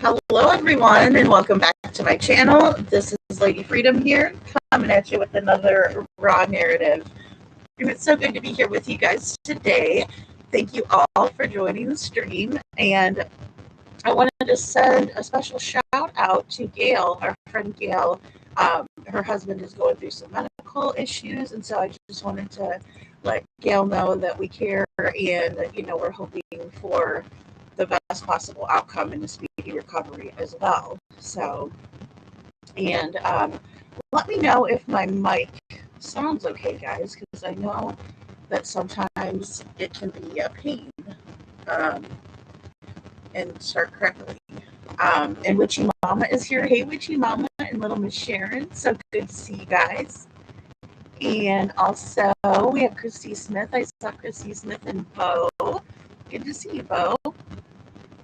Hello, everyone, and welcome back to my channel. This is Lady Freedom here, coming at you with another raw narrative. And it's so good to be here with you guys today. Thank you all for joining the stream. And I wanted to send a special shout out to Gail, our friend Gail. Her husband is going through some medical issues, and so I just wanted to let Gail know that we care and we're hoping for the best possible outcome and a speedy recovery as well. So, and let me know if my mic sounds okay, guys, because I know that sometimes it can be a pain um, and start crackling. And Witchy Mama is here. Hey, Witchy Mama and little Miss Sharon. So good to see you guys. And also, we have Christy Smith. I saw Christy Smith and Bo. Good to see you, Bo.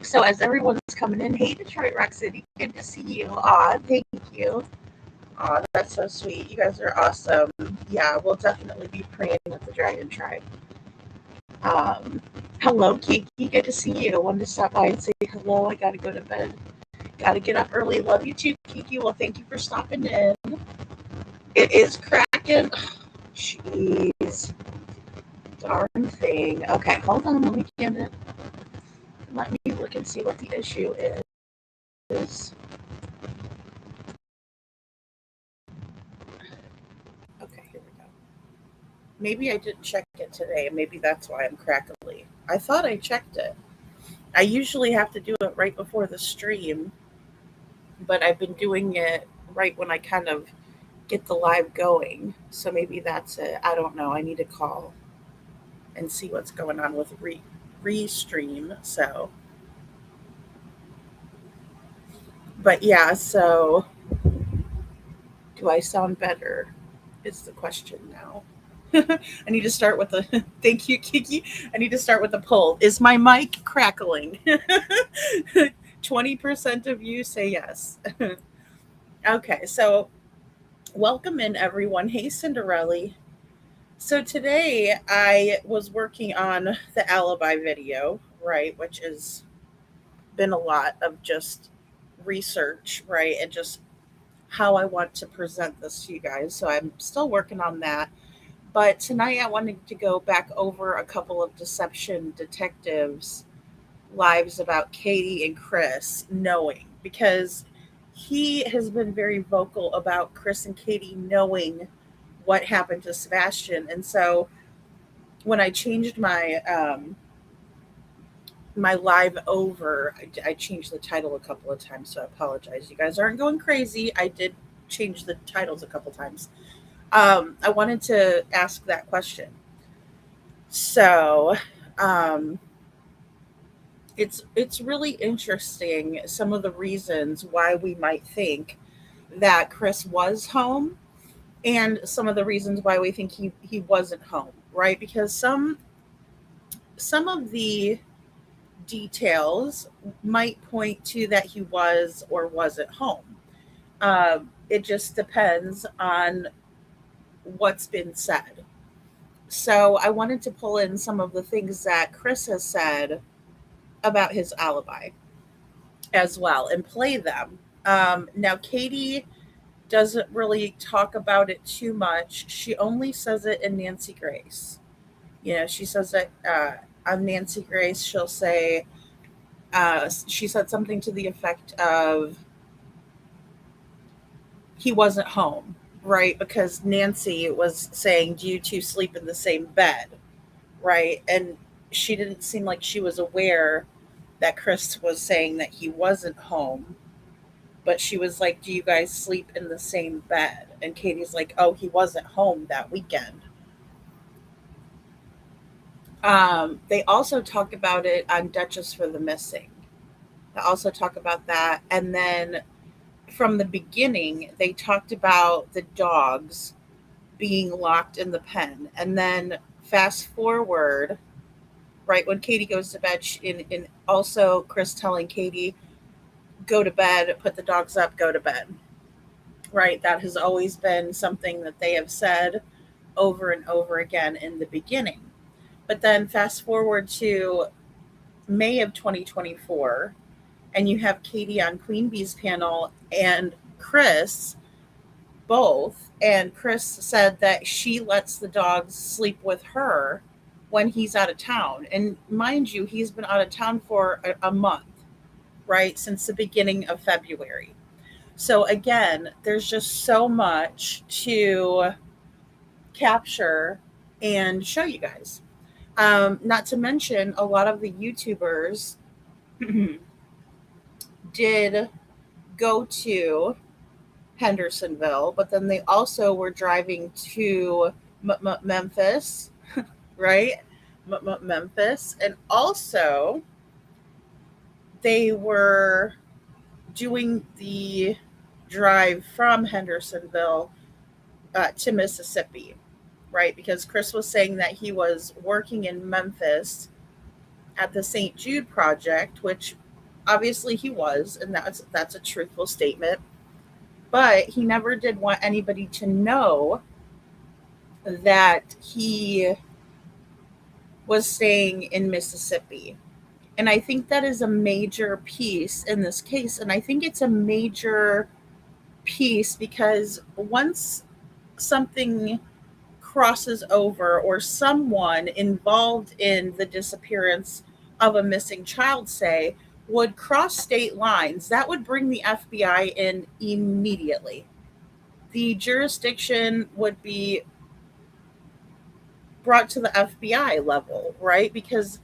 So as everyone's coming in, hey, Detroit Rock City, good to see you. Aw, thank you. Aw, that's so sweet. You guys are awesome. Yeah, we'll definitely be praying with the Dragon Tribe. Hello, Kiki. Good to see you. Wanted to stop by and say hello. I got to go to bed. Got to get up early. Love you too, Kiki. Well, thank you for stopping in. It is cracking. Jeez. Darn thing. Okay, hold on. Let me get it. Let me look and see what the issue is. Okay, here we go. Maybe I didn't check it today. Maybe that's why I'm crackly. I thought I checked it. I usually have to do it right before the stream, but I've been doing it right when I kind of get the live going. So maybe that's it. I don't know. I need to call and see what's going on with restream. So, but yeah, so do I sound better? Is the question now. I need to start with the thank you, Kiki. I need to start with the poll. Is my mic crackling? 20% of you say yes. Okay, so welcome in everyone. Hey, Cinderella. So today I was working on the alibi video, right, which has been a lot of just research, right, and just how I want to present this to you guys. So I'm still working on that. But tonight I wanted to go back over a couple of Deception Detectives lives about Katie and Chris knowing, because he has been very vocal about Chris and Katie knowing what happened to Sebastian. And so when I changed my live over, I changed the title a couple of times, so I apologize. You guys aren't going crazy. I did change the titles a couple times. I wanted to ask that question. So it's really interesting, some of the reasons why we might think that Chris was home, and some of the reasons why we think he wasn't home, right? Because some of the details might point to that he was or wasn't home. It just depends on what's been said. So I wanted to pull in some of the things that Chris has said about his alibi as well and play them. Now, Katie doesn't really talk about it too much. She only says it in Nancy Grace. She says that on Nancy Grace, she'll say, she said something to the effect of, he wasn't home, right? Because Nancy was saying, do you two sleep in the same bed, right? And she didn't seem like she was aware that Chris was saying that he wasn't home, but she was like, do you guys sleep in the same bed? And Katie's like, oh, he wasn't home that weekend. They also talk about it on Duchess for the Missing. They also talk about that. And then from the beginning, they talked about the dogs being locked in the pen. And then fast forward, right when Katie goes to bed, and also Chris telling Katie, go to bed, put the dogs up, go to bed. Right? That has always been something that they have said over and over again in the beginning. But then fast forward to May of 2024, and you have Katie on Queen Bee's panel and Chris both. And Chris said that she lets the dogs sleep with her when he's out of town. And mind you, he's been out of town for a month, right? Since the beginning of February. So again, there's just so much to capture and show you guys. Not to mention, a lot of the YouTubers did go to Hendersonville, but then they also were driving to Memphis, right? Memphis. And also, they were doing the drive from Hendersonville to Mississippi, right? Because Chris was saying that he was working in Memphis at the St. Jude Project, which obviously he was, and that's a truthful statement. But he never did want anybody to know that he was staying in Mississippi. And I think that is a major piece in this case. And I think it's a major piece because once something crosses over, or someone involved in the disappearance of a missing child, say, would cross state lines, that would bring the FBI in immediately. The jurisdiction would be brought to the FBI level, right? Because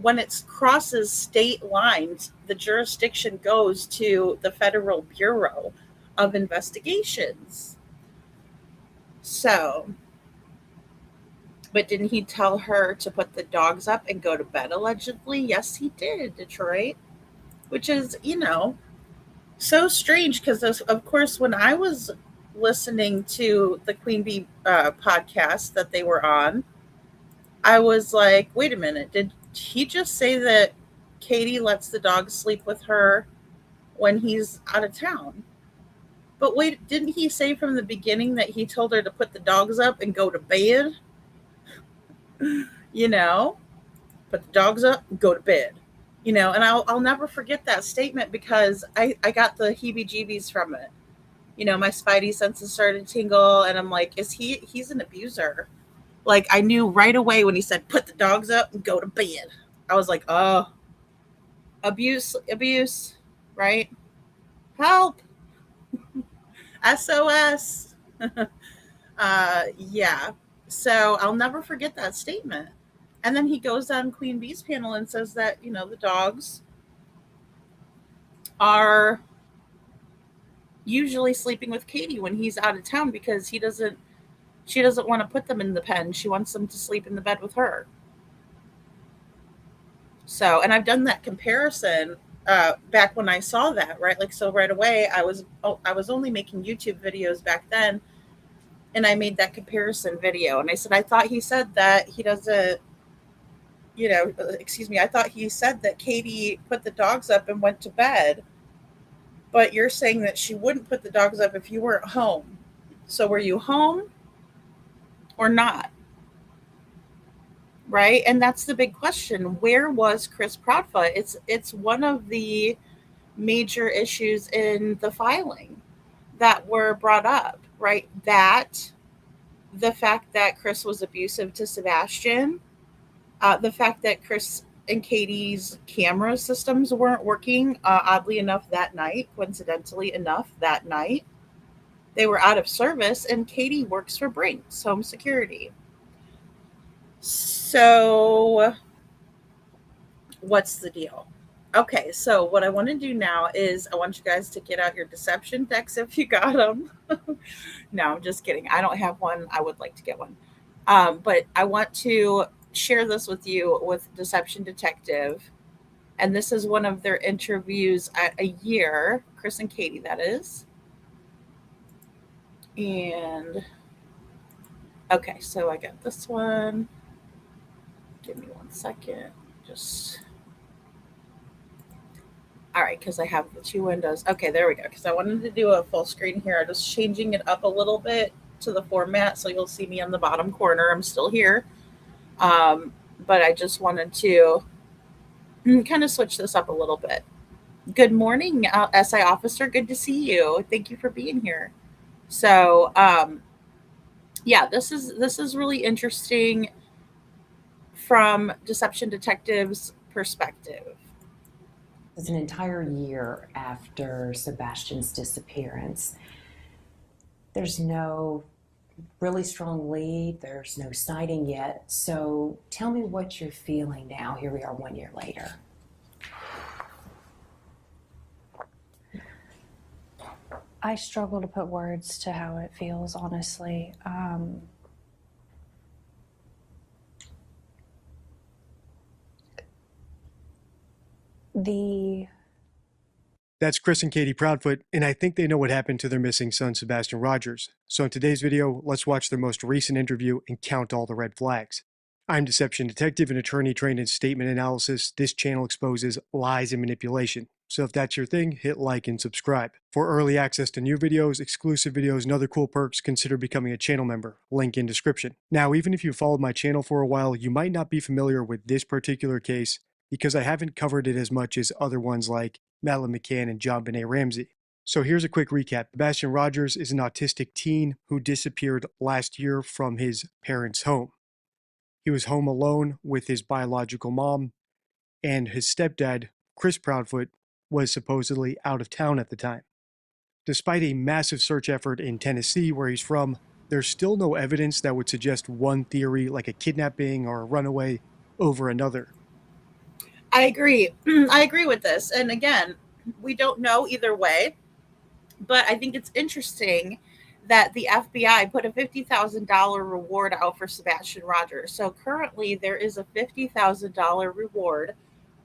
when it crosses state lines, the jurisdiction goes to the Federal Bureau of Investigations. So, but didn't he tell her to put the dogs up and go to bed, allegedly? Yes, he did, Detroit. Which is, so strange because, of course, when I was listening to the Queen Bee podcast that they were on, I was like, wait a minute, did he just say that Katie lets the dogs sleep with her when he's out of town? But wait, didn't he say from the beginning that he told her to put the dogs up and go to bed? Put the dogs up and go to bed. And I'll never forget that statement because I got the heebie-jeebies from it. My spidey senses started to tingle, and I'm like, he's an abuser. Like, I knew right away when he said, put the dogs up and go to bed. I was like, oh, abuse, right? Help. SOS. Yeah. So I'll never forget that statement. And then he goes on Queen Bee's panel and says that, the dogs are usually sleeping with Katie when he's out of town because she doesn't want to put them in the pen. She wants them to sleep in the bed with her. So, and I've done that comparison back when I saw that, right? Like, so right away, I was only making YouTube videos back then, and I made that comparison video. And I said, I thought he said that he doesn't, I thought he said that Katie put the dogs up and went to bed. But you're saying that she wouldn't put the dogs up if you weren't home. So were you home or not? Right? And that's the big question. Where was Chris Prodfa? It's one of the major issues in the filing that were brought up, right? That the fact that Chris was abusive to Sebastian, the fact that Chris and Katie's camera systems weren't working, oddly enough, that night, coincidentally enough, that night. They were out of service, and Katie works for Brinks Home Security. So, what's the deal? Okay, so what I want to do now is I want you guys to get out your deception decks if you got them. No, I'm just kidding. I don't have one. I would like to get one. But I want to share this with you with Deception Detective. And this is one of their interviews at a year. Chris and Katie, that is. And, okay, so I got this one. Give me 1 second. All right, because I have the two windows. Okay, there we go. Because I wanted to do a full screen here. I'm just changing it up a little bit to the format, so you'll see me on the bottom corner. I'm still here. But I just wanted to kind of switch this up a little bit. Good morning, SI officer. Good to see you. Thank you for being here. So, yeah, this is really interesting from Deception Detective's perspective. It's an entire year after Sebastian's disappearance. There's no really strong lead, there's no sighting yet. So tell me what you're feeling now. Here we are 1 year later. I struggle to put words to how it feels, honestly. The That's Chris and Katie Proudfoot, and I think they know what happened to their missing son, Sebastian Rogers. So in today's video, let's watch their most recent interview and count all the red flags. I'm Deception Detective, an attorney trained in statement analysis. This channel exposes lies and manipulation. So if that's your thing, hit like and subscribe. For early access to new videos, exclusive videos, and other cool perks, consider becoming a channel member. Link in description. Now, even if you followed my channel for a while, you might not be familiar with this particular case because I haven't covered it as much as other ones like Madeline McCann and John Benet Ramsey. So here's a quick recap. Sebastian Rogers is an autistic teen who disappeared last year from his parents' home. He was home alone with his biological mom, and his stepdad, Chris Proudfoot, was supposedly out of town at the time. Despite a massive search effort in Tennessee, where he's from, there's still no evidence that would suggest one theory, like a kidnapping or a runaway, over another. I agree. I agree with this. And again, we don't know either way, but I think it's interesting that the FBI put a $50,000 reward out for Sebastian Rogers. So currently, there is a $50,000 reward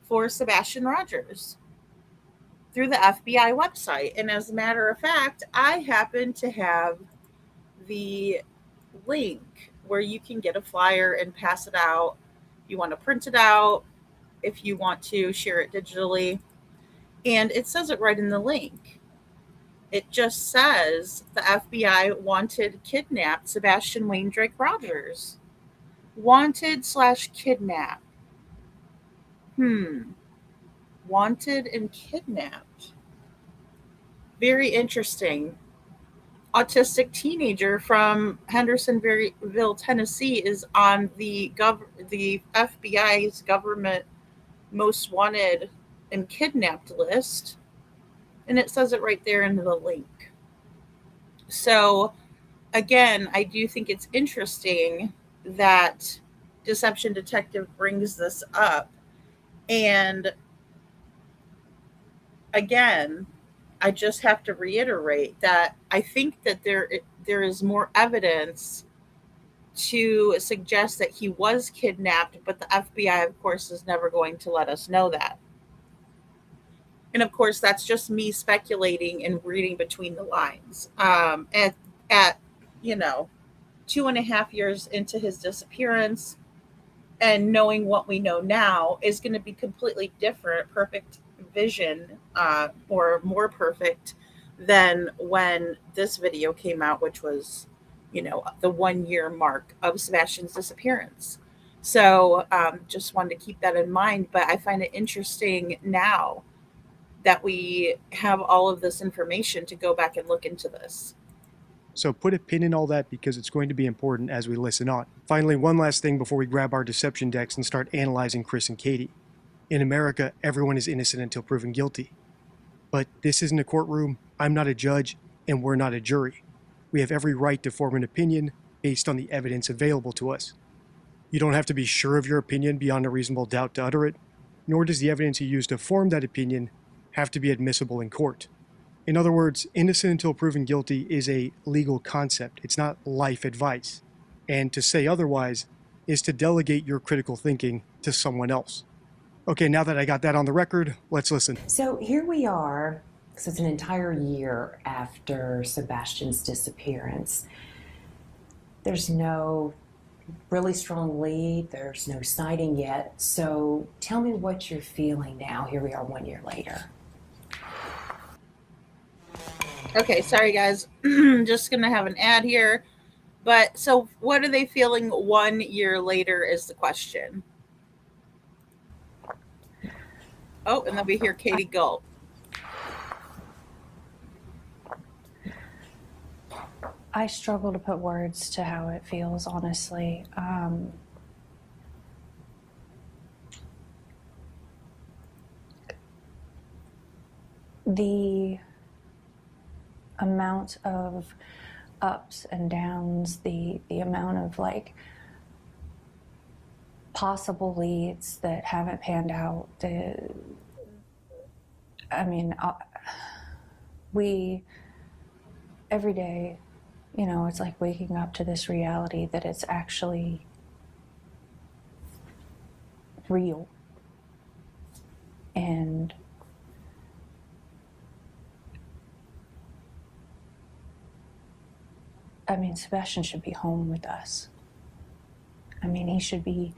for Sebastian Rogers through the FBI website. And as a matter of fact, I happen to have the link where you can get a flyer and pass it out. If you want to print it out, if you want to share it digitally. And it says it right in the link. It just says the FBI wanted kidnapped Sebastian Wayne Drake Rogers. Wanted slash kidnapped. Wanted and kidnapped. Very interesting. Autistic teenager from Hendersonville, Tennessee, is on the FBI's government most wanted and kidnapped list, and it says it right there in the link. So again, I do think it's interesting that Deception Detective brings this up, and again, I just have to reiterate that I think that there is more evidence to suggest that he was kidnapped, but the FBI, of course, is never going to let us know that. And of course, that's just me speculating and reading between the lines. At 2.5 years into his disappearance, and knowing what we know now is going to be completely different, perfect vision, or more perfect than when this video came out, which was, the 1 year mark of Sebastian's disappearance. So just wanted to keep that in mind. But I find it interesting now that we have all of this information to go back and look into this. So put a pin in all that because it's going to be important as we listen on. Finally, one last thing before we grab our deception decks and start analyzing Chris and Katie. In America, everyone is innocent until proven guilty. But this isn't a courtroom, I'm not a judge, and we're not a jury. We have every right to form an opinion based on the evidence available to us. You don't have to be sure of your opinion beyond a reasonable doubt to utter it, nor does the evidence you use to form that opinion have to be admissible in court. In other words, innocent until proven guilty is a legal concept. It's not life advice. And to say otherwise is to delegate your critical thinking to someone else. Okay, now that I got that on the record, let's listen. So here we are. So it's an entire year after Sebastian's disappearance. There's no really strong lead, there's no sighting yet. So tell me what you're feeling now. Here we are 1 year later. Okay, sorry guys. Just going to have an ad here. But so what are they feeling 1 year later is the question. Oh, and then we hear Katie gulp. I struggle to put words to how it feels, honestly. The amount of ups and downs, the amount of like possible leads that haven't panned out. We every day, it's like waking up to this reality that it's actually real. And Sebastian should be home with us. He should be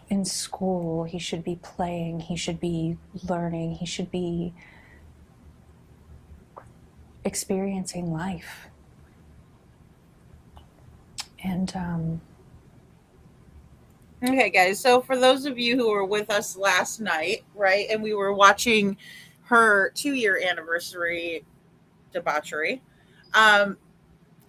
in school, he should be playing, he should be learning, he should be experiencing life. And Okay, guys. So for those of you who were with us last night, right, and we were watching her 2-year anniversary debauchery,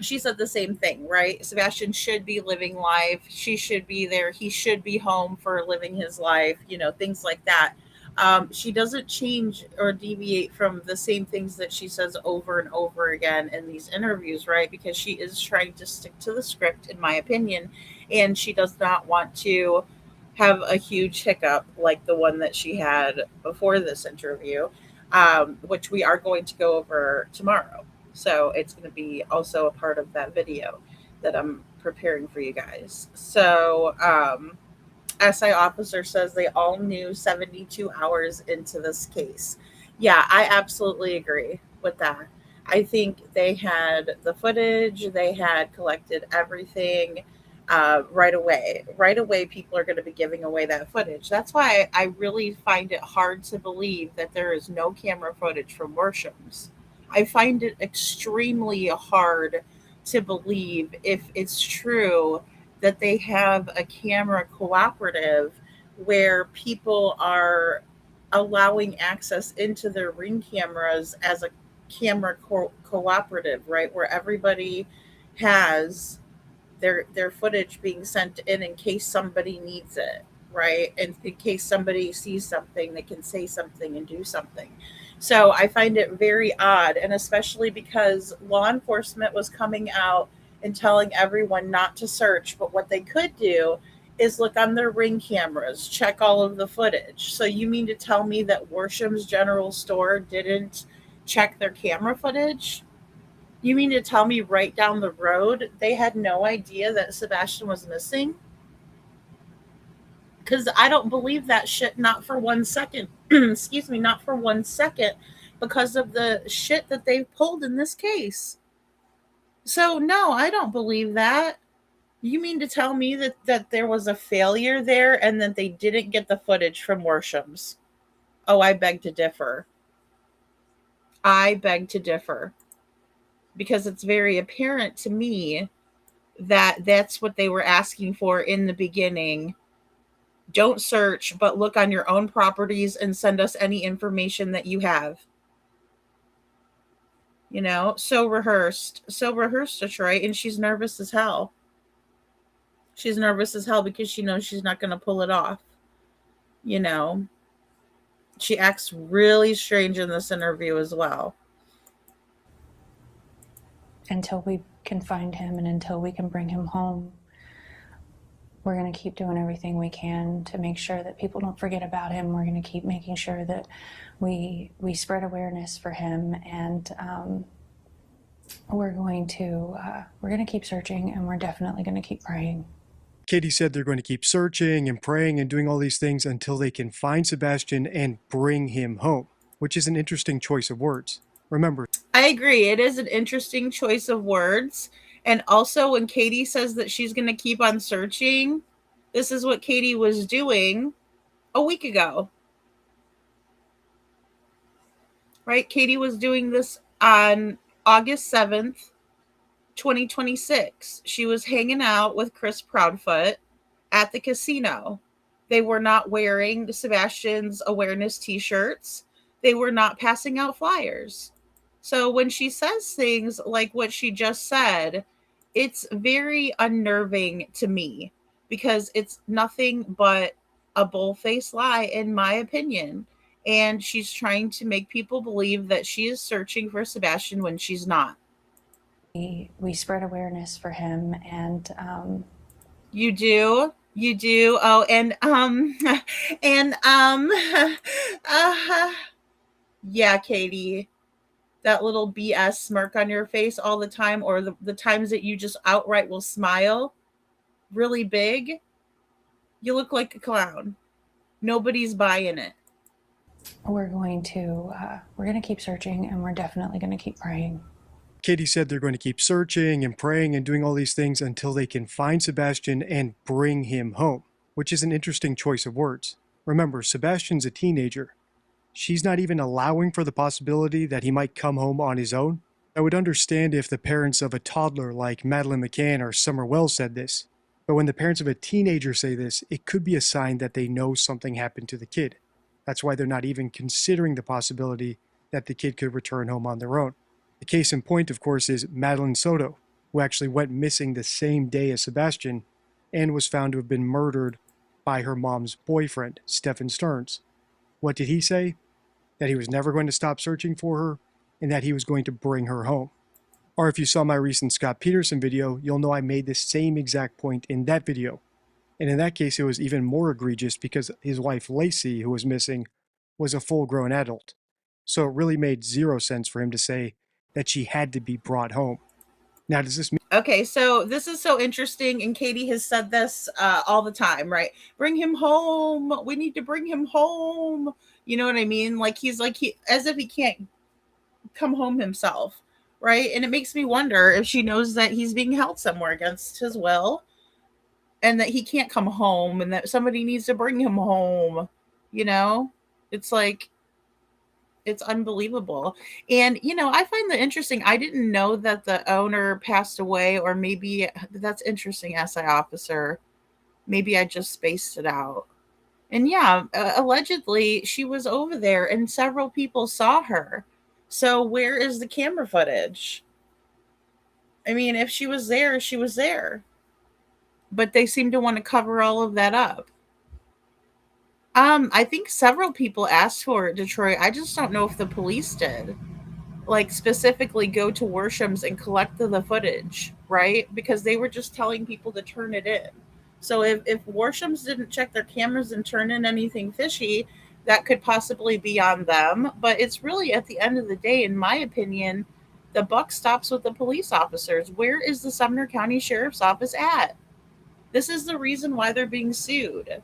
she said the same thing, right? Sebastian should be living life. She should be there. He should be home for living his life, things like that. She doesn't change or deviate from the same things that she says over and over again in these interviews, right? Because she is trying to stick to the script, in my opinion, and she does not want to have a huge hiccup like the one that she had before this interview, which we are going to go over tomorrow. So it's going to be also a part of that video that I'm preparing for you guys. So, SI officer says they all knew 72 hours into this case. Yeah, I absolutely agree with that. I think they had the footage, they had collected everything right away. Right away, people are going to be giving away that footage. That's why I really find it hard to believe that there is no camera footage from Worshams. I find it extremely hard to believe, if it's true, that they have a camera cooperative where people are allowing access into their Ring cameras as a camera cooperative, right? Where everybody has their footage being sent in case somebody needs it, right? And in case somebody sees something, they can say something and do something. So I find it very odd, and especially because law enforcement was coming out and telling everyone not to search, but what they could do is look on their Ring cameras, check all of the footage. So you mean to tell me that Worsham's General Store didn't check their camera footage? You mean to tell me right down the road they had no idea that Sebastian was missing? Because I don't believe that shit, not for 1 second. Excuse me, not for 1 second, because of the shit that they've pulled in this case. So, no, I don't believe that. You mean to tell me that there was a failure there and that they didn't get the footage from Worshams? Oh, I beg to differ. I beg to differ. Because it's very apparent to me that that's what they were asking for in the beginning. Don't search, but look on your own properties and send us any information that you have. So rehearsed. So rehearsed, Detroit, and she's nervous as hell. She's nervous as hell because she knows she's not going to pull it off. She acts really strange in this interview as well. until we can find him and until we can bring him home, we're going to keep doing everything we can to make sure that people don't forget about him. We're going to keep making sure that we spread awareness for him, and we're going to keep searching, and we're definitely going to keep praying. Katie said they're going to keep searching and praying and doing all these things until they can find Sebastian and bring him home, which is an interesting choice of words. Remember, I agree. It is an interesting choice of words. And also, when Katie says that she's going to keep on searching, this is what Katie was doing a week ago. Right? Katie was doing this on August 7th, 2026. She was hanging out with Chris Proudfoot at the casino. They were not wearing Sebastian's awareness t-shirts. They were not passing out flyers. So when she says things like what she just said, it's very unnerving to me because it's nothing but a bull-faced lie, in my opinion. And she's trying to make people believe that she is searching for Sebastian when she's not. We spread awareness for him, and You do? You do? Oh, and and uh, yeah, Katie, that little BS smirk on your face all the time, or the times that you just outright will smile really big, you look like a clown. Nobody's buying it. we're going to keep searching, and we're definitely going to keep praying. Katie said they're going to keep searching and praying and doing all these things until they can find Sebastian and bring him home, which is an interesting choice of words. Remember, Sebastian's a teenager. She's not even allowing for the possibility that he might come home on his own. I would understand if the parents of a toddler like Madeline McCann or Summer Wells said this, but when the parents of a teenager say this, it could be a sign that they know something happened to the kid. That's why they're not even considering the possibility that the kid could return home on their own. The case in point, of course, is Madeline Soto, who actually went missing the same day as Sebastian and was found to have been murdered by her mom's boyfriend, Stephen Stearns. What did he say? That he was never going to stop searching for her and that he was going to bring her home. Or if you saw my recent Scott Peterson video, you'll know I made the same exact point in that video. And in that case, it was even more egregious because his wife Lacey, who was missing, was a full-grown adult. So it really made zero sense for him to say that she had to be brought home. Now, does this mean Okay, so this is so interesting, and Katie has said this all the time, right? Bring him home. We need to bring him home. You know what I mean? Like he as if he can't come home himself, right? And it makes me wonder if she knows that he's being held somewhere against his will, and that he can't come home, and that somebody needs to bring him home. You know, it's like it's unbelievable. And I find that interesting. I didn't know that the owner passed away, or maybe that's interesting, SI officer. Maybe I just spaced it out. And yeah, allegedly she was over there and several people saw her. So where is the camera footage? I mean, if she was there, she was there. But they seem to want to cover all of that up. I think several people asked for it, Detroit. I just don't know if the police did. Like specifically go to Worshams and collect the footage, right? Because they were just telling people to turn it in. So if Worshams didn't check their cameras and turn in anything fishy, that could possibly be on them. But it's really at the end of the day, in my opinion, the buck stops with the police officers. Where is the Sumner County Sheriff's Office at? This is the reason why they're being sued.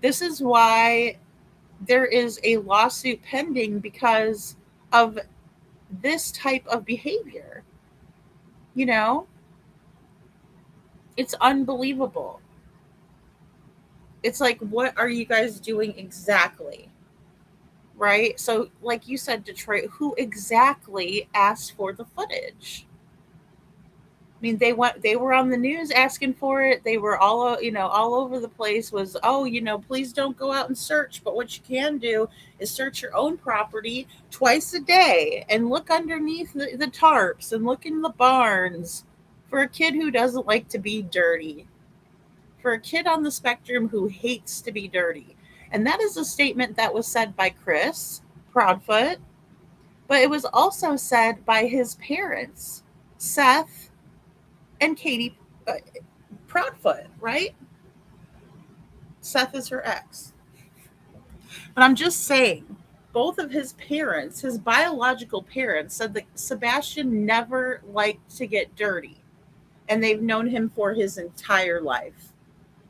This is why there is a lawsuit pending because of this type of behavior. You know, it's unbelievable. It's like, what are you guys doing exactly? Right? So, like you said, Detroit, who exactly asked for the footage? I mean, they were on the news asking for it. They were all over the place was, oh, please don't go out and search. But what you can do is search your own property twice a day and look underneath the tarps and look in the barns for a kid who doesn't like to be dirty, for a kid on the spectrum who hates to be dirty. And that is a statement that was said by Chris Proudfoot, but it was also said by his parents, Seth and Katie Proudfoot, right? Seth is her ex. But I'm just saying, both of his parents, his biological parents, said that Sebastian never liked to get dirty. And they've known him for his entire life.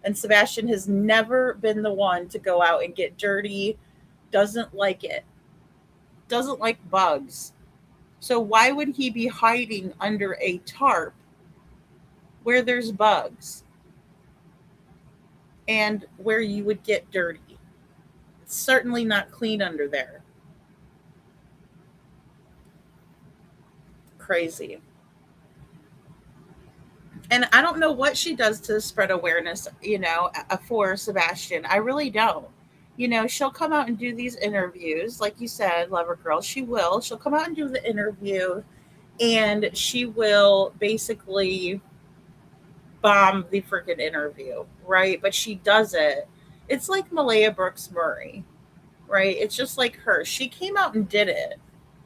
And Sebastian has never been the one to go out and get dirty, doesn't like it, doesn't like bugs. So why would he be hiding under a tarp where there's bugs and where you would get dirty? It's certainly not clean under there. Crazy. And I don't know what she does to spread awareness, for Sebastian. I really don't. She'll come out and do these interviews. Like you said, Lover Girl, she will. She'll come out and do the interview, and she will basically bomb the freaking interview, right? But she does it. It's like Malaya Brooks Murray, right? It's just like her. She came out and did it.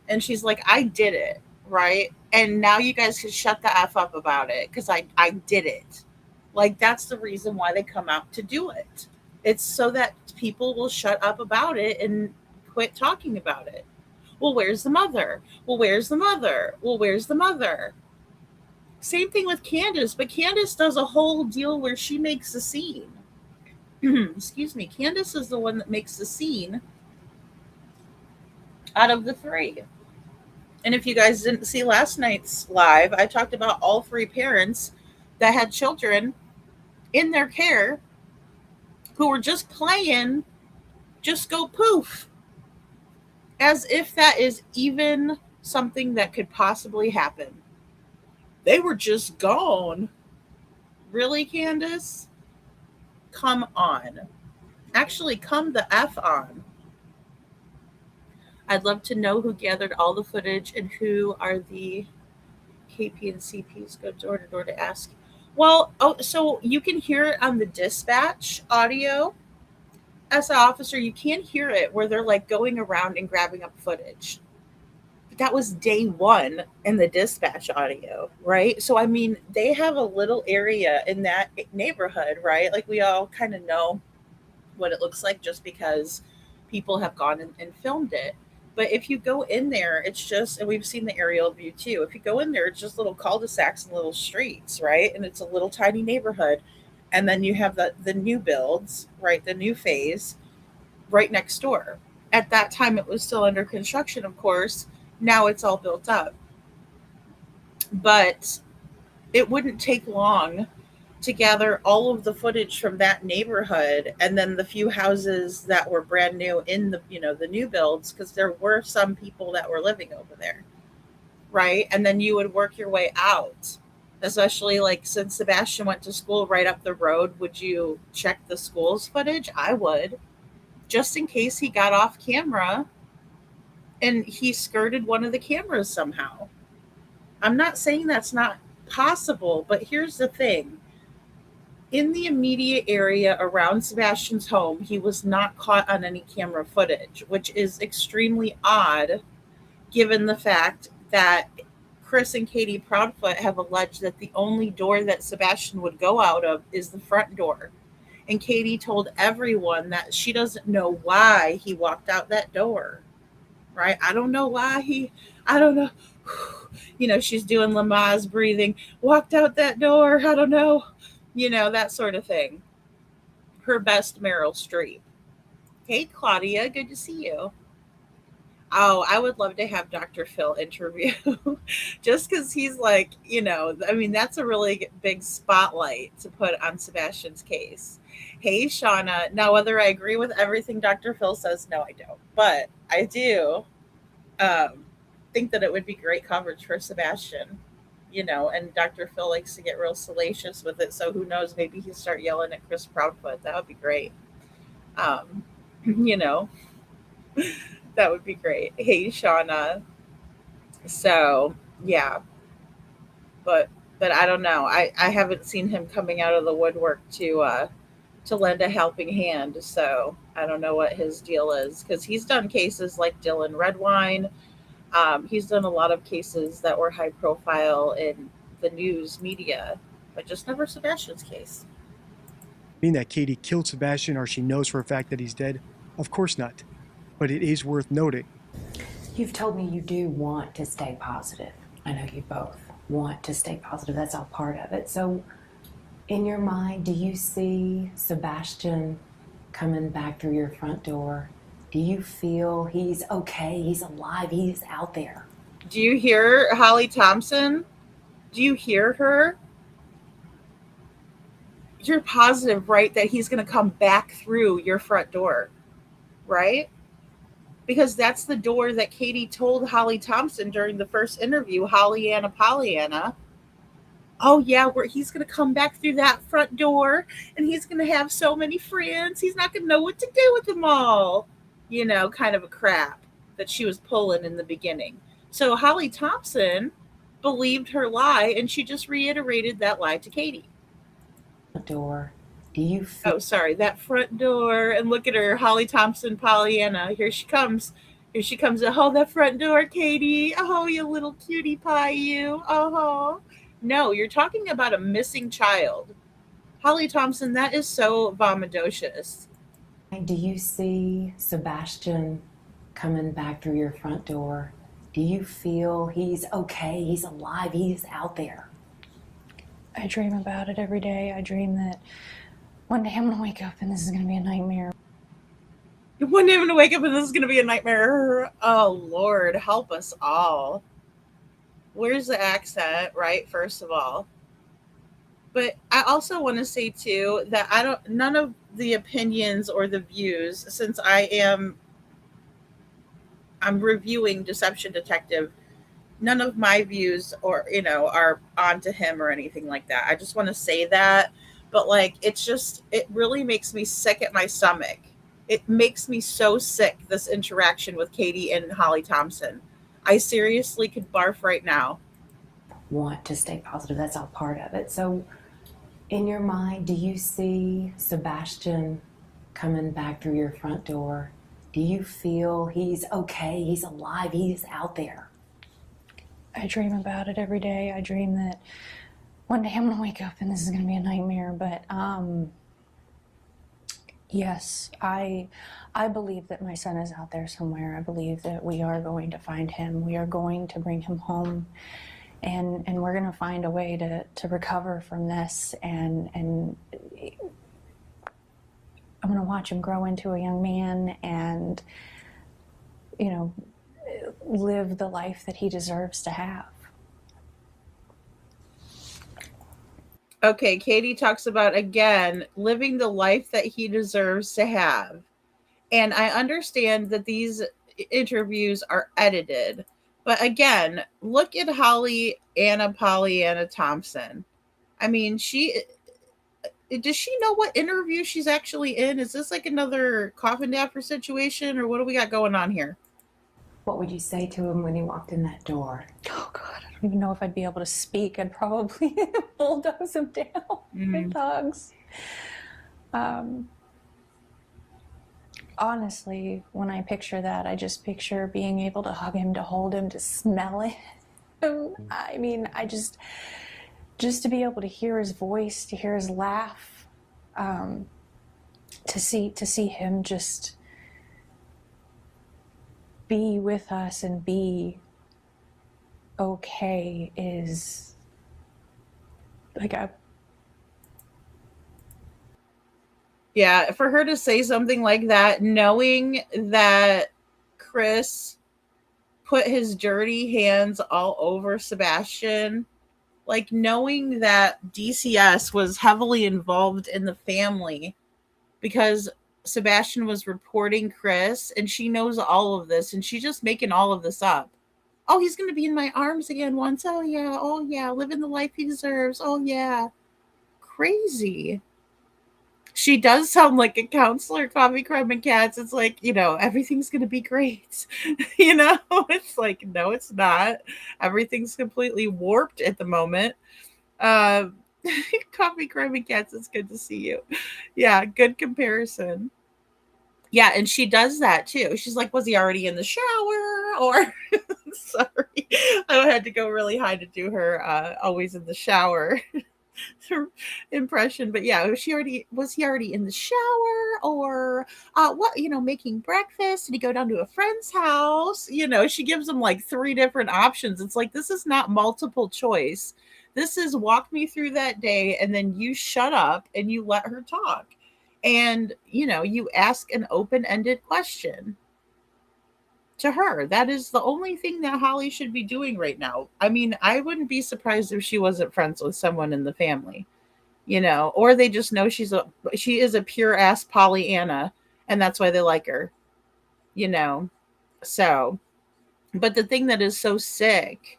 And she's like, I did it, right? And now you guys can shut the F up about it because I did it. Like, that's the reason why they come out to do it. It's so that people will shut up about it and quit talking about it. Well, where's the mother? Well, where's the mother? Well, where's the mother? Same thing with Candace, but Candace does a whole deal where she makes a scene. Excuse me. Candace is the one that makes the scene out of the three. And if you guys didn't see last night's live, I talked about all three parents that had children in their care who were just playing, just go poof, as if that is even something that could possibly happen. They were just gone. Really, Candace? Come on. Actually, come the F on. I'd love to know who gathered all the footage and who are the KP and CPs go door to door to ask. Well, so you can hear it on the dispatch audio. As an officer, you can hear it where they're like going around and grabbing up footage. But that was day one in the dispatch audio, right? So, I mean, they have a little area in that neighborhood, right? Like, we all kind of know what it looks like just because people have gone and filmed it. But if you go in there, it's just, and we've seen the aerial view too. If you go in there, it's just little cul-de-sacs and little streets, right? And it's a little tiny neighborhood. And then you have the new builds, right? The new phase right next door. At that time, it was still under construction, of course. Now it's all built up. But it wouldn't take long to gather all of the footage from that neighborhood and then the few houses that were brand new in the new builds, because there were some people that were living over there, right? And then you would work your way out, especially like since Sebastian went to school right up the road. Would you check the school's footage? I would, just in case he got off camera and he skirted one of the cameras somehow. I'm not saying that's not possible, but here's the thing. In the immediate area around Sebastian's home, he was not caught on any camera footage, which is extremely odd given the fact that Chris and Katie Proudfoot have alleged that the only door that Sebastian would go out of is the front door. And Katie told everyone that she doesn't know why he walked out that door, right? I don't know why I don't know. She's doing Lamaze breathing, walked out that door. I don't know. That sort of thing. Her best Meryl Streep. Hey, Claudia, good to see you. Oh, I would love to have Dr. Phil interview just because he's like, that's a really big spotlight to put on Sebastian's case. Hey, Shauna. Now, whether I agree with everything Dr. Phil says, no, I don't. But I do think that it would be great coverage for Sebastian. And Dr. Phil likes to get real salacious with it. So who knows, maybe he'll start yelling at Chris Proudfoot. That would be great. That would be great. Hey, Shauna. So, yeah. But I don't know. I haven't seen him coming out of the woodwork to lend a helping hand. So I don't know what his deal is. Because he's done cases like Dylan Redwine. He's done a lot of cases that were high profile in the news media, but just never Sebastian's case. Mean that Katie killed Sebastian or she knows for a fact that he's dead? Of course not. But it is worth noting. You've told me you do want to stay positive. I know you both want to stay positive. That's all part of it. So in your mind, do you see Sebastian coming back through your front door? Do you feel he's okay? He's alive. He's out there. Do you hear Holly Thompson? Do you hear her? You're positive, right, that he's going to come back through your front door, right? Because that's the door that Katie told Holly Thompson during the first interview, Pollyanna. oh yeah, he's gonna come back through that front door, and he's gonna have so many friends. He's not gonna know what to do with them all. Kind of a crap that she was pulling in the beginning. So Holly Thompson believed her lie, and she just reiterated that lie to Katie. Door. Do you feel Oh, sorry, that front door. And look at her, Holly Thompson, Pollyanna. Here she comes. Here she comes. Oh, that front door, Katie. Oh, you little cutie pie, you. Oh, no, you're talking about a missing child. Holly Thompson, that is so vomitocious. do you see Sebastian coming back through your front door? Do you feel he's okay? He's alive. He's out there. I dream about it every day. I dream that one day I'm going to wake up and this is going to be a nightmare. One day I'm going to wake up and this is going to be a nightmare. Oh, Lord, help us all. Where's the accent, right? First of all. But I also want to say too that none of the opinions or the views, since I'm reviewing Deception Detective, none of my views are onto him or anything like that. I just want to say that. But it really makes me sick at my stomach. It makes me so sick, this interaction with Katie and Holly Thompson. I seriously could barf right now. Want to stay positive. That's all part of it. So in your mind, do you see Sebastian coming back through your front door? Do you feel he's okay? He's alive. He's out there. I dream about it every day. I dream that one day I'm going to wake up and this is going to be a nightmare. But yes, I believe that my son is out there somewhere. I believe that we are going to find him. We are going to bring him home. And we're going to find a way to recover from this. And I'm going to watch him grow into a young man and, live the life that he deserves to have. Okay, Katie talks about, again, living the life that he deserves to have. And I understand that these interviews are edited. But again, look at Pollyanna Thompson. I mean, does she know what interview she's actually in? Is this like another coffin dapper situation, or what do we got going on here? What would you say to him when he walked in that door? Oh, God, I don't even know if I'd be able to speak. I'd probably bulldoze him down with hugs. Honestly, when I picture that, I just picture being able to hug him, to hold him, to smell it. I mean, just to be able to hear his voice, to hear his laugh, to see him just be with us and be okay is like Yeah, for her to say something like that, knowing that Chris put his dirty hands all over Sebastian, like knowing that DCS was heavily involved in the family because Sebastian was reporting Chris, and she knows all of this, and she's just making all of this up. Oh, he's going to be in my arms again once. Oh, yeah, living the life he deserves. Oh, yeah. Crazy. She does sound like a counselor, Coffee, Crime, and Cats. It's like, everything's going to be great. It's like, no, it's not. Everything's completely warped at the moment. Coffee, Crime, and Cats, it's good to see you. Yeah, good comparison. Yeah, and she does that too. She's like, was he already in the shower? Or, sorry, I had to go really high to do her always in the shower impression. But yeah, was he already in the shower? Or making breakfast? Did he go down to a friend's house? She gives them like 3 different options. It's like, this is not multiple choice. This is walk me through that day, and then you shut up and you let her talk. And, you ask an open-ended question to her. That is the only thing that Holly should be doing right now. I mean, I wouldn't be surprised if she wasn't friends with someone in the family, or they just know she is a pure ass Pollyanna, and that's why they like her, So, but the thing that is so sick,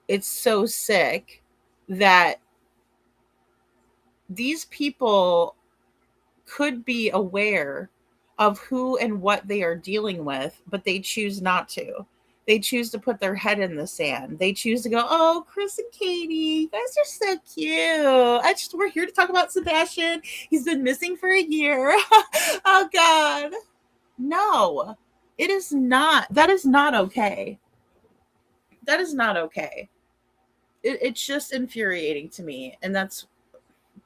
it's so sick that these people could be aware of who and what they are dealing with, but they choose not to. They choose to put their head in the sand. They choose to go, "Oh, Chris and Katie, you guys are so cute. We're here to talk about Sebastian. He's been missing for a year." Oh God. No. It is not. That is not okay. That is not okay. It's just infuriating to me. And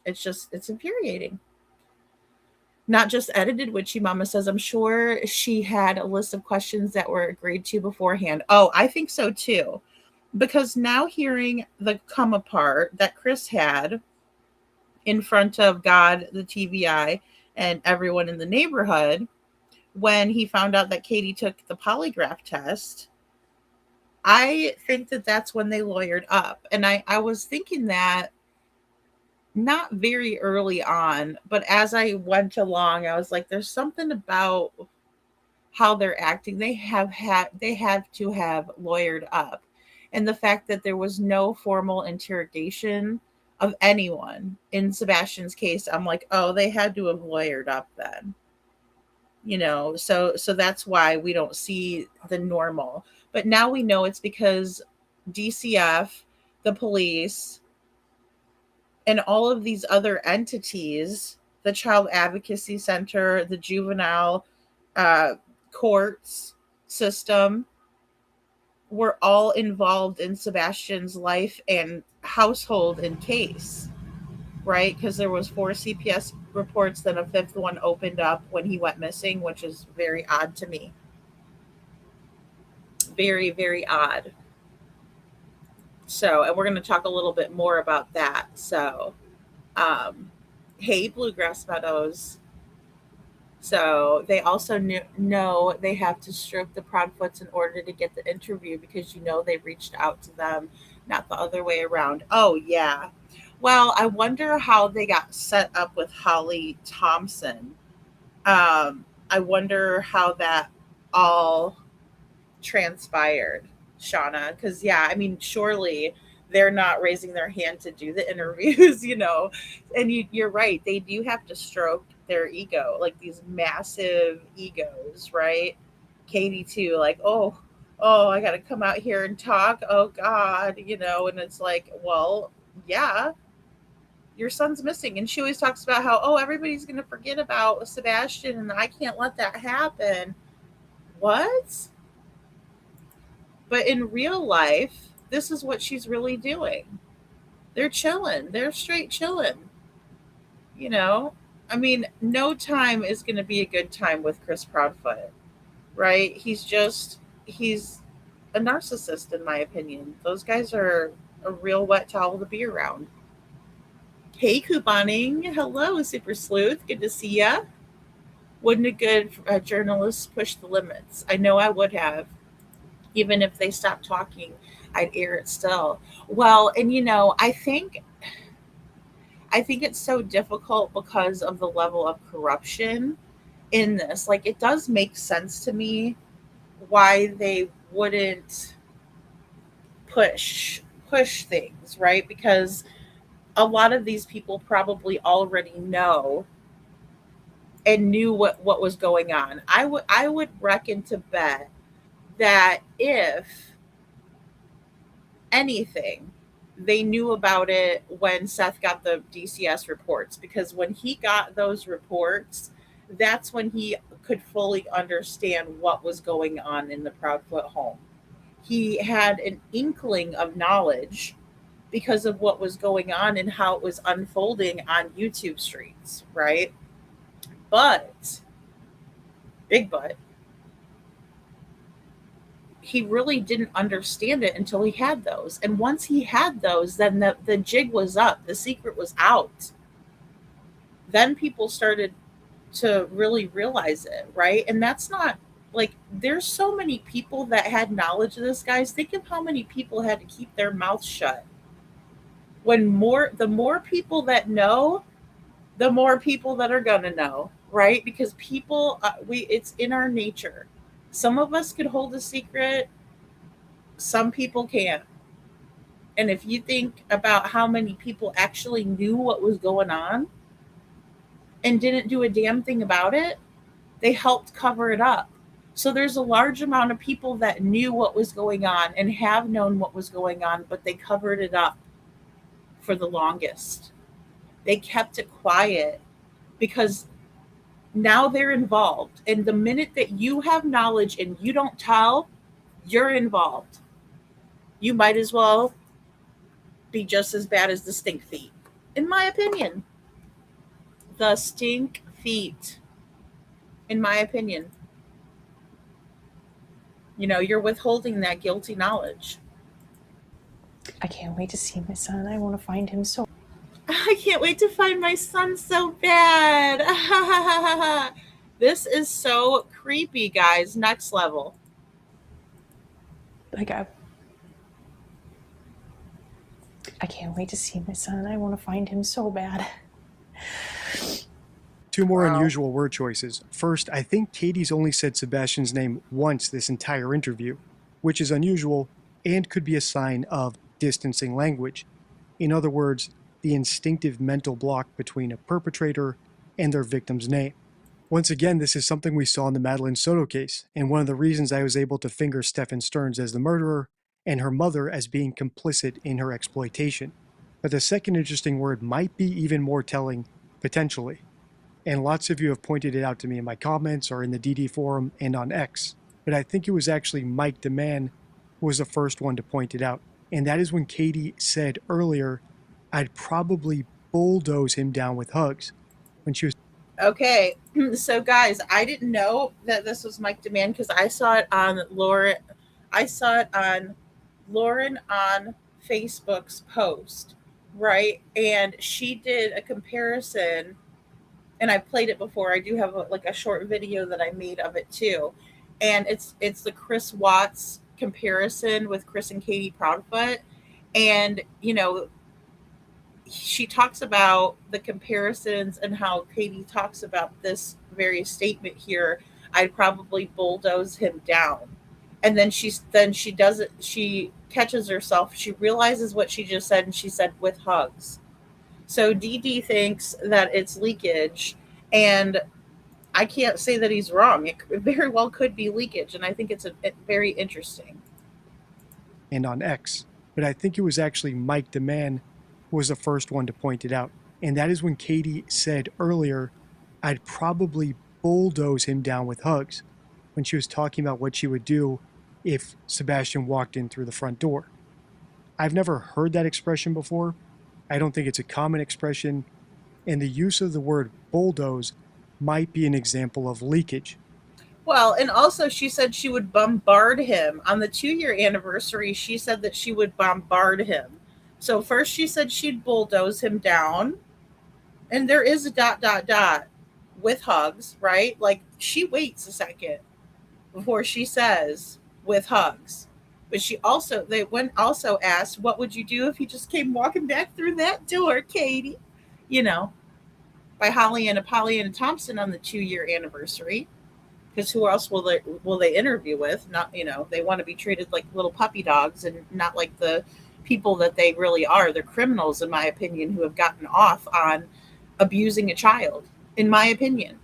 it's infuriating. Not just edited, which Mama says, I'm sure she had a list of questions that were agreed to beforehand. Oh, I think so too. Because now hearing the come apart that Chris had in front of God, the TVI, and everyone in the neighborhood, when he found out that Katie took the polygraph test, I think that that's when they lawyered up. And I was thinking that not very early on, but as I went along, I was like, there's something about how they're acting. They have to have lawyered up. And the fact that there was no formal interrogation of anyone in Sebastian's case, I'm like, oh, they had to have lawyered up then. So that's why we don't see the normal. But now we know it's because DCF, the police, and all of these other entities, the Child Advocacy Center, the juvenile courts system, were all involved in Sebastian's life and household and case, right? Because there was 4 CPS reports, then a 5th one opened up when he went missing, which is very odd to me. Very, very odd. So, and we're going to talk a little bit more about that. So, hey, Bluegrass Meadows. So they also know they have to stroke the Proudfoots in order to get the interview because they reached out to them, not the other way around. Oh, yeah. Well, I wonder how they got set up with Holly Thompson. I wonder how that all transpired, Shauna, because surely they're not raising their hand to do the interviews, and you're right, they do have to stroke their ego, like these massive egos, right? Katie too, like, oh, I gotta come out here and talk, oh God, and it's like, well, yeah, your son's missing. And she always talks about how, oh, everybody's gonna forget about Sebastian and I can't let that happen. What? But in real life, this is what she's really doing. They're chilling. They're straight chilling. No time is going to be a good time with Chris Proudfoot, right? He's a narcissist, in my opinion. Those guys are a real wet towel to be around. Hey, couponing. Hello, Super Sleuth. Good to see ya. Wouldn't a good journalist push the limits? I know I would have. Even if they stopped talking, I'd air it still. Well, and I think it's so difficult because of the level of corruption in this. Like, it does make sense to me why they wouldn't push things, right? Because a lot of these people probably already know and knew what was going on. I would reckon to bet that if anything, they knew about it when Seth got the DCS reports, because when he got those reports, that's when he could fully understand what was going on in the Proudfoot home. He had an inkling of knowledge because of what was going on and how it was unfolding on YouTube streets, right? But, big but, he really didn't understand it until he had those. And once he had those, then the jig was up. The secret was out. Then people started to really realize it, right? And that's not like, there's so many people that had knowledge of this, guys. Think of how many people had to keep their mouths shut. The more people that know, the more people that are gonna know, right? Because people, it's in our nature. Some of us could hold a secret. Some people can't. And if you think about how many people actually knew what was going on and didn't do a damn thing about it, they helped cover it up. So there's a large amount of people that knew what was going on and have known what was going on, but they covered it up for the longest. They kept it quiet because now they're involved. And the minute that you have knowledge and you don't tell, you're involved. You might as well be just as bad as the stink feet, in my opinion. The stink feet, in my opinion. You're withholding that guilty knowledge. I can't wait to see my son. I want to find him so. I can't wait to find my son so bad. This is so creepy, guys. Next level. Like I can't wait to see my son. I want to find him so bad. Two more Wow. unusual word choices. First, I think Katie's only said Sebastian's name once this entire interview, which is unusual and could be a sign of distancing language. In other words, the instinctive mental block between a perpetrator and their victim's name. Once again, this is something we saw in the Madeline Soto case, and one of the reasons I was able to finger Stefan Stearns as the murderer and her mother as being complicit in her exploitation. But the second interesting word might be even more telling, potentially. And lots of you have pointed it out to me in my comments or in the DD forum and on X. But I think it was actually Mike DeMann who was the first one to point it out. And that is when Katie said earlier, I'd probably bulldoze him down with hugs. When she was Okay, so guys, I didn't know that this was Mike DeMann because I saw it on Lauren. I saw it on Lauren on Facebook's post, right? And she did a comparison, and I played it before. I do have a short video that I made of it too, and it's the Chris Watts comparison with Chris and Katie Proudfoot, and she talks about the comparisons and how Katie talks about this very statement here. I'd probably bulldoze him down. And then she does it. She catches herself. She realizes what she just said, and she said with hugs. So DD thinks that it's leakage, and I can't say that he's wrong. It very well could be leakage, and I think it's very interesting. and on X, but I think it was actually Mike DeMann who was the first one to point it out. And that is when Katie said earlier, I'd probably bulldoze him down with hugs, when she was talking about what she would do if Sebastian walked in through the front door. I've never heard that expression before. I don't think it's a common expression, and the use of the word bulldoze might be an example of leakage. Well, and also she said she would bombard him. On the 2-year anniversary, she said that she would bombard him. So first she said she'd bulldoze him down, and there is a ... with hugs, right? Like, she waits a second before she says with hugs. But they also asked, what would you do if he just came walking back through that door, Katie? By Pollyanna Thompson on the 2-year anniversary. Because who else will they interview with? Not, they want to be treated like little puppy dogs and not like the people that they really are. They're criminals, in my opinion, who have gotten off on abusing a child, in my opinion.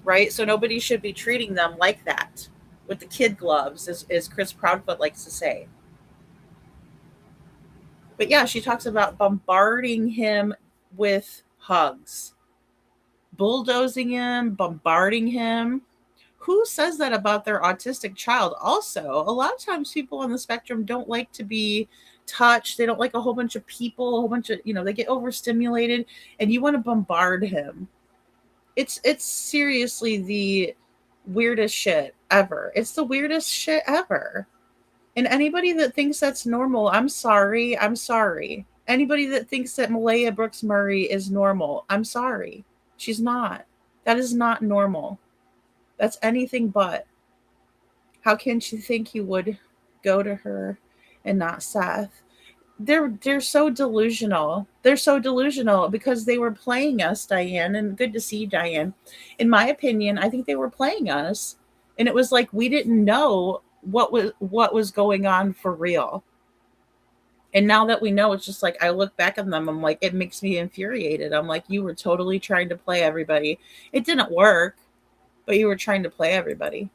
Right? So nobody should be treating them like that, with the kid gloves, as Chris Proudfoot likes to say. But yeah, she talks about bombarding him with hugs. Bulldozing him, bombarding him. Who says that about their autistic child? Also, a lot of times people on the spectrum don't like to be touched. They don't like a whole bunch of people, a whole bunch of, they get overstimulated, and you want to bombard him. It's seriously the weirdest shit ever. It's the weirdest shit ever. And anybody that thinks that's normal, I'm sorry. Anybody that thinks that Malaya Brooks Murray is normal, I'm sorry. She's not. That is not normal. That's anything but. How can she think you would go to her and not Seth? They're so delusional. They're so delusional because they were playing us, Diane, and good to see you, Diane. In my opinion, I think they were playing us. And it was like we didn't know what was going on for real. And now that we know, it's just like I look back at them, I'm like, it makes me infuriated. I'm like, you were totally trying to play everybody. It didn't work, but you were trying to play everybody.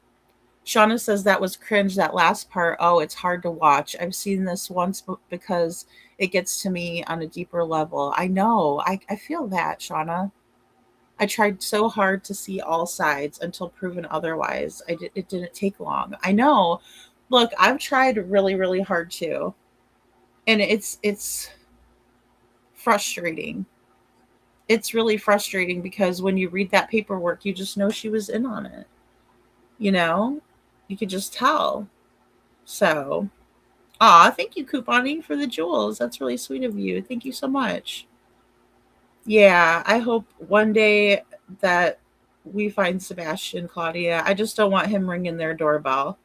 Shauna says that was cringe, that last part. Oh, it's hard to watch. I've seen this once because it gets to me on a deeper level. I know. I feel that, Shauna. I tried so hard to see all sides until proven otherwise. It didn't take long. I know. Look, I've tried really, really hard too. And it's frustrating. It's really frustrating because when you read that paperwork, you just know she was in on it. You know? You could just tell. So, thank you, Couponing, for the jewels. That's really sweet of you. Thank you so much. Yeah, I hope one day that we find Sebastian, Claudia. I just don't want him ringing their doorbell.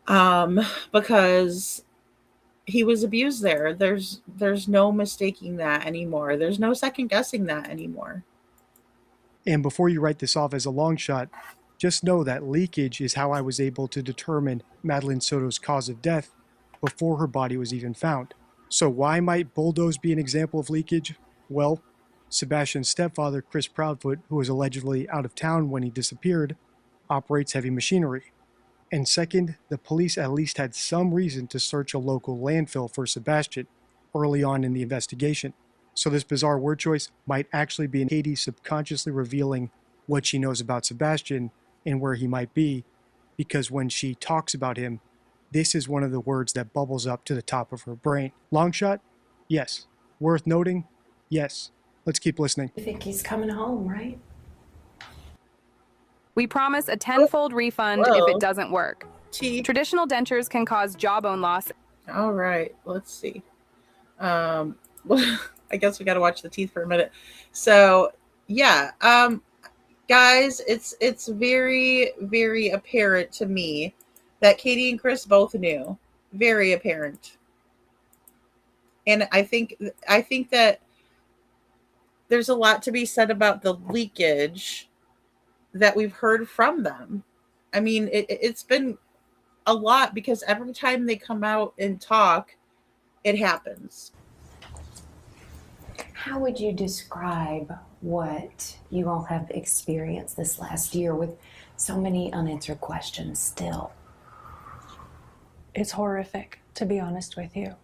Because he was abused there. There's no mistaking that anymore. There's no second guessing that anymore. And before you write this off as a long shot, just know that leakage is how I was able to determine Madeline Soto's cause of death before her body was even found. So why might Bulldoze be an example of leakage? Well, Sebastian's stepfather, Chris Proudfoot, who was allegedly out of town when he disappeared, operates heavy machinery. And second, the police at least had some reason to search a local landfill for Sebastian early on in the investigation. So this bizarre word choice might actually be Katie subconsciously revealing what she knows about Sebastian and where he might be, because when she talks about him, this is one of the words that bubbles up to the top of her brain. Long shot? Yes. Worth noting? Yes. Let's keep listening. You think he's coming home, right? We promise a tenfold refund if it doesn't work. Teeth. Traditional dentures can cause jawbone loss. All right, let's see. Well, I guess we got to watch the teeth for a minute. So, yeah, guys, it's very, very apparent to me that Katie and Chris both knew. Very apparent. And I think that there's a lot to be said about the leakage that we've heard from them. I mean, it's been a lot because every time they come out and talk, it happens. How would you describe what you all have experienced this last year with so many unanswered questions still? It's horrific, to be honest with you.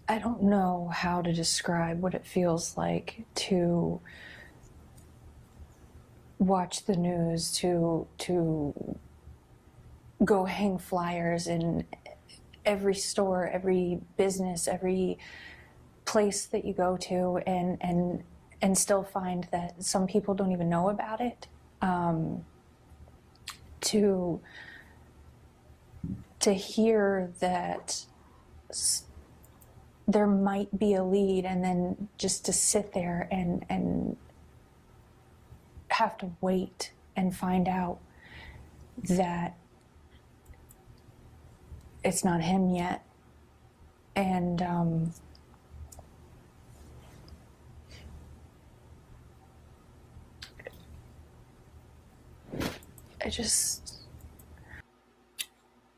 I don't know how to describe what it feels like to watch the news, to go hang flyers in every store, every business, every place that you go to, and still find that some people don't even know about it. To hear that there might be a lead, and then just to sit there and have to wait and find out that it's not him yet. And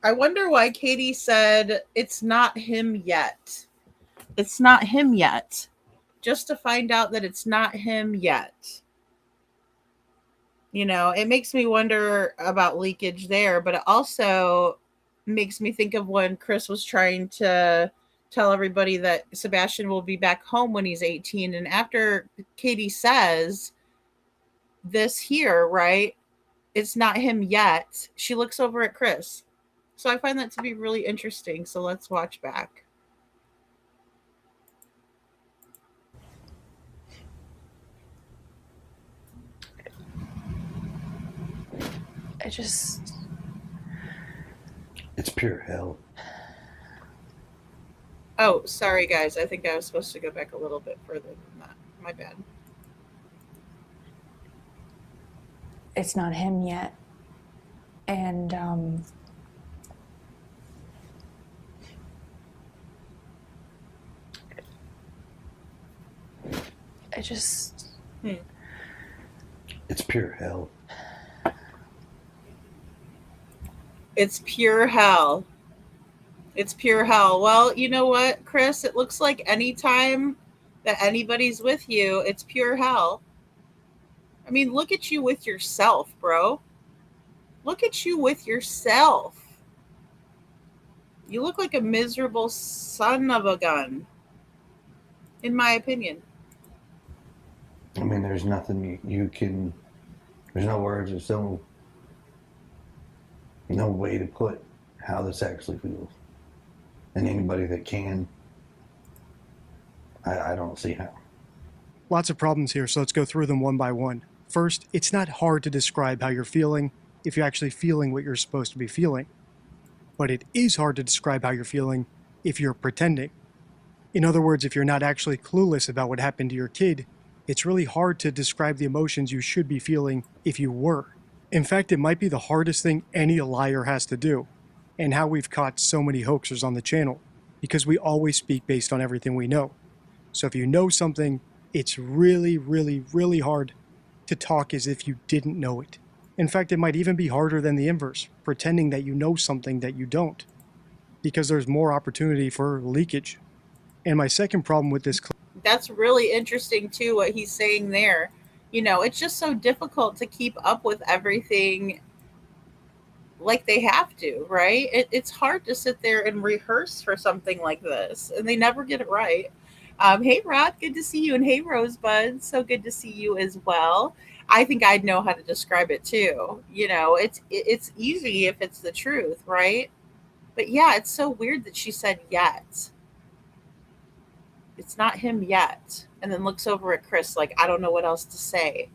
I wonder why Katie said it's not him yet. It's not him yet. Just to find out that it's not him yet. You know, it makes me wonder about leakage there, but it also makes me think of when Chris was trying to tell everybody that Sebastian will be back home when he's 18. And after Katie says this here, right, it's not him yet, she looks over at Chris. So I find that to be really interesting. So let's watch back. It's pure hell. Oh, sorry, guys. I think I was supposed to go back a little bit further than that. My bad. it's not him yet. And It's pure hell. It's pure hell. It's pure hell. Well, you know what, Chris? It looks like anytime that anybody's with you, it's pure hell. I mean, look at you with yourself, bro. Look at you with yourself. You look like a miserable son of a gun, in my opinion. I mean, there's nothing you can, there's no words, there's no way to put how this actually feels. And anybody that can, I don't see how. Lots of problems here, so let's go through them one by one. First, it's not hard to describe how you're feeling if you're actually feeling what you're supposed to be feeling. But it is hard to describe how you're feeling if you're pretending. In other words, if you're not actually clueless about what happened to your kid, it's really hard to describe the emotions you should be feeling if you were. In fact, it might be the hardest thing any liar has to do, and how we've caught so many hoaxers on the channel, because we always speak based on everything we know. So if you know something, it's really, really, really hard to talk as if you didn't know it. In fact, it might even be harder than the inverse, pretending that you know something that you don't, because there's more opportunity for leakage. And my second problem with this clip. That's really interesting, too, what he's saying there. You know, it's just so difficult to keep up with everything like they have to, right? It's hard to sit there and rehearse for something like this, and they never get it right. Hey, Rod, good to see you. And hey, Rosebud, so good to see you as well. I think I'd know how to describe it, too. You know, it's easy if it's the truth, right? But yeah, it's so weird that she said yet. It's not him yet. And then looks over at Chris like, I don't know what else to say.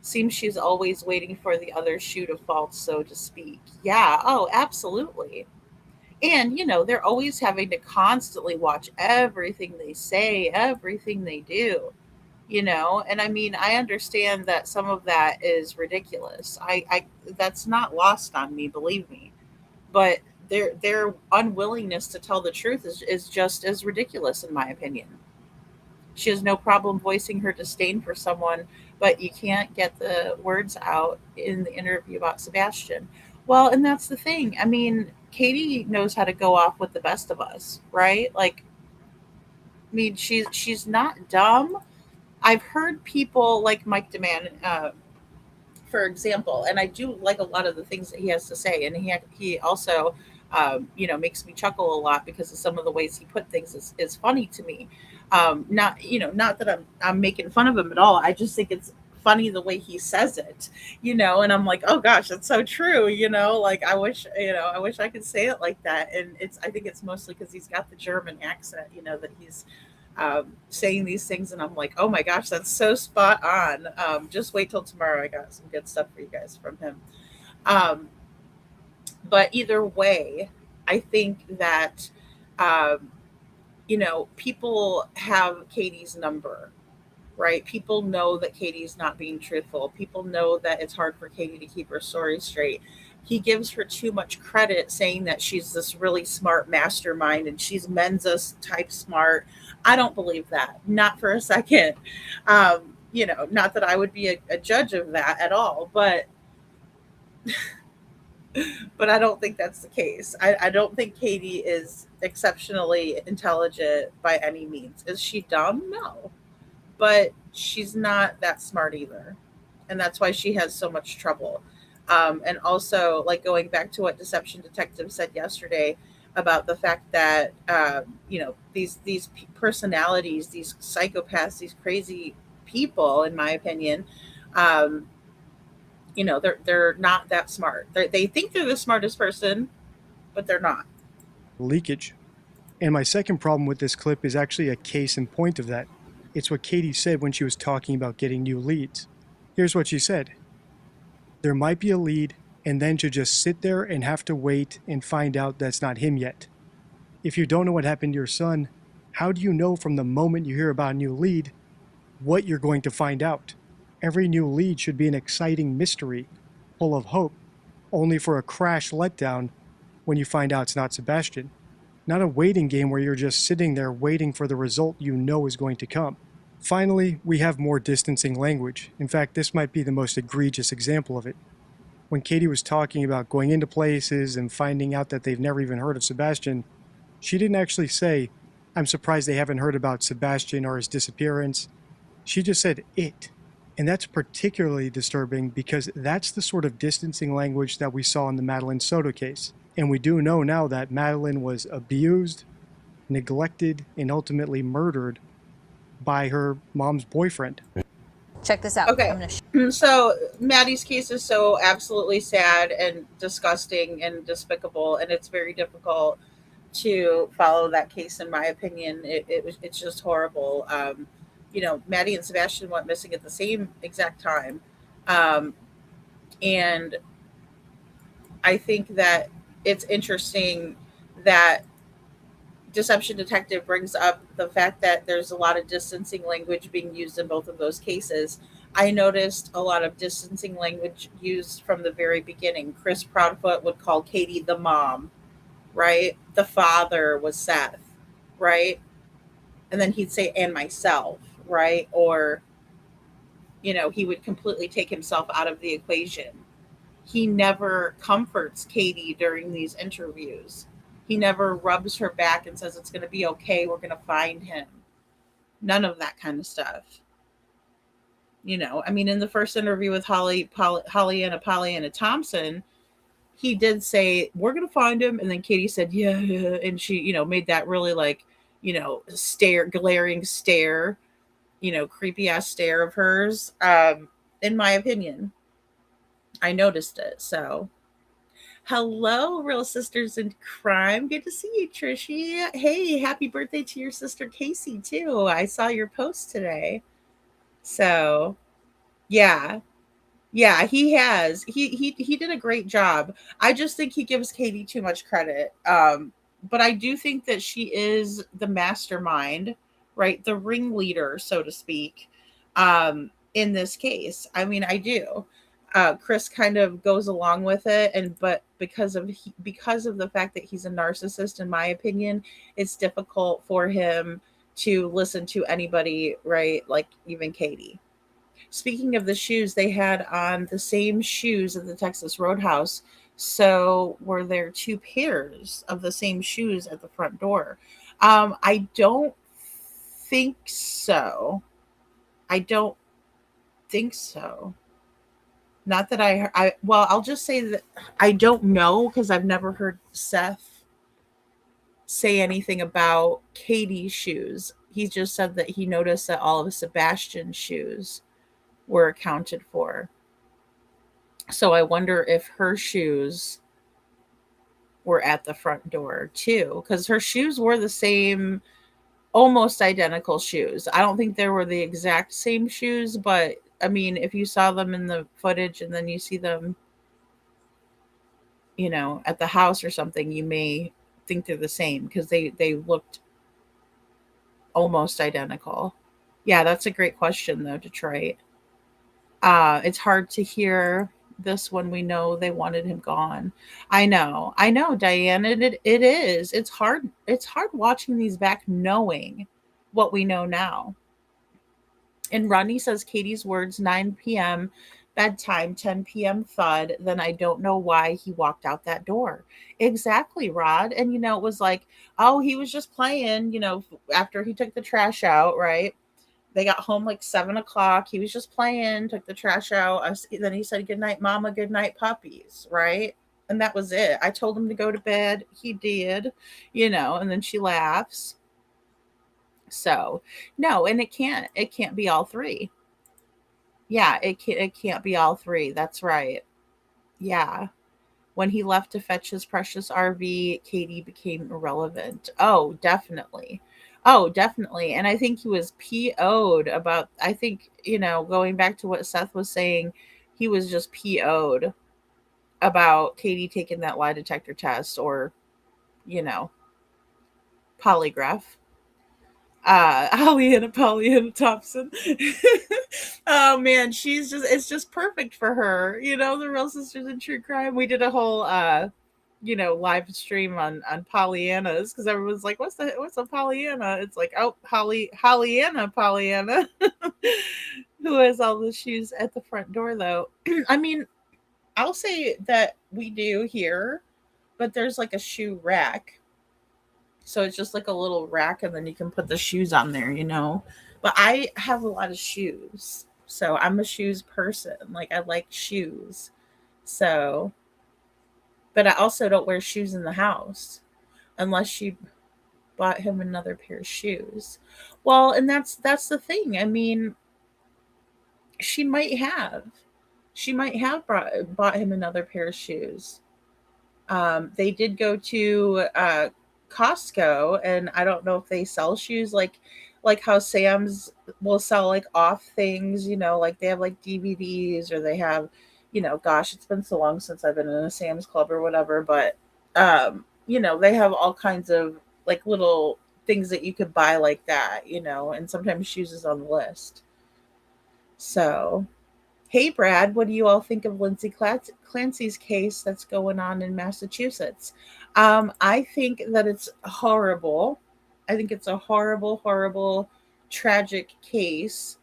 Seems she's always waiting for the other shoe to fall, so to speak. Yeah, oh, absolutely. And, you know, they're always having to constantly watch everything they say, everything they do, you know? And I mean, I understand that some of that is ridiculous. I that's not lost on me, believe me. But their unwillingness to tell the truth is just as ridiculous, in my opinion. She has no problem voicing her disdain for someone, but you can't get the words out in the interview about Sebastian. Well, and that's the thing. I mean, Katie knows how to go off with the best of us, right? Like, I mean, she's not dumb. I've heard people like Mike Demand, for example, and I do like a lot of the things that he has to say, and he also, you know, makes me chuckle a lot because of some of the ways he put things is funny to me. Not, you know, not that I'm making fun of him at all. I just think it's funny the way he says it, you know, and I'm like, oh gosh, that's so true, you know, like I wish I could say it like that. And I think it's mostly because he's got the German accent, you know, that he's saying these things, and I'm like, oh my gosh, that's so spot on. Just wait till tomorrow. I got some good stuff for you guys from him. But either way, I think that, you know, people have Katie's number, right? People know that Katie's not being truthful. People know that it's hard for Katie to keep her story straight. He gives her too much credit, saying that she's this really smart mastermind and she's Mensa type smart. I don't believe that. Not for a second. You know, not that I would be a judge of that at all, but but I don't think that's the case. I don't think Katie is exceptionally intelligent by any means. Is she dumb? No. But she's not that smart either. And that's why she has so much trouble. And also, like, going back to what Deception Detective said yesterday about the fact that, you know, these personalities, these psychopaths, these crazy people, in my opinion, you know, they're not that smart. They think they're the smartest person, but they're not. Leakage. And my second problem with this clip is actually a case in point of that. It's what Katie said when she was talking about getting new leads. Here's what she said. There might be a lead, and then to just sit there and have to wait and find out that's not him yet. If you don't know what happened to your son, how do you know from the moment you hear about a new lead what you're going to find out? Every new lead should be an exciting mystery, full of hope, only for a crash letdown when you find out it's not Sebastian. Not a waiting game where you're just sitting there waiting for the result you know is going to come. Finally, we have more distancing language. In fact, this might be the most egregious example of it. When Katie was talking about going into places and finding out that they've never even heard of Sebastian, she didn't actually say, "I'm surprised they haven't heard about Sebastian or his disappearance." She just said it. And that's particularly disturbing because that's the sort of distancing language that we saw in the Madeline Soto case. And we do know now that Madeline was abused, neglected, and ultimately murdered by her mom's boyfriend. Check this out. Okay. So Maddie's case is so absolutely sad and disgusting and despicable, and it's very difficult to follow that case. In my opinion, it's just horrible. Maddie and Sebastian went missing at the same exact time, and I think that it's interesting that Deception Detective brings up the fact that there's a lot of distancing language being used in both of those cases. I noticed a lot of distancing language used from the very beginning. Chris Proudfoot would call Katie the mom, right? The father was Seth, right? And then he'd say, and myself, right? Or, he would completely take himself out of the equation. He never comforts Katie during these interviews. He never rubs her back and says it's going to be okay. We're going to find him. None of that kind of stuff. In the first interview with Holly and Pollyanna Thompson, he did say, we're going to find him. And then Katie said, yeah. And she, made that really glaring stare, creepy ass stare of hers. In my opinion, I noticed it. So, hello, Real Sisters in Crime. Good to see you, Trishy. Hey, happy birthday to your sister Casey, too. I saw your post today. So, yeah. Yeah, he has. He did a great job. I just think he gives Katie too much credit. But I do think that she is the mastermind, right? The ringleader, so to speak, in this case. I mean, I do. Chris kind of goes along with it, but because of the fact that he's a narcissist, in my opinion, it's difficult for him to listen to anybody, right? Like even Katie. Speaking of the shoes, they had on the same shoes at the Texas Roadhouse. So were there two pairs of the same shoes at the front door? I don't think so. Not that I'll just say that I don't know because I've never heard Seth say anything about Katie's shoes. He just said that he noticed that all of Sebastian's shoes were accounted for. So I wonder if her shoes were at the front door too, because her shoes were the same, almost identical shoes. I don't think they were the exact same shoes, but I mean, if you saw them in the footage and then you see them, at the house or something, you may think they're the same because they looked almost identical. Yeah, that's a great question though, Detroit. It's hard to hear this when we know they wanted him gone. I know, Diane, and it is. It's hard watching these back knowing what we know now. And Rodney says Katie's words, 9 p.m. bedtime, 10 p.m. thud, then I don't know why he walked out that door. Exactly, Rod. And, it was like, oh, he was just playing, after he took the trash out, right? They got home like 7 o'clock. He was just playing, took the trash out. Then he said, good night, mama, good night, puppies, right? And that was it. I told him to go to bed. He did, and then she laughs. So, no, and it can't be all three. Yeah, it can't be all three. That's right. Yeah. When he left to fetch his precious RV, Katie became irrelevant. Oh, definitely. And I think he was PO'd about, I think, going back to what Seth was saying, he was just PO'd about Katie taking that lie detector test or, polygraph. Pollyanna Thompson. Oh man, it's just perfect for her. The Real Sisters in True Crime. We did a whole live stream on Pollyannas, because everyone's like, what's a Pollyanna? It's like, oh, Pollyanna, who has all the shoes at the front door though. I mean, I'll say that we do here, but there's like a shoe rack. So it's just like a little rack, and then you can put the shoes on there. But I have a lot of shoes. So I'm a shoes person. Like, I like shoes. So, but I also don't wear shoes in the house unless she bought him another pair of shoes. Well, and that's the thing. I mean, she might have. She might have bought him another pair of shoes. They did go to Costco, and I don't know if they sell shoes like how Sam's will sell like off things, like they have like DVDs, or they have, gosh, it's been so long since I've been in a Sam's Club or whatever, but they have all kinds of like little things that you could buy like that, and sometimes shoes is on the list. So, hey, Brad, what do you all think of Lindsay Clancy's case that's going on in Massachusetts? I think that it's horrible. I think it's a horrible, horrible, tragic case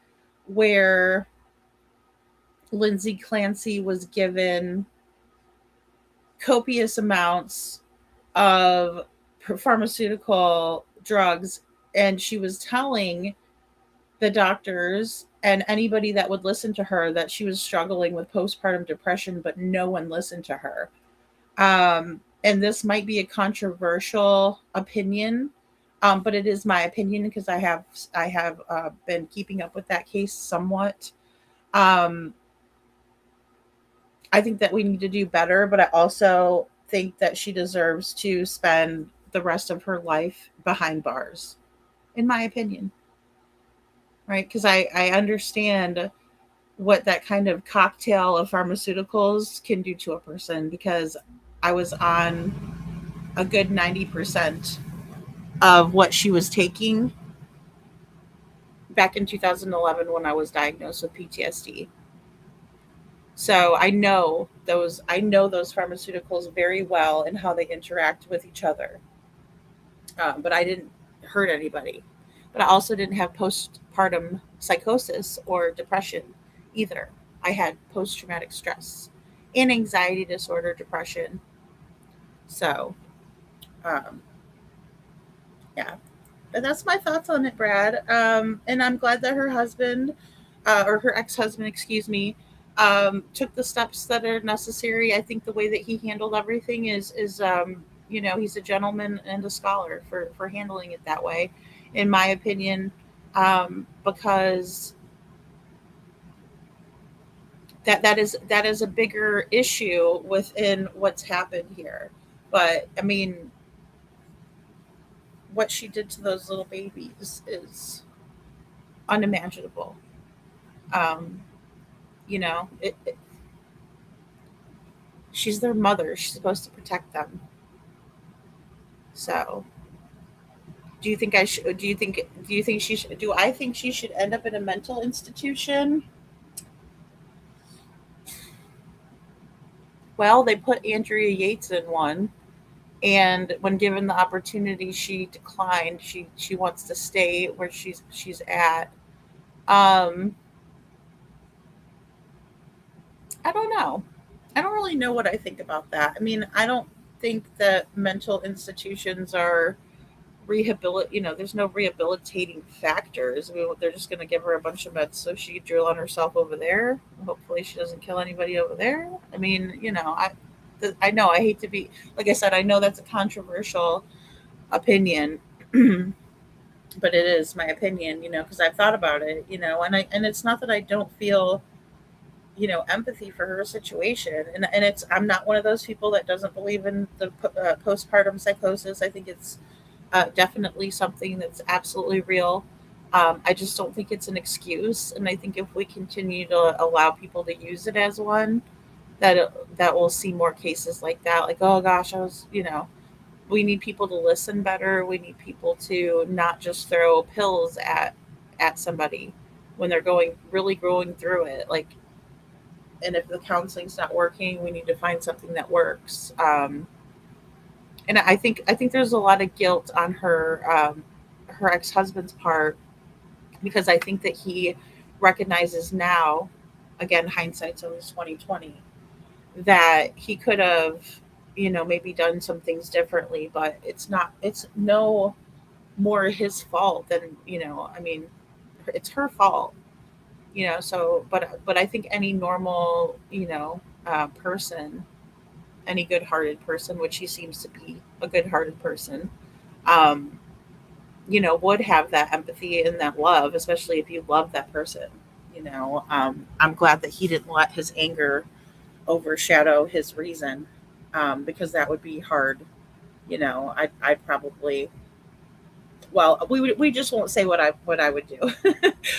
where Lindsay Clancy was given copious amounts of pharmaceutical drugs, and she was telling the doctors and anybody that would listen to her that she was struggling with postpartum depression, but no one listened to her. And this might be a controversial opinion, but it is my opinion because I have been keeping up with that case somewhat. I think that we need to do better, but I also think that she deserves to spend the rest of her life behind bars, in my opinion. Right? Because I understand what that kind of cocktail of pharmaceuticals can do to a person, because I was on a good 90% of what she was taking back in 2011 when I was diagnosed with PTSD. So I know those pharmaceuticals very well and how they interact with each other. But I didn't hurt anybody. But I also didn't have postpartum psychosis or depression either. I had post traumatic stress and anxiety disorder, depression. So, um, yeah. But that's my thoughts on it, Brad. And I'm glad that her husband, or her ex-husband, excuse me, took the steps that are necessary. I think the way that he handled everything is he's a gentleman and a scholar for handling it that way, in my opinion, because that is a bigger issue within what's happened here. But I mean, what she did to those little babies is unimaginable. Um, she's their mother. She's supposed to protect them. So, do you think I should? Do you think she should? Do I think she should end up in a mental institution? Well, they put Andrea Yates in one, and when given the opportunity, she declined. She wants to stay where she's at. Um, I don't know. I don't really know what I think about that. I mean, I don't think that mental institutions are there's no rehabilitating factors. I mean, they're just going to give her a bunch of meds so she can drill on herself over there. Hopefully she doesn't kill anybody over there. I mean, I know I hate to be, like I said, I know that's a controversial opinion, but it is my opinion, because I've thought about it, and it's not that I don't feel, empathy for her situation. And I'm not one of those people that doesn't believe in the postpartum psychosis. I think it's definitely something that's absolutely real. I just don't think it's an excuse, and I think if we continue to allow people to use it as one, that we'll see more cases like that. Like, oh gosh, we need people to listen better. We need people to not just throw pills at somebody when they're going through it. Like, and if the counseling's not working, we need to find something that works. And I think there's a lot of guilt on her ex-husband's part, because I think that he recognizes now, again, hindsight's always 2020, that he could have, maybe done some things differently, but it's no more his fault than, I mean, it's her fault, so, but I think any normal, person, any good-hearted person, which he seems to be a good-hearted person, um, would have that empathy and that love, especially if you love that person. I'm glad that he didn't let his anger overshadow his reason, because that would be hard. I'd probably, well, we just won't say what I would do,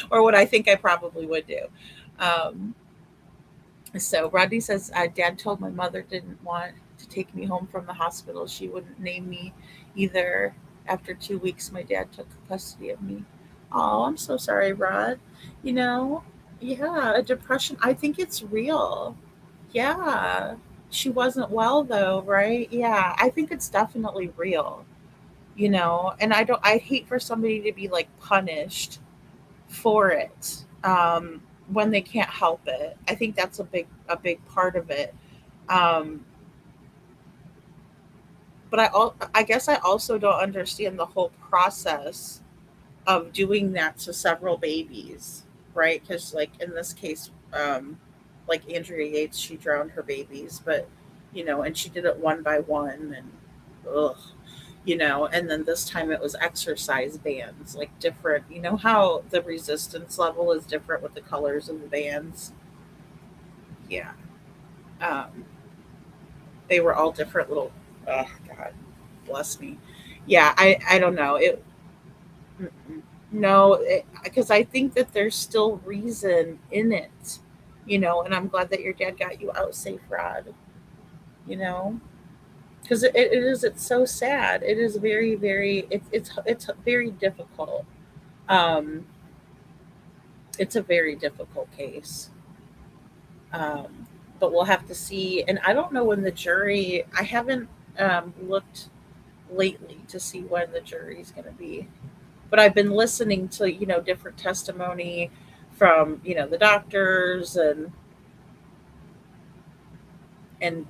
or what I think I probably would do. Um, So Rodney says, Dad told my mother didn't want to take me home from the hospital. She wouldn't name me either. After 2 weeks, my dad took custody of me. Oh, I'm so sorry, Rod. You know, yeah, depression. I think it's real. Yeah. She wasn't well though, right? Yeah, I think it's definitely real. And I hate for somebody to be like punished for it, when they can't help it. I think that's a big part of it. Um, but I guess I also don't understand the whole process of doing that to several babies, right? Because like in this case, like Andrea Yates, she drowned her babies, but and she did it one by one, and ugh, and then this time it was exercise bands, like different. You know how the resistance level is different with the colors of the bands? Yeah. Um, they were all different little. Oh God, bless me. Yeah, I don't know it. Mm-mm. No, because I think that there's still reason in it, and I'm glad that your dad got you out safe, Rod. You know, because it's so sad. It is very, very, it's very difficult. Um, it's a very difficult case. Um, but we'll have to see. And I don't know when the jury. I haven't looked lately to see when the jury's going to be. But I've been listening to different testimony from the doctors, and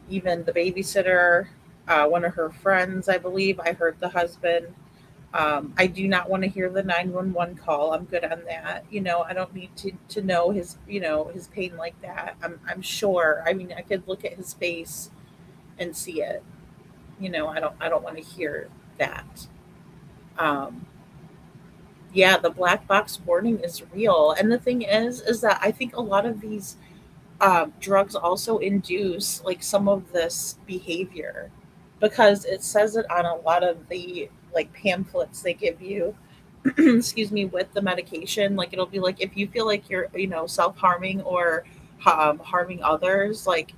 even the babysitter. One of her friends, I believe. I heard the husband. I do not want to hear the 911 call. I'm good on that. I don't need to know his pain like that. I'm sure. I mean, I could look at his face and see it. I don't want to hear that. Um, yeah, the black box warning is real. And the thing is that I think a lot of these drugs also induce like some of this behavior, because it says it on a lot of the like pamphlets they give you, excuse me, with the medication. Like it'll be like, if you feel like you're self-harming or harming others, like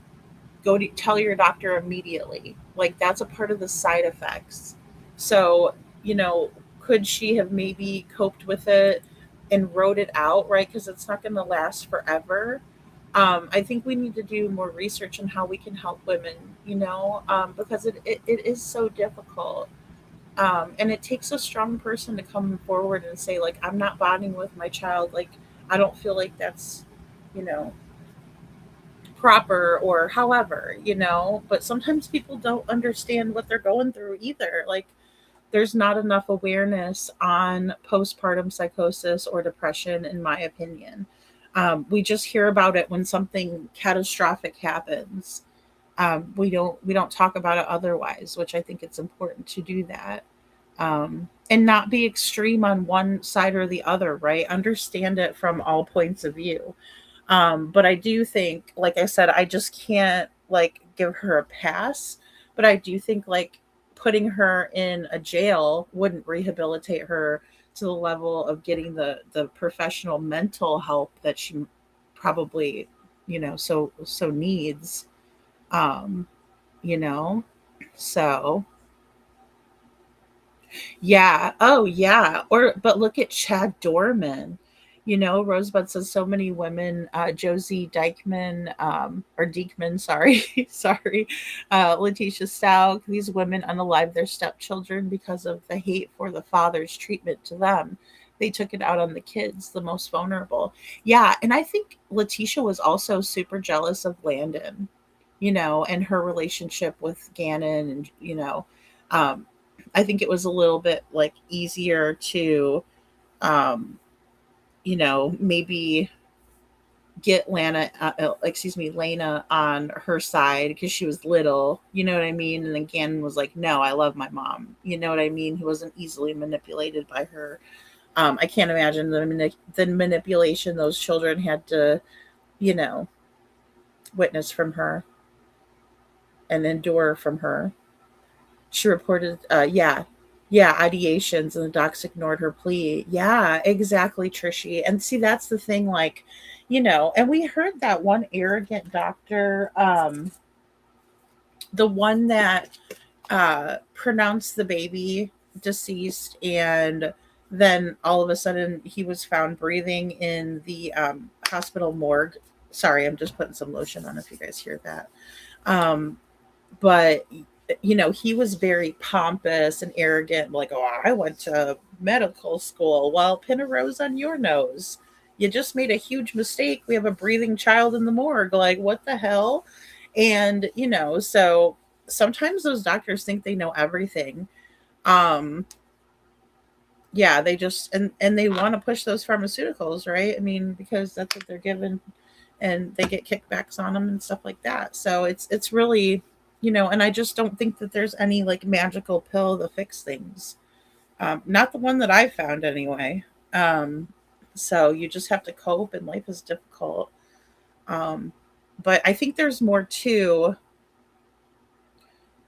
go to tell your doctor immediately. Like that's a part of the side effects. So you know could she have maybe coped with it and wrote it out, right? Because it's not going to last forever. I think we need to do more research on how we can help women, because it is so difficult. And it takes a strong person to come forward and say, like, I'm not bonding with my child. Like, I don't feel like that's, you know, proper or however. But sometimes people don't understand what they're going through either. Like, there's not enough awareness on postpartum psychosis or depression, in my opinion. We just hear about it when something catastrophic happens. We don't talk about it otherwise, which I think it's important to do that, and not be extreme on one side or the other. Right? Understand it from all points of view. But I do think, like I said, I just can't like give her a pass. But I do think like putting her in a jail wouldn't rehabilitate her to the level of getting the professional mental help that she probably, so needs. Um, you know, so yeah. Oh yeah. Or but look at Chad Dorman. Rosebud says so many women, Josie Dykman, or Deekman, sorry, sorry, Letitia Stout, these women unalive their stepchildren because of the hate for the father's treatment to them. They took it out on the kids, the most vulnerable. Yeah, and I think Letitia was also super jealous of Landon, and her relationship with Gannon, and um, I think it was a little bit like easier to, um, maybe get Lena on her side because she was little, you know what I mean? And then Gannon was like, no, I love my mom. You know what I mean? He wasn't easily manipulated by her. I can't imagine the manipulation those children had to, you know, witness from her and endure from her. She reported, ideations, and the docs ignored her plea. Yeah, exactly, Trishy. And see, that's the thing, like, and we heard that one arrogant doctor, the one that pronounced the baby deceased, and then all of a sudden he was found breathing in the hospital morgue. Sorry, I'm just putting some lotion on if you guys hear that. But he was very pompous and arrogant, like, oh, I went to medical school. Well, pin a rose on your nose. You just made a huge mistake. We have a breathing child in the morgue. Like, what the hell? And so sometimes those doctors think they know everything. Yeah, they just and they want to push those pharmaceuticals, right? I mean, because that's what they're given, and they get kickbacks on them and stuff like that. So it's really, and I just don't think that there's any like magical pill to fix things. Not the one that I found anyway. So you just have to cope, and life is difficult. But I think there's more to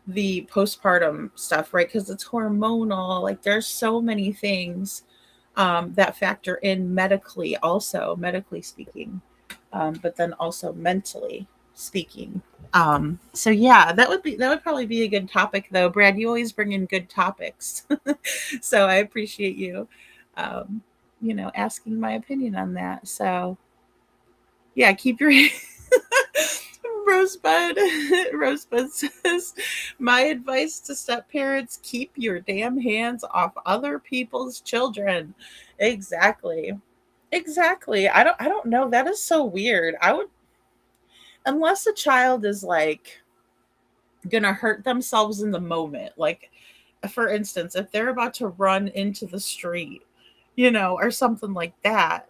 the postpartum stuff, right? Because it's hormonal. Like, there's so many things that factor in medically, also medically speaking, but then also mentally speaking. So yeah, that would probably be a good topic, though. Brad, you always bring in good topics, so I appreciate you, asking my opinion on that. So yeah, keep your Rosebud. Rosebud says, my advice to step parents: keep your damn hands off other people's children. Exactly. Exactly. I don't know. That is so weird. I would, unless a child is like gonna hurt themselves in the moment. Like, for instance, if they're about to run into the street, or something like that,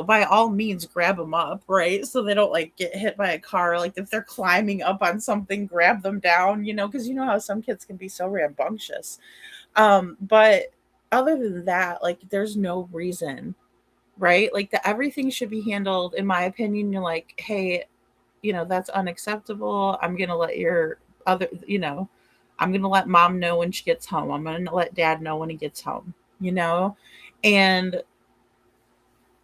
by all means grab them up, right? So they don't like get hit by a car. Like, if they're climbing up on something, grab them down, because you know how some kids can be so rambunctious. But other than that, like, there's no reason, right? Like, everything should be handled, in my opinion. You're like, hey, that's unacceptable. I'm gonna let your other, I'm gonna let mom know when she gets home. I'm gonna let dad know when he gets home, and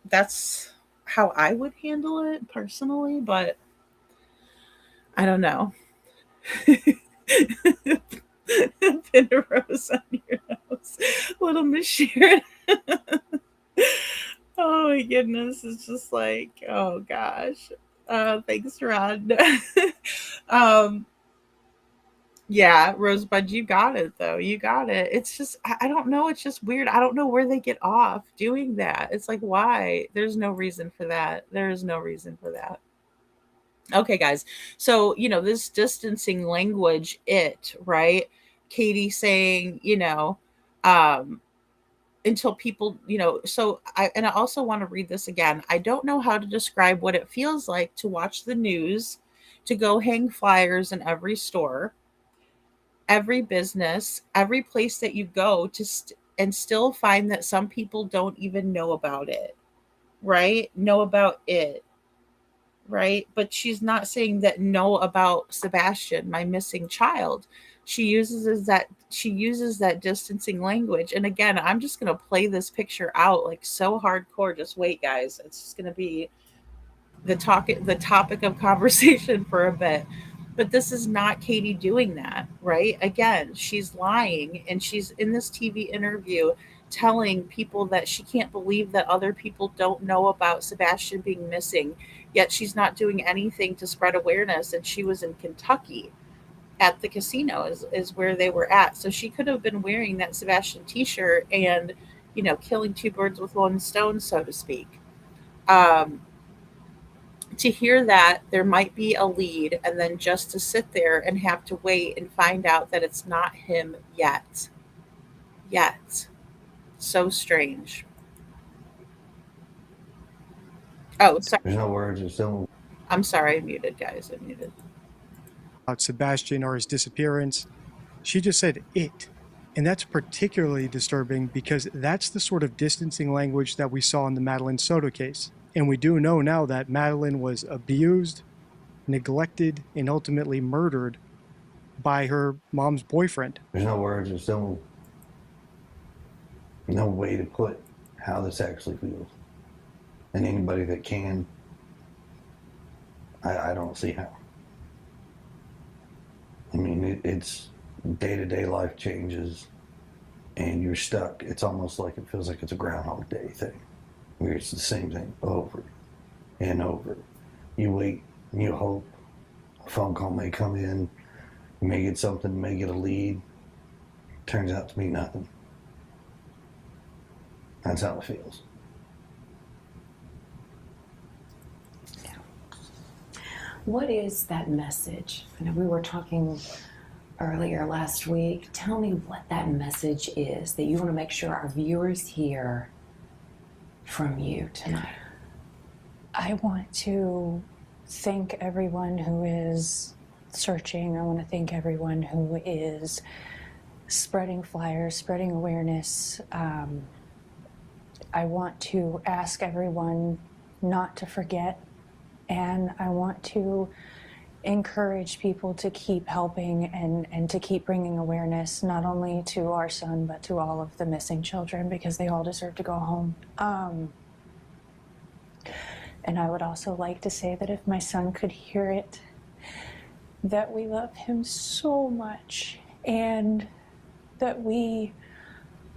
that's how I would handle it personally, but I don't know. Pin a rose on your nose. Little Miss Sharon. Oh my goodness. It's just like, oh gosh. Thanks, Ron. um Yeah, Rosebud, you got it though. You got it. It's just, I don't know. It's just weird. I don't know where they get off doing that. It's like, why? There's no reason for that. There is no reason for that. Okay, guys. So, this distancing language, right? Katie saying, um, until people, so I also want to read this again. I don't know how to describe what it feels like to watch the news, to go hang flyers in every store, every business, every place that you go to and still find that some people don't even know about it, right? Know about it, right? But she's not saying that know about Sebastian, my missing child. She uses that distancing language. And again, I'm just going to play this picture out like so hardcore. Just wait, guys. It's just going to be the topic of conversation for a bit. But this is not Katie doing that, right? Again, she's lying, and she's in this TV interview telling people that she can't believe that other people don't know about Sebastian being missing, yet she's not doing anything to spread awareness. And she was in Kentucky at the casino is where they were at. So she could have been wearing that Sebastian t-shirt and, killing two birds with one stone, so to speak. Um, to hear that there might be a lead and then just to sit there and have to wait and find out that it's not him yet. Yet. So strange. Oh, sorry. There's no words. There's still. I'm sorry, I muted, guys. I muted. About Sebastian or his disappearance. She just said it. And that's particularly disturbing because that's the sort of distancing language that we saw in the Madeline Soto case. And we do know now that Madeline was abused, neglected, and ultimately murdered by her mom's boyfriend. There's no words. There's still no way to put how this actually feels. And anybody that can, I don't see how. I mean, it's day-to-day life changes and you're stuck. It's almost like it feels like it's a Groundhog Day thing where it's the same thing over and over. You wait and you hope a phone call may come in, you may get something, may get a lead. Turns out to be nothing. That's how it feels. What is that message? I know we were talking earlier last week. Tell me what that message is that you want to make sure our viewers hear from you tonight. I want to thank everyone who is searching. I want to thank everyone who is spreading flyers, spreading awareness. I want to ask everyone not to forget, and I want to encourage people to keep helping and to keep bringing awareness, not only to our son, but to all of the missing children, because they all deserve to go home. And I would also like to say that if my son could hear it, that we love him so much and that we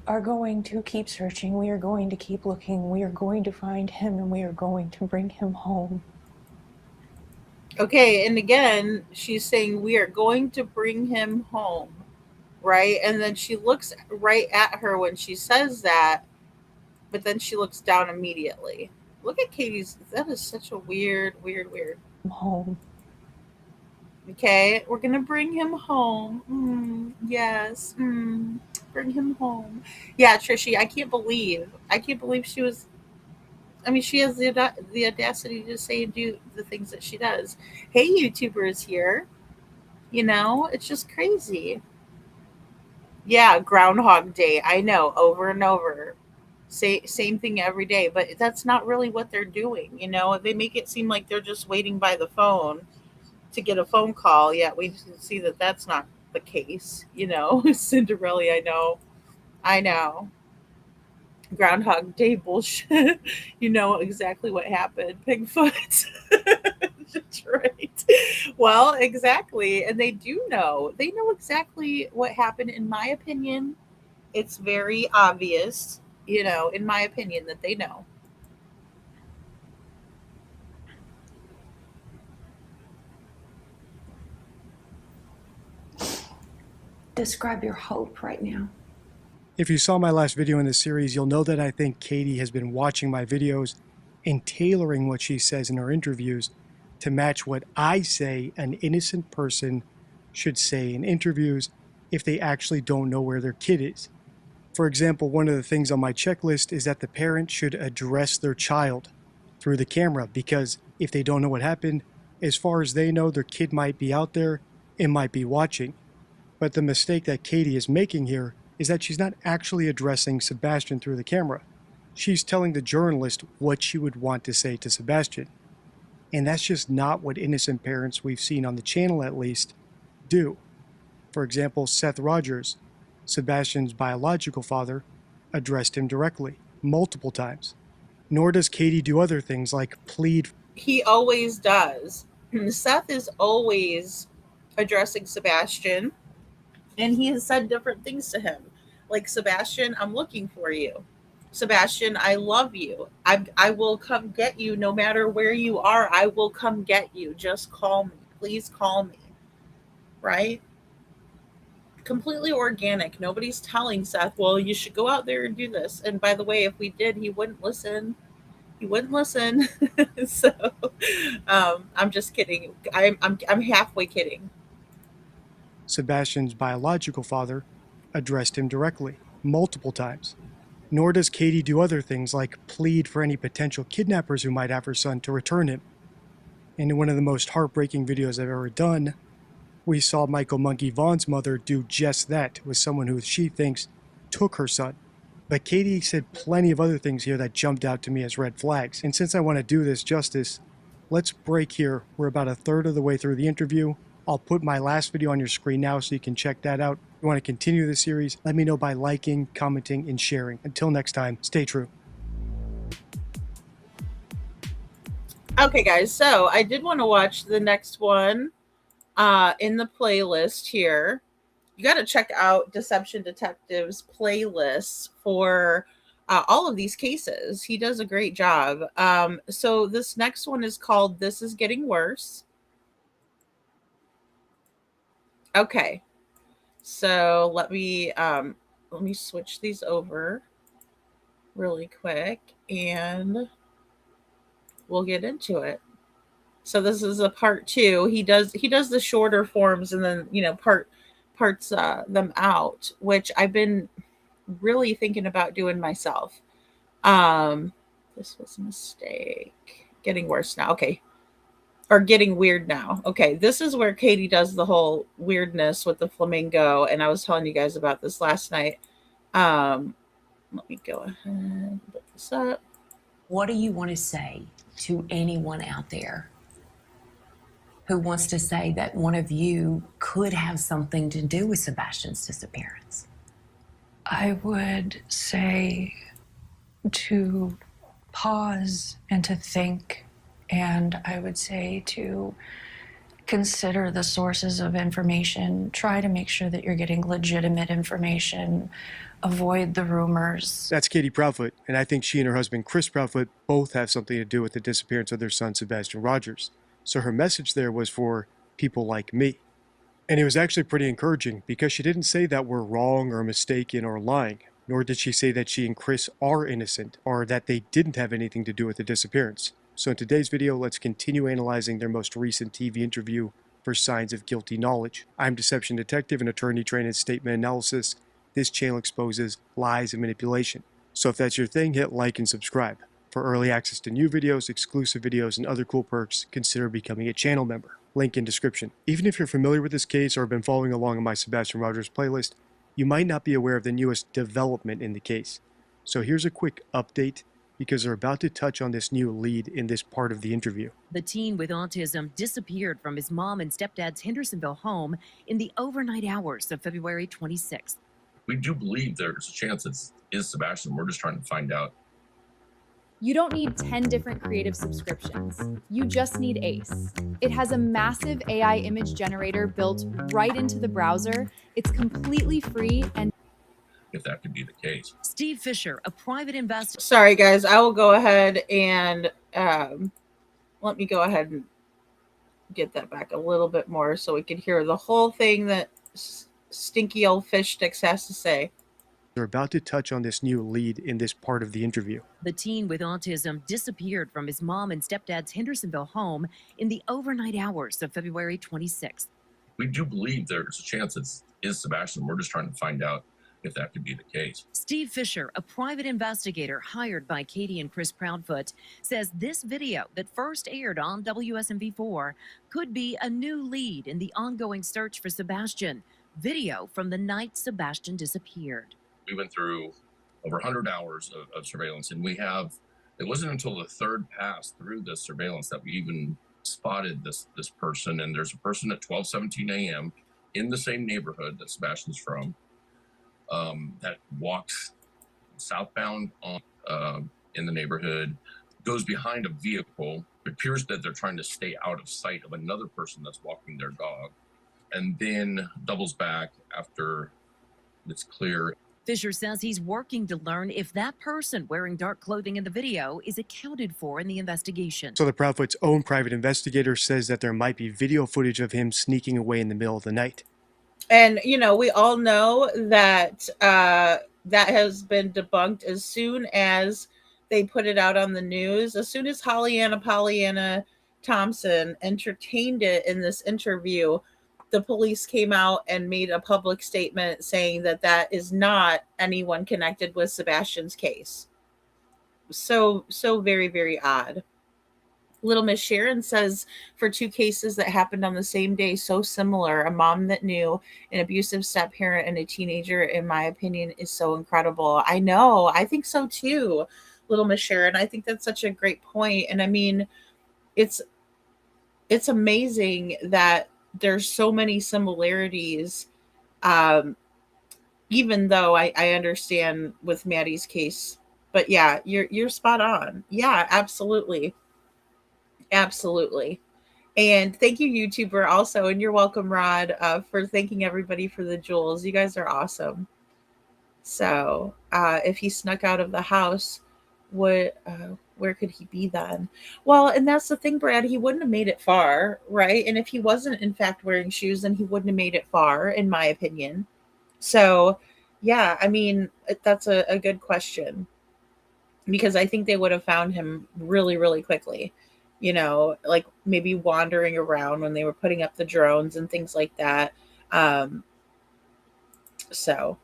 are going to keep searching, we are going to keep looking, we are going to find him, and we are going to bring him home. Okay, and again, she's saying we are going to bring him home, right? And then she looks right at her when she says that, but then she looks down immediately. Look at Katie's. That is such a weird. Home. Okay, we're gonna bring him home. Yes. Bring him home. Yeah, Trishy, I can't believe she was. I mean, she has the audacity to say and do the things that she does. Hey, YouTubers here. It's just crazy. Yeah, Groundhog Day. I know, over and over. Same thing every day, but that's not really what they're doing. They make it seem like they're just waiting by the phone to get a phone call. Yet we see that that's not the case. Cinderella. I know. Groundhog Day bullshit. You know exactly what happened. Bigfoot. That's right. Well, exactly. And they do know. They know exactly what happened. In my opinion, it's very obvious, in my opinion, that they know. Describe your hope right now. If you saw my last video in this series, you'll know that I think Katie has been watching my videos and tailoring what she says in her interviews to match what I say an innocent person should say in interviews if they actually don't know where their kid is. For example, one of the things on my checklist is that the parent should address their child through the camera, because if they don't know what happened, as far as they know, their kid might be out there and might be watching. But the mistake that Katie is making here is that she's not actually addressing Sebastian through the camera. She's telling the journalist what she would want to say to Sebastian. And that's just not what innocent parents we've seen on the channel, at least, do. For example, Seth Rogers, Sebastian's biological father, addressed him directly, multiple times. Nor does Katie do other things like plead. He always does. Seth is always addressing Sebastian, and he has said different things to him. Like, Sebastian, I'm looking for you. Sebastian, I love you. I will come get you no matter where you are. I will come get you. Just call me. Please call me. Right? Completely organic. Nobody's telling Seth, well, you should go out there and do this. And by the way, if we did, he wouldn't listen. He wouldn't listen. So I'm just kidding. I'm halfway kidding. Sebastian's biological father addressed him directly, multiple times. Nor does Katie do other things like plead for any potential kidnappers who might have her son to return him. And in one of the most heartbreaking videos I've ever done, we saw Michael Monkey Vaughn's mother do just that with someone who she thinks took her son. But Katie said plenty of other things here that jumped out to me as red flags. And since I want to do this justice, let's break here. We're about a third of the way through the interview. I'll put my last video on your screen now so you can check that out. If you want to continue the series, let me know by liking, commenting, and sharing. Until next time, stay true. Okay, guys, so I did want to watch the next one in the playlist here. You got to check out Deception Detective's playlists for all of these cases. He does a great job. So this next one is called This Is Getting Worse. Okay, so let me switch these over really quick and we'll get into it. So this is a part 2. He does the shorter forms and then, parts them out, which I've been really thinking about doing myself. This was a mistake. Getting worse now. Okay. Or getting weird now. Okay, this is where Katie does the whole weirdness with the flamingo, and I was telling you guys about this last night. Let me go ahead and put this up. What do you want to say to anyone out there who wants to say that one of you could have something to do with Sebastian's disappearance? I would say to pause and to think, and I would say to consider the sources of information. Try to make sure that you're getting legitimate information. Avoid the rumors. That's Katie Proudfoot, and I think she and her husband Chris Proudfoot both have something to do with the disappearance of their son Sebastian Rogers. So her message there was for people like me. And it was actually pretty encouraging because she didn't say that we're wrong or mistaken or lying, nor did she say that she and Chris are innocent or that they didn't have anything to do with the disappearance. So in today's video, let's continue analyzing their most recent TV interview for signs of guilty knowledge. I'm Deception Detective, an attorney trained in statement analysis. This channel exposes lies and manipulation. So if that's your thing, hit like and subscribe. For early access to new videos, exclusive videos, and other cool perks, consider becoming a channel member. Link in description. Even if you're familiar with this case or have been following along on my Sebastian Rogers playlist, you might not be aware of the newest development in the case. So here's a quick update because they're about to touch on this new lead in this part of the interview. The teen with autism disappeared from his mom and stepdad's Hendersonville home in the overnight hours of February 26th. We do believe there's a chance it is Sebastian. We're just trying to find out. You don't need 10 different creative subscriptions. You just need Ace. It has a massive AI image generator built right into the browser. It's completely free and If that could be the case. Steve Fisher, a private investigator. Sorry, guys. I will go ahead and let me go ahead and get that back a little bit more so we can hear the whole thing that stinky old fish sticks has to say. They're about to touch on this new lead in this part of the interview. The teen with autism disappeared from his mom and stepdad's Hendersonville home in the overnight hours of February 26th. We do believe there's a chance it is Sebastian. We're just trying to find out if that could be the case. Steve Fisher, a private investigator hired by Katie and Chris Proudfoot, says this video that first aired on WSMV4 could be a new lead in the ongoing search for Sebastian. Video from the night Sebastian disappeared. We went through over 100 hours of surveillance, and it wasn't until the third pass through the surveillance that we even spotted this person. And there's a person at 12:17 a.m. in the same neighborhood that Sebastian's from that walks southbound in the neighborhood, goes behind a vehicle. It appears that they're trying to stay out of sight of another person that's walking their dog, and then doubles back after it's clear Fisher says he's working to learn if that person wearing dark clothing in the video is accounted for in the investigation. So the Proudfoot's own private investigator says that there might be video footage of him sneaking away in the middle of the night. And, we all know that that has been debunked as soon as they put it out on the news. As soon as Pollyanna Thompson entertained it in this interview, the police came out and made a public statement saying that that is not anyone connected with Sebastian's case. So very, very odd. Little Miss Sharon says, for two cases that happened on the same day, so similar, a mom that knew an abusive step parent and a teenager, in my opinion, is so incredible. I know. I think so too, Little Miss Sharon. I think that's such a great point. And I mean, it's amazing that there's so many similarities, even though I understand with Maddie's case. But yeah, you're spot on. Yeah, absolutely. Absolutely. And thank you, YouTuber, also. And you're welcome, Rod, for thanking everybody for the jewels. You guys are awesome. So if he snuck out of the house, where could he be then? Well, and that's the thing, Brad. He wouldn't have made it far, right? And if he wasn't, in fact, wearing shoes, then he wouldn't have made it far, in my opinion. So, yeah, I mean, that's a good question. Because I think they would have found him really, really quickly. Like maybe wandering around when they were putting up the drones and things like that. So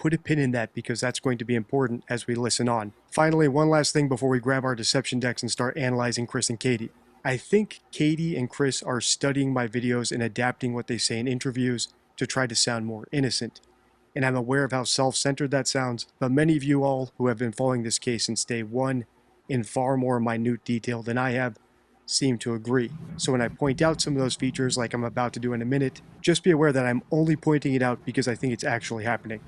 Put a pin in that because that's going to be important as we listen on. Finally, one last thing before we grab our deception decks and start analyzing Chris and Katie. I think Katie and Chris are studying my videos and adapting what they say in interviews to try to sound more innocent. And I'm aware of how self-centered that sounds, but many of you all who have been following this case since day one in far more minute detail than I have seem to agree. So when I point out some of those features like I'm about to do in a minute, just be aware that I'm only pointing it out because I think it's actually happening.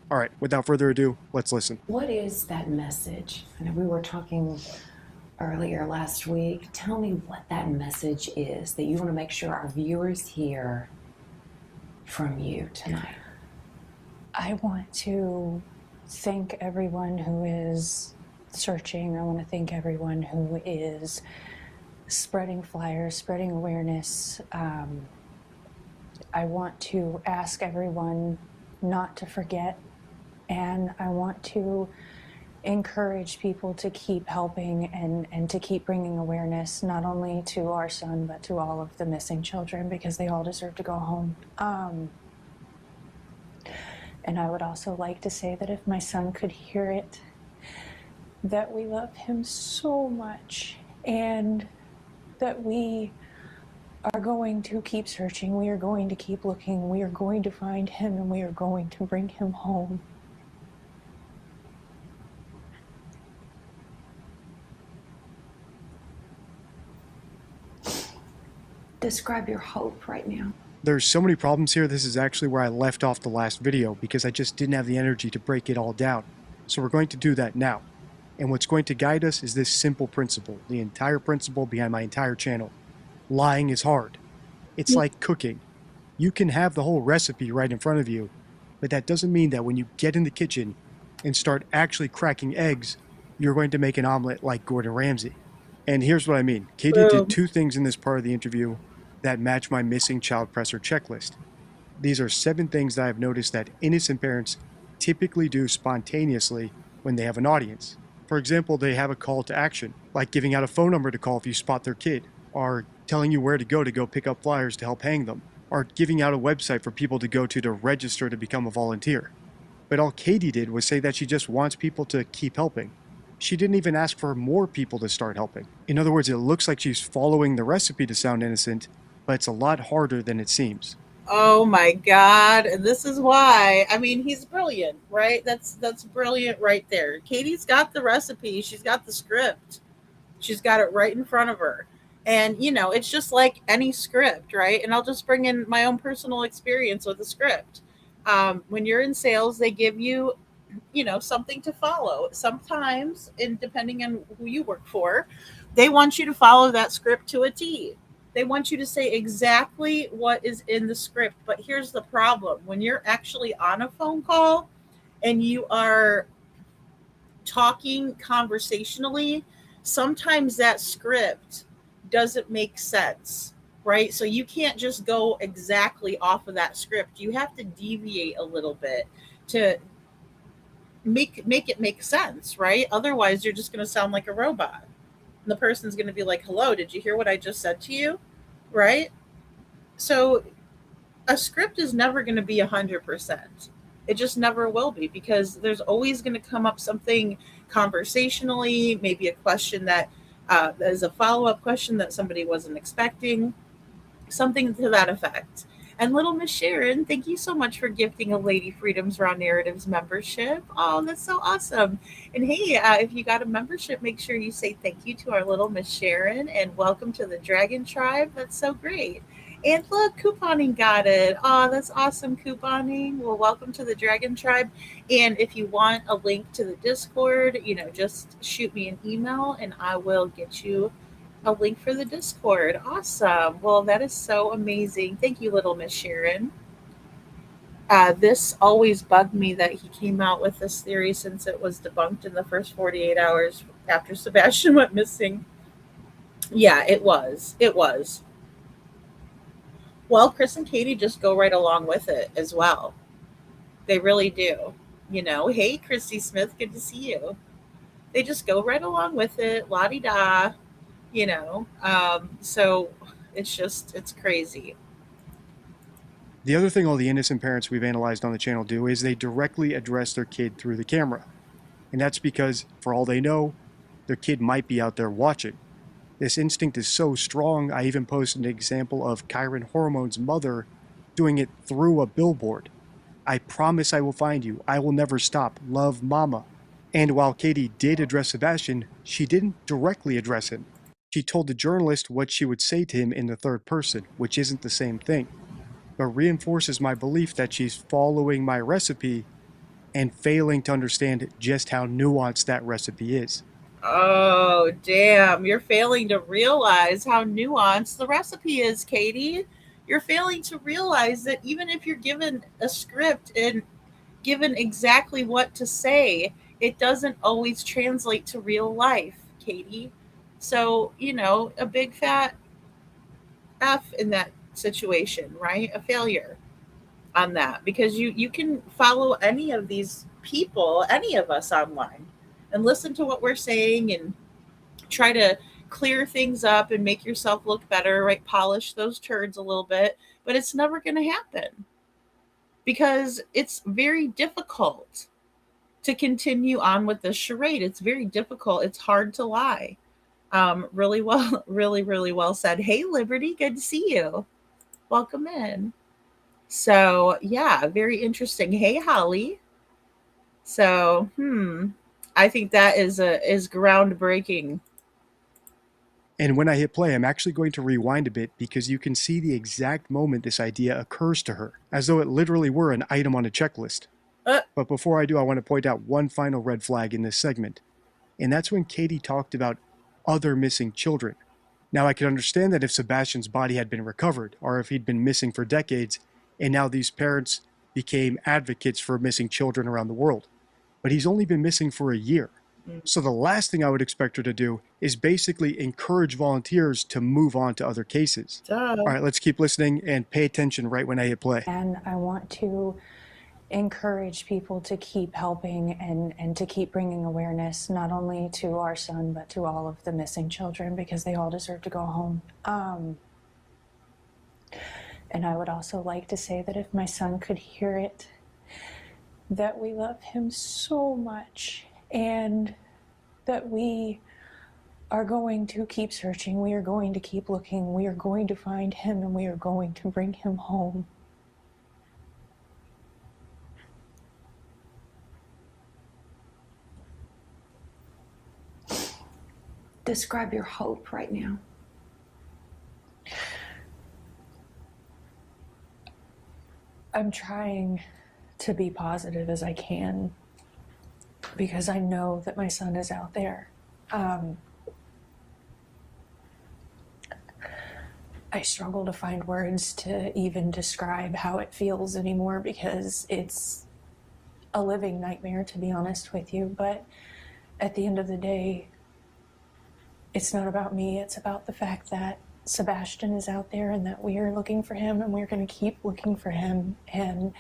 All right, without further ado, let's listen. What is that message? I know we were talking earlier last week. Tell me what that message is that you want to make sure our viewers hear from you tonight. I want to thank everyone who is searching. I want to thank everyone who is spreading flyers, spreading awareness. I want to ask everyone not to forget, and I want to encourage people to keep helping and to keep bringing awareness, not only to our son, but to all of the missing children, because they all deserve to go home. And I would also like to say that if my son could hear it, that we love him so much and that we are going to keep searching, we are going to keep looking, we are going to find him, and we are going to bring him home. Describe your hope right now. There's so many problems here, this is actually where I left off the last video because I just didn't have the energy to break it all down. So we're going to do that now. And what's going to guide us is this simple principle, the entire principle behind my entire channel. Lying is hard. It's like cooking. You can have the whole recipe right in front of you, but that doesn't mean that when you get in the kitchen and start actually cracking eggs, you're going to make an omelet like Gordon Ramsay. And here's what I mean. Katie did two things in this part of the interview that match my missing child presser checklist. These are 7 things that I've noticed that innocent parents typically do spontaneously when they have an audience. For example, they have a call to action, like giving out a phone number to call if you spot their kid, or telling you where to go pick up flyers to help hang them, or giving out a website for people to go to register to become a volunteer. But all Katie did was say that she just wants people to keep helping. She didn't even ask for more people to start helping. In other words, it looks like she's following the recipe to sound innocent, but it's a lot harder than it seems. Oh my God. And this is why, I mean, he's brilliant, right? That's brilliant right there. Katie's got the recipe. She's got the script. She's got it right in front of her. And, it's just like any script, right? And I'll just bring in my own personal experience with a script. When you're in sales, they give you, something to follow. Sometimes, and depending on who you work for, they want you to follow that script to a T. They want you to say exactly what is in the script. But here's the problem. When you're actually on a phone call and you are talking conversationally, sometimes that script doesn't make sense, right? So you can't just go exactly off of that script. You have to deviate a little bit to make it make sense, right? Otherwise, you're just going to sound like a robot. And the person's going to be like, "Hello, did you hear what I just said to you?" Right? So a script is never going to be 100%. It just never will be, because there's always going to come up something conversationally, maybe a question that is a follow-up question that somebody wasn't expecting, something to that effect. And little Miss Sharon, thank you so much for gifting a Lady Freedom's Raw Narratives membership. Oh, that's so awesome. And hey, if you got a membership, make sure you say thank you to our little Miss Sharon and welcome to the Dragon Tribe. That's so great. And look, couponing got it. Oh, that's awesome, couponing. Well, welcome to the Dragon Tribe. And if you want a link to the Discord, just shoot me an email and I will get you a link for the Discord. Awesome. Well, that is so amazing. Thank you, little Miss Sharon. This always bugged me that he came out with this theory, since it was debunked in the first 48 hours after Sebastian went missing. Yeah, it was. It was. Well, Chris and Katie just go right along with it as well. They really do. Hey, Christy Smith, good to see you. They just go right along with it, la di da. So it's crazy. The other thing all the innocent parents we've analyzed on the channel do is they directly address their kid through the camera. And that's because, for all they know, their kid might be out there watching. This instinct is so strong, I even posted an example of Kyron Hormone's mother doing it through a billboard. "I promise I will find you. I will never stop. Love, Mama." And while Katie did address Sebastian, she didn't directly address him. She told the journalist what she would say to him in the third person, which isn't the same thing, but reinforces my belief that she's following my recipe and failing to understand just how nuanced that recipe is. Oh, damn. You're failing to realize how nuanced the recipe is, Katie. You're failing to realize that even if you're given a script and given exactly what to say, it doesn't always translate to real life, Katie. So, a big fat F in that situation, right? A failure on that, because you can follow any of these people, any of us online, and listen to what we're saying and try to clear things up and make yourself look better, right? Polish those turds a little bit, but it's never going to happen, because it's very difficult to continue on with this charade. It's very difficult. It's hard to lie. Really well, really, really well said. Hey, Liberty, good to see you. Welcome in. So yeah, very interesting. Hey, Holly. So, I think that is groundbreaking. And when I hit play, I'm actually going to rewind a bit because you can see the exact moment this idea occurs to her, as though it literally were an item on a checklist. But before I do, I want to point out one final red flag in this segment, and that's when Katie talked about other missing children. Now, I could understand that if Sebastian's body had been recovered, or if he'd been missing for decades, and now these parents became advocates for missing children around the world. But he's only been missing for a year. So the last thing I would expect her to do is basically encourage volunteers to move on to other cases. Duh. All right, let's keep listening and pay attention right when I hit play. And I want to encourage people to keep helping and to keep bringing awareness, not only to our son, but to all of the missing children, because they all deserve to go home. And I would also like to say that if my son could hear it, that we love him so much, and that we are going to keep searching, we are going to keep looking, we are going to find him, and we are going to bring him home. Describe your hope right now. I'm trying to be positive as I can, because I know that my son is out there. I struggle to find words to even describe how it feels anymore, because it's a living nightmare, to be honest with you. But at the end of the day, it's not about me. It's about the fact that Sebastian is out there and that we are looking for him, and we're going to keep looking for him, and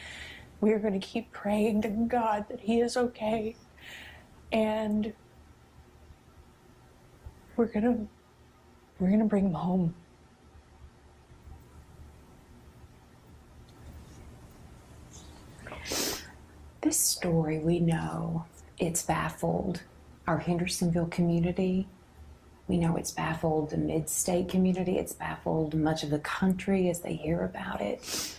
we're going to keep praying to God that he is okay. And we're going to bring him home. This story, we know it's baffled our Hendersonville community. We know it's baffled the mid-state community. It's baffled much of the country as they hear about it.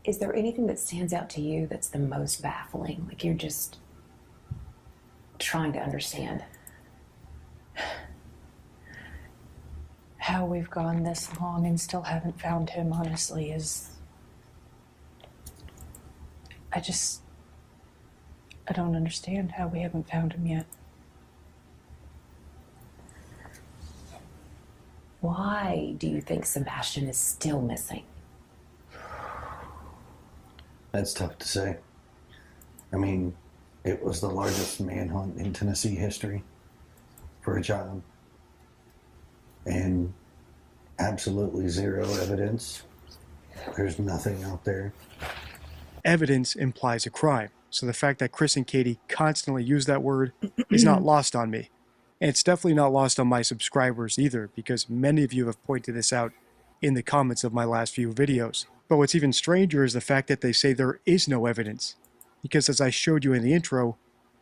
Is there anything that stands out to you that's the most baffling? Like you're just trying to understand? How we've gone this long and still haven't found him, honestly, is... I don't understand how we haven't found him yet. Why do you think Sebastian is still missing? That's tough to say. I mean, it was the largest manhunt in Tennessee history for a child. And absolutely zero evidence. There's nothing out there. Evidence implies a crime, so the fact that Chris and Katie constantly use that word is not lost on me. And it's definitely not lost on my subscribers either, because many of you have pointed this out in the comments of my last few videos. But what's even stranger is the fact that they say there is no evidence, because as I showed you in the intro,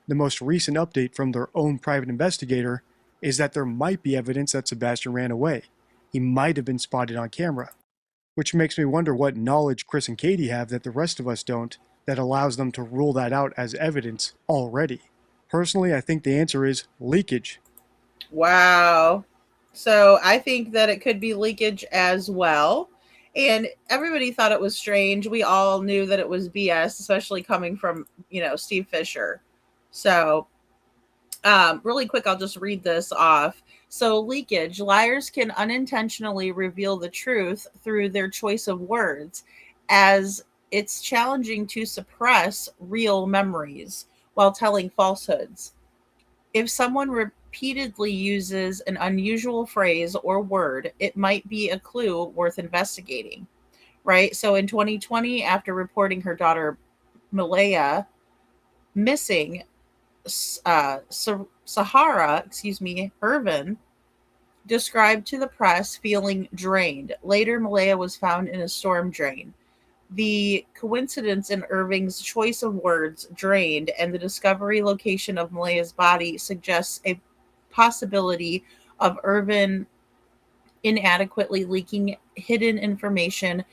the most recent update from their own private investigator is that there might be evidence that Sebastian ran away. He might have been spotted on camera. Which makes me wonder what knowledge Chris and Katie have that the rest of us don't, that allows them to rule that out as evidence already. Personally, I think the answer is leakage. Wow. So I think that it could be leakage as well. And everybody thought it was strange. We all knew that it was BS, especially coming from, Steve Fisher. So really quick, I'll just read this off. So leakage: liars can unintentionally reveal the truth through their choice of words, as it's challenging to suppress real memories while telling falsehoods. If someone repeatedly uses an unusual phrase or word, it might be a clue worth investigating, right? So in 2020, after reporting her daughter Malaya missing, Sahara, Irvin, described to the press feeling drained. Later, Malaya was found in a storm drain. The coincidence in Irving's choice of words, drained, and the discovery location of Malaya's body suggests a possibility of Irvin inadequately leaking hidden information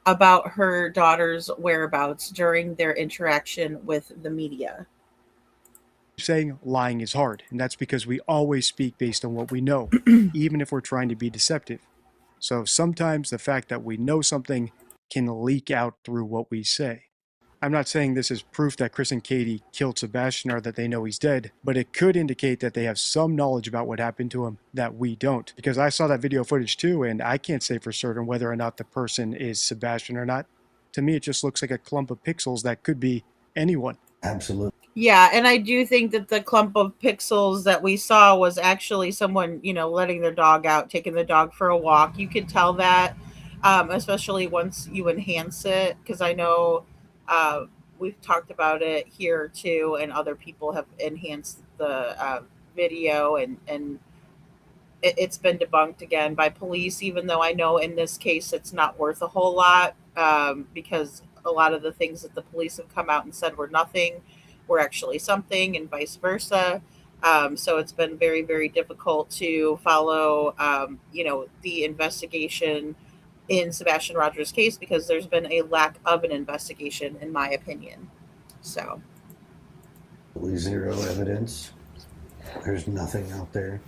about her daughter's whereabouts during their interaction with the media. Saying lying is hard, and that's because we always speak based on what we know, even if we're trying to be deceptive. So sometimes the fact that we know something can leak out through what we say. I'm not saying this is proof that Chris and Katie killed Sebastian or that they know he's dead, but it could indicate that they have some knowledge about what happened to him that we don't. Because I saw that video footage too, and I can't say for certain whether or not the person is Sebastian or not. To me, it just looks like a clump of pixels that could be anyone. Absolutely. Yeah, and I do think that the clump of pixels that we saw was actually someone, letting their dog out, taking the dog for a walk. You could tell that, especially once you enhance it, because I know we've talked about it here too, and other people have enhanced the video, and it's been debunked again by police, even though I know in this case it's not worth a whole lot, because a lot of the things that the police have come out and said were nothing were actually something, and vice versa. So it's been very, very difficult to follow, the investigation in Sebastian Rogers' case, because there's been a lack of an investigation, in my opinion. So. Zero evidence. There's nothing out there.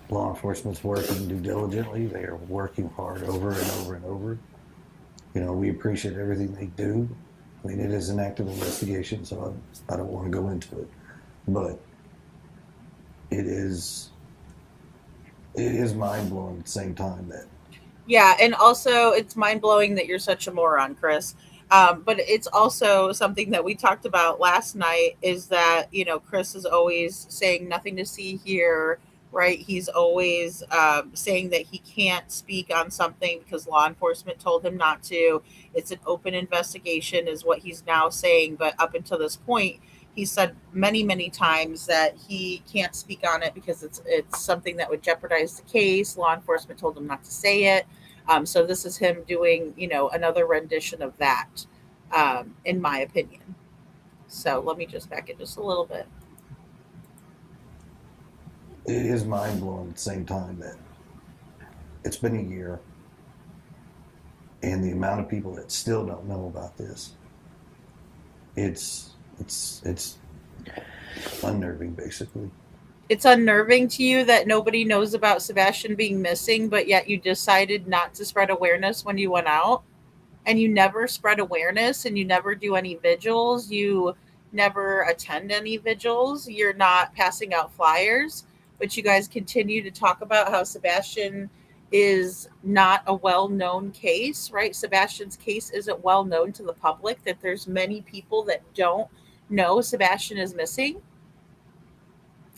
Law enforcement's working due diligently. They are working hard over and over and over. We appreciate everything they do. I mean, it is an active investigation, so I don't want to go into it. But it is mind-blowing at the same time that... Yeah, and also it's mind-blowing that you're such a moron, Chris. But it's also something that we talked about last night is that, Chris is always saying nothing to see here, right? He's always saying that he can't speak on something because law enforcement told him not to. It's an open investigation, is what he's now saying. But up until this point, he said many, many times that he can't speak on it because it's something that would jeopardize the case. Law enforcement told him not to say it. So this is him doing, another rendition of that, in my opinion. So let me just back it just a little bit. It is mind blowing at the same time that it's been a year, and the amount of people that still don't know about this, it's unnerving, basically. It's unnerving to you that nobody knows about Sebastian being missing, but yet you decided not to spread awareness when you went out, and you never spread awareness, and you never do any vigils. You never attend any vigils. You're not passing out flyers, but you guys continue to talk about how Sebastian is not a well-known case, right? Sebastian's case isn't well known to the public, that there's many people that don't know Sebastian is missing.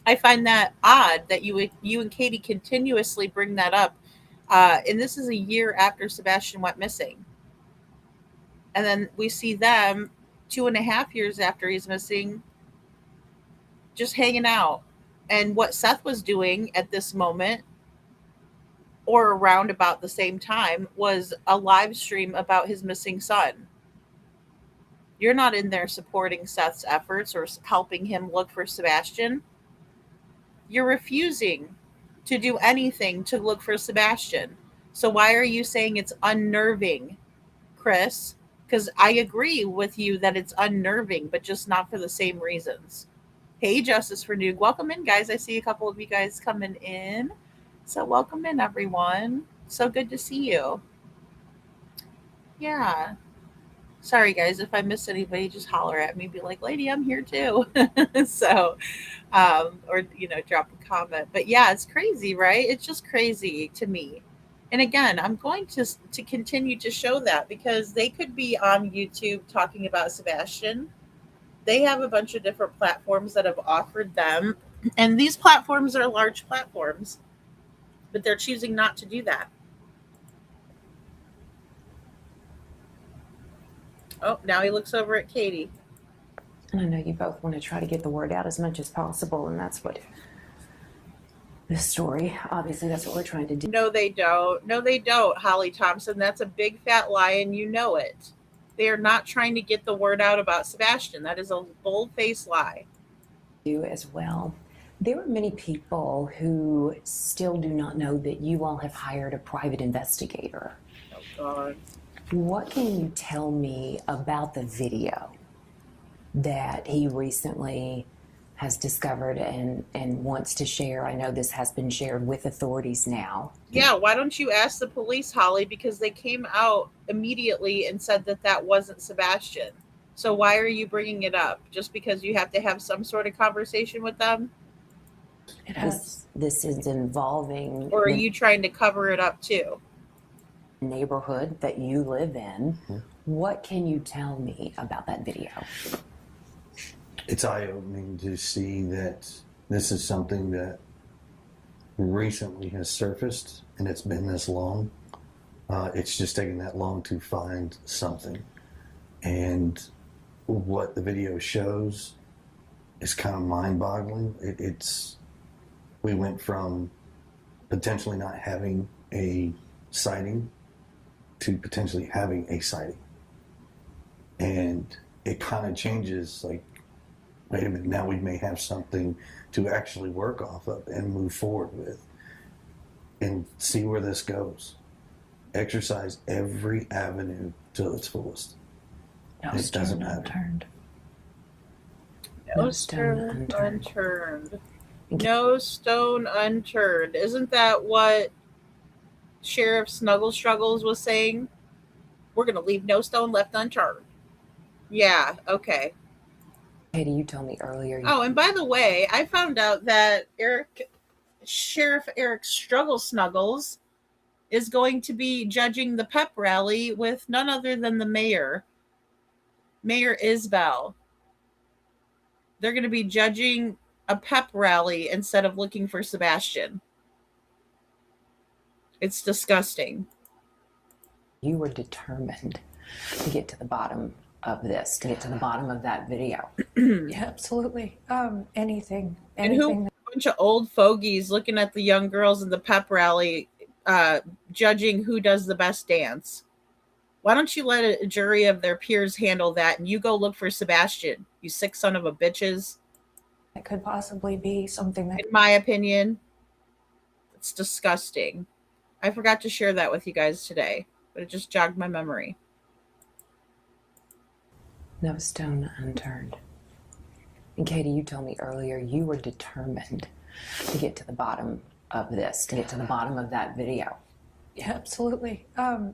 I find that odd that you and Katie continuously bring that up. And this is a year after Sebastian went missing. And then we see them 2.5 years after he's missing, just hanging out. And what Seth was doing at this moment, or around about the same time, was a live stream about his missing son. You're not in there supporting Seth's efforts or helping him look for Sebastian. You're refusing to do anything to look for Sebastian. So why are you saying it's unnerving, Chris? Because I agree with you that it's unnerving, but just not for the same reasons. Hey, Justice for Noog. Welcome in, guys. I see a couple of you guys coming in. So welcome in, everyone. So good to see you. Yeah. Sorry, guys. If I miss anybody, just holler at me. Be like, lady, I'm here too. So, or, drop a comment. But yeah, it's crazy, right? It's just crazy to me. And again, I'm going to continue to show that because they could be on YouTube talking about Sebastian. They have a bunch of different platforms that have offered them. And these platforms are large platforms, but they're choosing not to do that. Oh, now he looks over at Katie. And I know you both want to try to get the word out as much as possible, and that's what this story, obviously, that's what we're trying to do. No, they don't. No, they don't, Holly Thompson. That's a big fat lie, and you know it. They are not trying to get the word out about Sebastian. That is a bold-faced lie. You as well. There are many people who still do not know that you all have hired a private investigator. Oh, God. What can you tell me about the video that he recently has discovered and wants to share? I know this has been shared with authorities now. Yeah, why don't you ask the police, Holly, because they came out immediately and said that that wasn't Sebastian. So why are you bringing it up? Just because you have to have some sort of conversation with them? It has. This is involving... Or are you trying to cover it up too? Neighborhood that you live in. Mm-hmm. What can you tell me about that video? It's eye-opening to see that this is something that recently has surfaced, and it's been this long. It's just taken that long to find something. And what the video shows is kind of mind-boggling. We went from potentially not having a sighting to potentially having a sighting. And it kind of changes, like, wait a minute, now we may have something to actually work off of and move forward with and see where this goes. Exercise every avenue to its fullest. No It doesn't stone matter. unturned. No stone unturned. No stone unturned. Isn't that what Sheriff Snuggle Struggles was saying? We're going to leave no stone left unturned. Yeah, okay. Katie, you told me earlier. Oh, and by the way, I found out that Sheriff Eric Struggle Snuggles is going to be judging the pep rally with none other than the mayor Mayor Isbell. They're going to be judging a pep rally instead of looking for Sebastian. It's disgusting. You were determined to get to the bottom of this, to get to the bottom of that video. Yeah, absolutely. Anything. And who, a bunch of old fogies looking at the young girls in the pep rally, judging who does the best dance. Why don't you let a jury of their peers handle that and you go look for Sebastian, you sick son of a bitches? It could possibly be something that, in my opinion, it's disgusting. I forgot to share that with you guys today, but it just jogged my memory. No stone unturned. And Katie, you told me earlier you were determined to get to the bottom of this, to get to the bottom of that video. yeah, absolutely.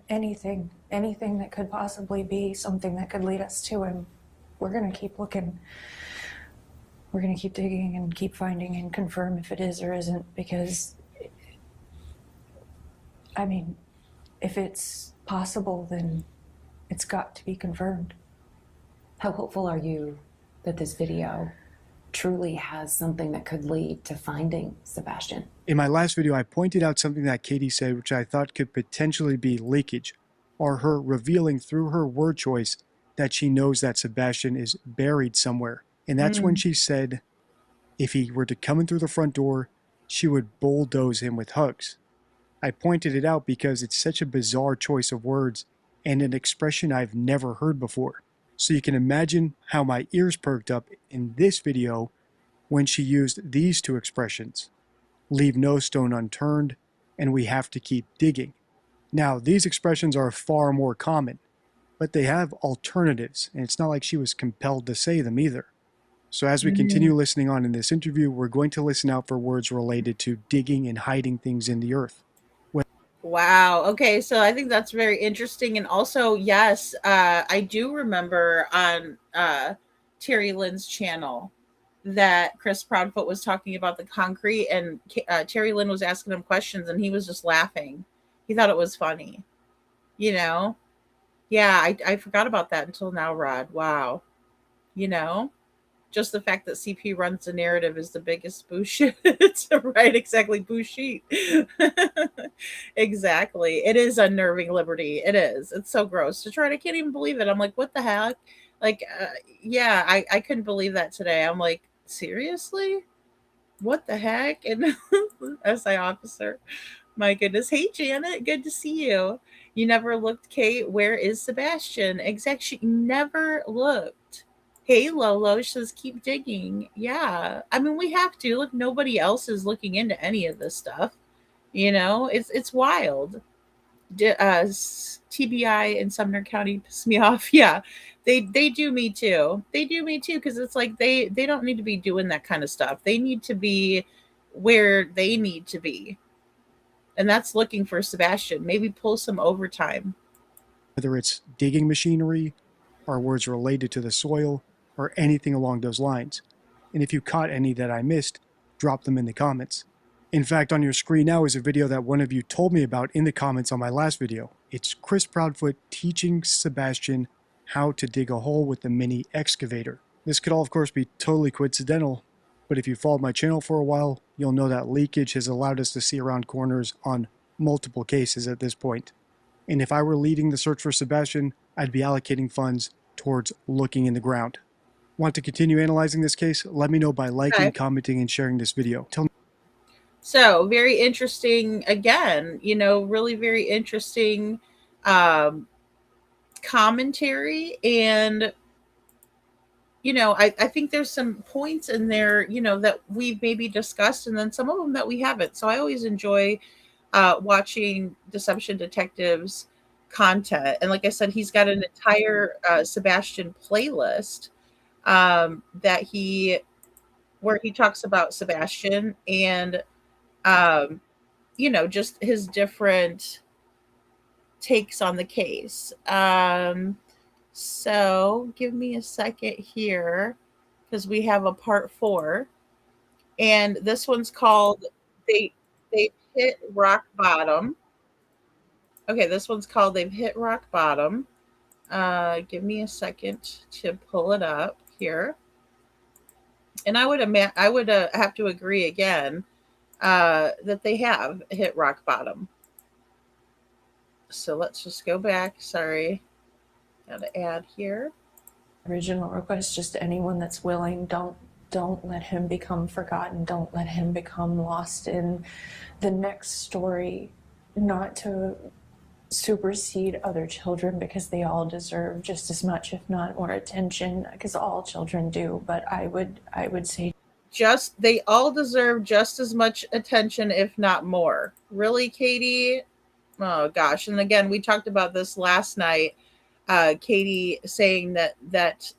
Anything that could possibly be something that could lead us to him. We're going to keep looking. We're going to keep digging and keep finding and confirm if it is or isn't, because, I mean, if it's possible, then it's got to be confirmed. How hopeful are you that this video truly has something that could lead to finding Sebastian? In my last video, I pointed out something that Katie said which I thought could potentially be leakage, or her revealing through her word choice that she knows that Sebastian is buried somewhere. And that's when she said if he were to come in through the front door, she would bulldoze him with hugs. I pointed it out because it's such a bizarre choice of words and an expression I've never heard before. So you can imagine how my ears perked up in this video when she used these two expressions: leave no stone unturned, and we have to keep digging. Now, these expressions are far more common, but they have alternatives, and it's not like she was compelled to say them either. So as we continue listening on in this interview, we're going to listen out for words related to digging and hiding things in the earth. Wow. Okay. So I think that's very interesting. And also, yes, I do remember on Terry Lynn's channel that Chris Proudfoot was talking about the concrete, and Terry Lynn was asking him questions and he was just laughing. He thought it was funny, you know? Yeah, I forgot about that until now, Rod. Wow. You know? Just the fact that CP runs the narrative is the biggest bullshit. Right, exactly. Bullshit. Exactly. It is unnerving, Liberty. It is. It's so gross to try. I can't even believe it. I'm like, what the heck? Like, yeah, I couldn't believe that today. I'm like, seriously? What the heck? And SI officer. My goodness. Hey, Janet. Good to see you. You never looked, Kate. Where is Sebastian? Exactly. She never looked. Hey, Lolo says, keep digging. Yeah. I mean, we have to. Look, nobody else is looking into any of this stuff. You know, it's wild. TBI in Sumner County piss me off. Yeah, they do me too. They do me too, because it's like they don't need to be doing that kind of stuff. They need to be where they need to be, and that's looking for Sebastian. Maybe pull some overtime. Whether it's digging machinery, or words related to the soil, or anything along those lines. And if you caught any that I missed, drop them in the comments. In fact, on your screen now is a video that one of you told me about in the comments on my last video. It's Chris Proudfoot teaching Sebastian how to dig a hole with the mini excavator. This could all, of course, be totally coincidental, but if you followed my channel for a while, you'll know that leakage has allowed us to see around corners on multiple cases at this point. And if I were leading the search for Sebastian, I'd be allocating funds towards looking in the ground. Want to continue analyzing this case? Let me know by liking, commenting, and sharing this video. So very interesting. Again, you know, really very interesting commentary. And, you know, I think there's some points in there, you know, that we've maybe discussed, and then some of them that we haven't. So I always enjoy watching Deception Detectives content. And like I said, he's got an entire Sebastian playlist that where he talks about Sebastian and you know, just his different takes on the case. So give me a second here, because we have a part 4, and this one's called they hit rock bottom. Okay, this one's called They've Hit Rock Bottom. Give me a second to pull it up here. And I would have to agree again that they have hit rock bottom. So let's just go back. Sorry, gotta add here. Original request, just anyone that's willing, don't let him become forgotten. Don't let him become lost in the next story. Not to supersede other children, because they all deserve just as much, if not more, attention, because all children do. But I would say they all deserve just as much attention, if not more. Really, Katie? Oh gosh. And again, we talked about this last night. Katie saying that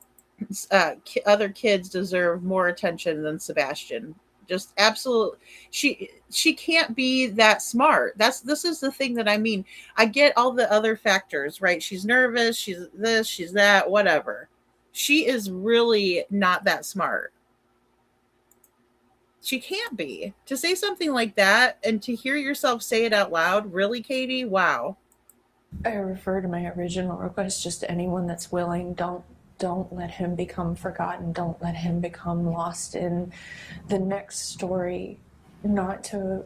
other kids deserve more attention than Sebastian. Just absolute. She can't be that smart. This is the thing that I mean. I get all the other factors, right? She's nervous, she's this, she's that, whatever. She is really not that smart. She can't be. To say something like that and to hear yourself say it out loud, really, Katie? Wow. I refer to my original request, just anyone that's willing, don't let him become forgotten. Don't let him become lost in the next story. Not to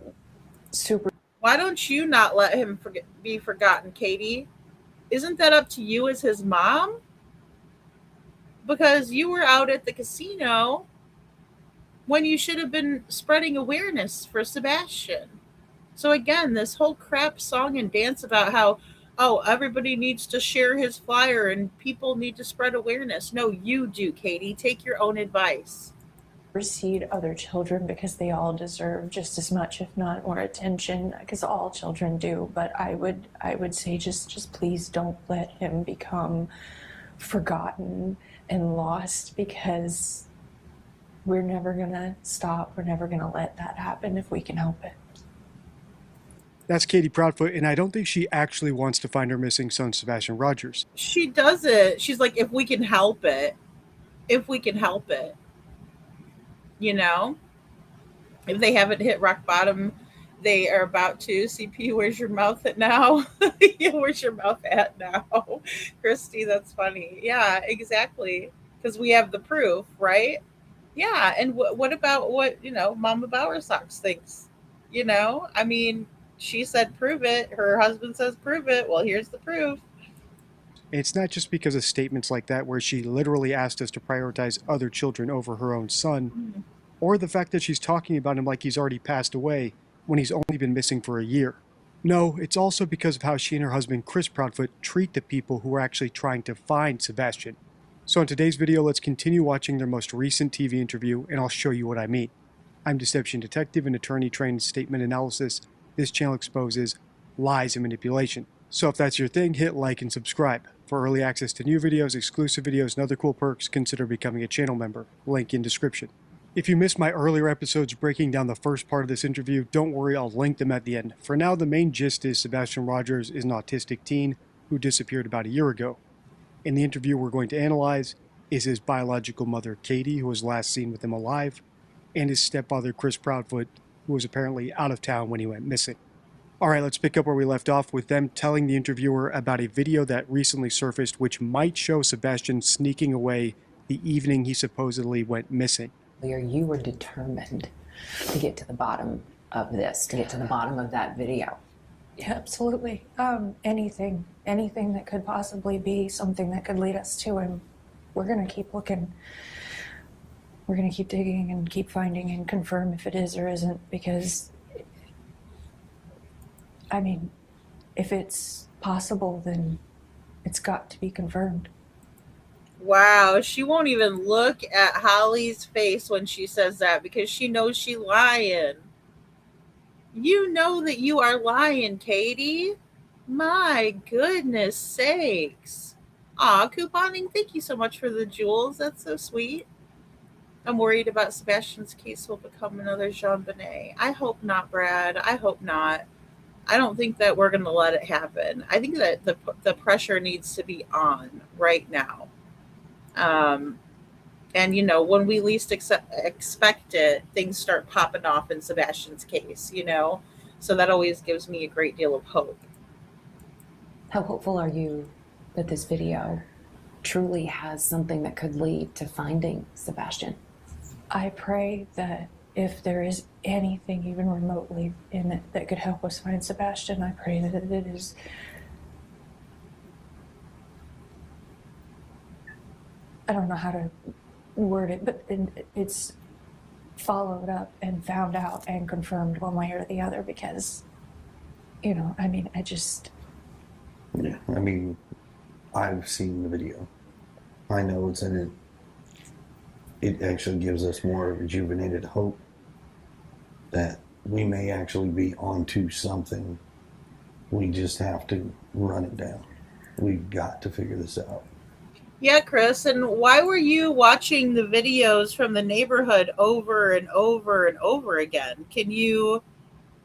super. Why don't you not let him be forgotten, Katie? Isn't that up to you as his mom? Because you were out at the casino when you should have been spreading awareness for Sebastian. So again, this whole crap song and dance about how, oh, everybody needs to share his flyer and people need to spread awareness. No, you do, Katie. Take your own advice. Supersede other children, because they all deserve just as much, if not more, attention, because all children do. But I would say just please don't let him become forgotten and lost, because we're never gonna stop. We're never gonna let that happen if we can help it. That's Katie Proudfoot, and I don't think she actually wants to find her missing son, Sebastian Rogers. She doesn't. She's like, if we can help it. If we can help it. You know? If they haven't hit rock bottom, they are about to. CP, where's your mouth at now? Yeah, where's your mouth at now? Christy, that's funny. Yeah, exactly. Because we have the proof, right? Yeah, and what about what, Mama Bowersox thinks? I mean, she said prove it. Her husband says prove it. Well, here's the proof. It's not just because of statements like that where she literally asked us to prioritize other children over her own son, or the fact that she's talking about him like he's already passed away when he's only been missing for a year. No, it's also because of how she and her husband Chris Proudfoot treat the people who are actually trying to find Sebastian. So in today's video, let's continue watching their most recent TV interview, and I'll show you what I mean. I'm Deception Detective, an attorney trained in statement analysis. This channel exposes lies and manipulation. So if that's your thing, hit like and subscribe. For early access to new videos, exclusive videos, and other cool perks, consider becoming a channel member. Link in description. If you missed my earlier episodes breaking down the first part of this interview, don't worry, I'll link them at the end. For now, the main gist is Sebastian Rogers is an autistic teen who disappeared about a year ago. In the interview we're going to analyze is his biological mother, Katie, who was last seen with him alive, and his stepfather, Chris Proudfoot, who was apparently out of town when he went missing. Alright, let's pick up where we left off with them telling the interviewer about a video that recently surfaced which might show Sebastian sneaking away the evening he supposedly went missing. You were determined to get to the bottom of this, to get to the bottom of that video. Yeah, absolutely. Anything that could possibly be something that could lead us to him. We're gonna keep looking. We're gonna keep digging and keep finding and confirm if it is or isn't, because I mean, if it's possible, then it's got to be confirmed. Wow, she won't even look at Holly's face when she says that because she knows she's lying. You know that you are lying, Katie. My goodness sakes. Aw, couponing, thank you so much for the jewels. That's so sweet. I'm worried about Sebastian's case will become another Jean Bonnet. I hope not, Brad. I hope not. I don't think that we're going to let it happen. I think that the pressure needs to be on right now. And, when we least expect it, things start popping off in Sebastian's case, So that always gives me a great deal of hope. How hopeful are you that this video truly has something that could lead to finding Sebastian. I pray that if there is anything even remotely in it that could help us find Sebastian, I pray that it is I don't know how to word it, but it's followed up and found out and confirmed one way or the other, because, you know, I mean, Yeah, I mean, I've seen the video. I know it's in it. It actually gives us more rejuvenated hope that we may actually be onto something. We just have to run it down. We've got to figure this out. Yeah, Chris, and why were you watching the videos from the neighborhood over and over and over again? Can you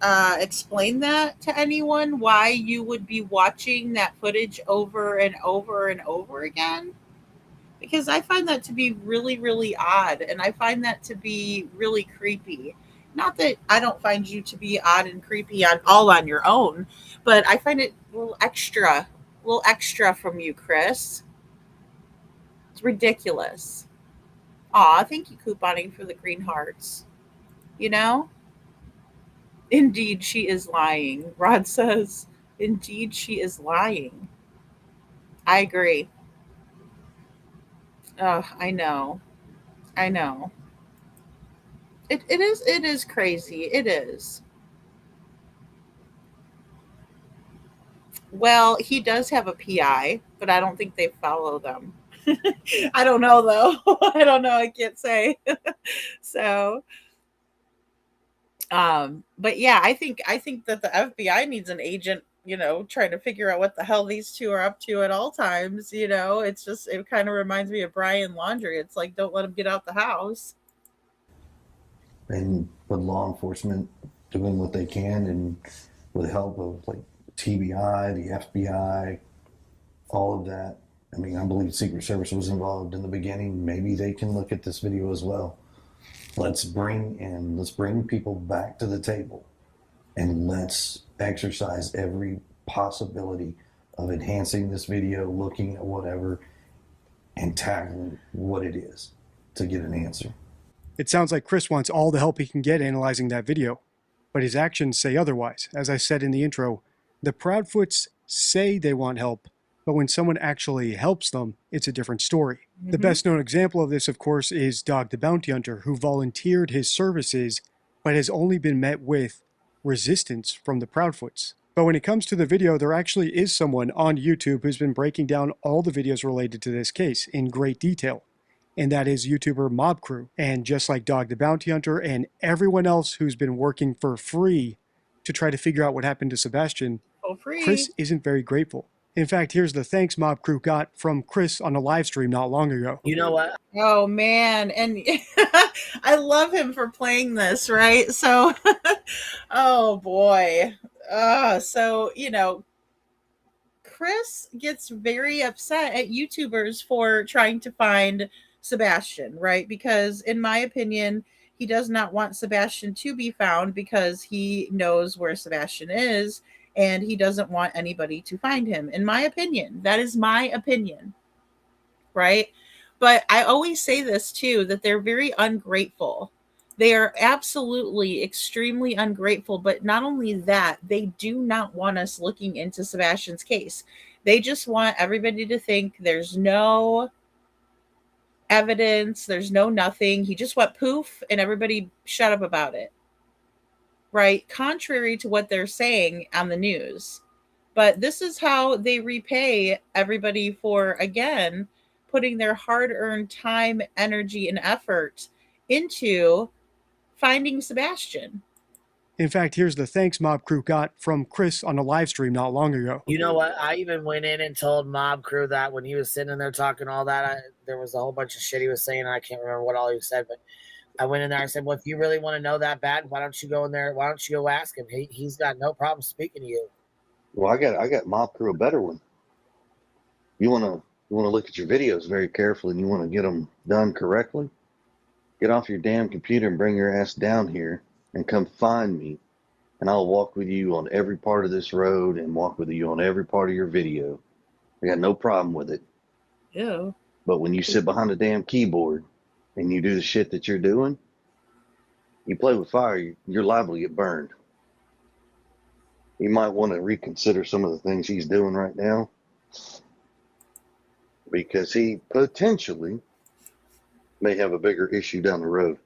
explain that to anyone? Why you would be watching that footage over and over and over again? Because I find that to be really, really odd, and I find that to be really creepy. Not that I don't find you to be odd and creepy on your own, but I find it a little extra from you, Chris. It's ridiculous. Aw, thank you, Couponing, for the green hearts. You know? Indeed, she is lying. Rod says, indeed, she is lying. I agree. Oh, I know. I know. It is crazy. It is. Well, he does have a PI, but I don't think they follow them. I don't know though. I don't know. I can't say. So, but yeah, I think that the FBI needs an agent, trying to figure out what the hell these two are up to at all times. It's just, it kind of reminds me of Brian Laundrie. It's like, don't let him get out the house. And with law enforcement doing what they can, and with the help of like TBI, the FBI, all of that. I mean, I believe Secret Service was involved in the beginning. Maybe they can look at this video as well. Let's bring people back to the table, and let's exercise every possibility of enhancing this video, looking at whatever, and tackling what it is to get an answer. It sounds like Chris wants all the help he can get analyzing that video, but his actions say otherwise. As I said in the intro, the Proudfoots say they want help, but when someone actually helps them, it's a different story. Mm-hmm. The best known example of this, of course, is Dog the Bounty Hunter, who volunteered his services, but has only been met with resistance from the Proudfoots. But when it comes to the video, there actually is someone on YouTube who's been breaking down all the videos related to this case in great detail, and that is YouTuber Mob Crew. And just like Dog the Bounty Hunter and everyone else who's been working for free to try to figure out what happened to Sebastian, Free. Chris isn't very grateful. In fact, here's the thanks Mob Crew got from Chris on a live stream not long ago. You know what? Oh man, and I love him for playing this, right? So, oh boy. So, Chris gets very upset at YouTubers for trying to find Sebastian, right? Because in my opinion, he does not want Sebastian to be found because he knows where Sebastian is and he doesn't want anybody to find him. In my opinion, that is my opinion, right? But I always say this too, that they're very ungrateful. They are absolutely extremely ungrateful. But not only that, they do not want us looking into Sebastian's case. They just want everybody to think there's no evidence, there's no nothing. He just went poof and everybody shut up about it. Right? Contrary to what they're saying on the news. But this is how they repay everybody for, again, putting their hard-earned time, energy, and effort into finding Sebastian. In fact, here's the thanks Mob Crew got from Chris on a live stream not long ago. You know what? I even went in and told Mob Crew that when he was sitting there talking all that, there was a whole bunch of shit he was saying. And I can't remember what all he said, but I went in there. I said, well, if you really want to know that bad, why don't you go in there? Why don't you go ask him? He's got no problem speaking to you. Well, I got Mob Crew a better one. You want to look at your videos very carefully, and you want to get them done correctly. Get off your damn computer and bring your ass down here and come find me, and I'll walk with you on every part of this road and walk with you on every part of your video I got no problem with it. Ew. But when you sit behind a damn keyboard and you do the shit that you're doing, you play with fire, you're liable to get burned. You might want to reconsider some of the things he's doing right now, because he potentially may have a bigger issue down the road.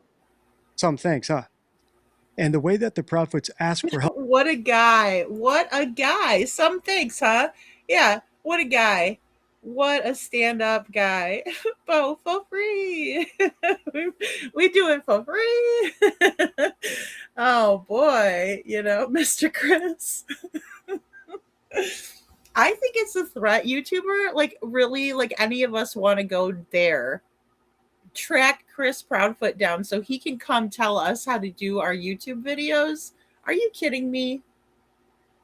Some thanks, huh? And the way that the Proudfoots ask for help. What a guy. What a guy. Some thanks, huh? Yeah, what a guy. What a stand-up guy. Both for free. we do it for free. Oh boy, Mr. Chris. I think it's a threat YouTuber. Like, really, like any of us want to go there. Track Chris Proudfoot down so he can come tell us how to do our YouTube videos. Are you kidding me?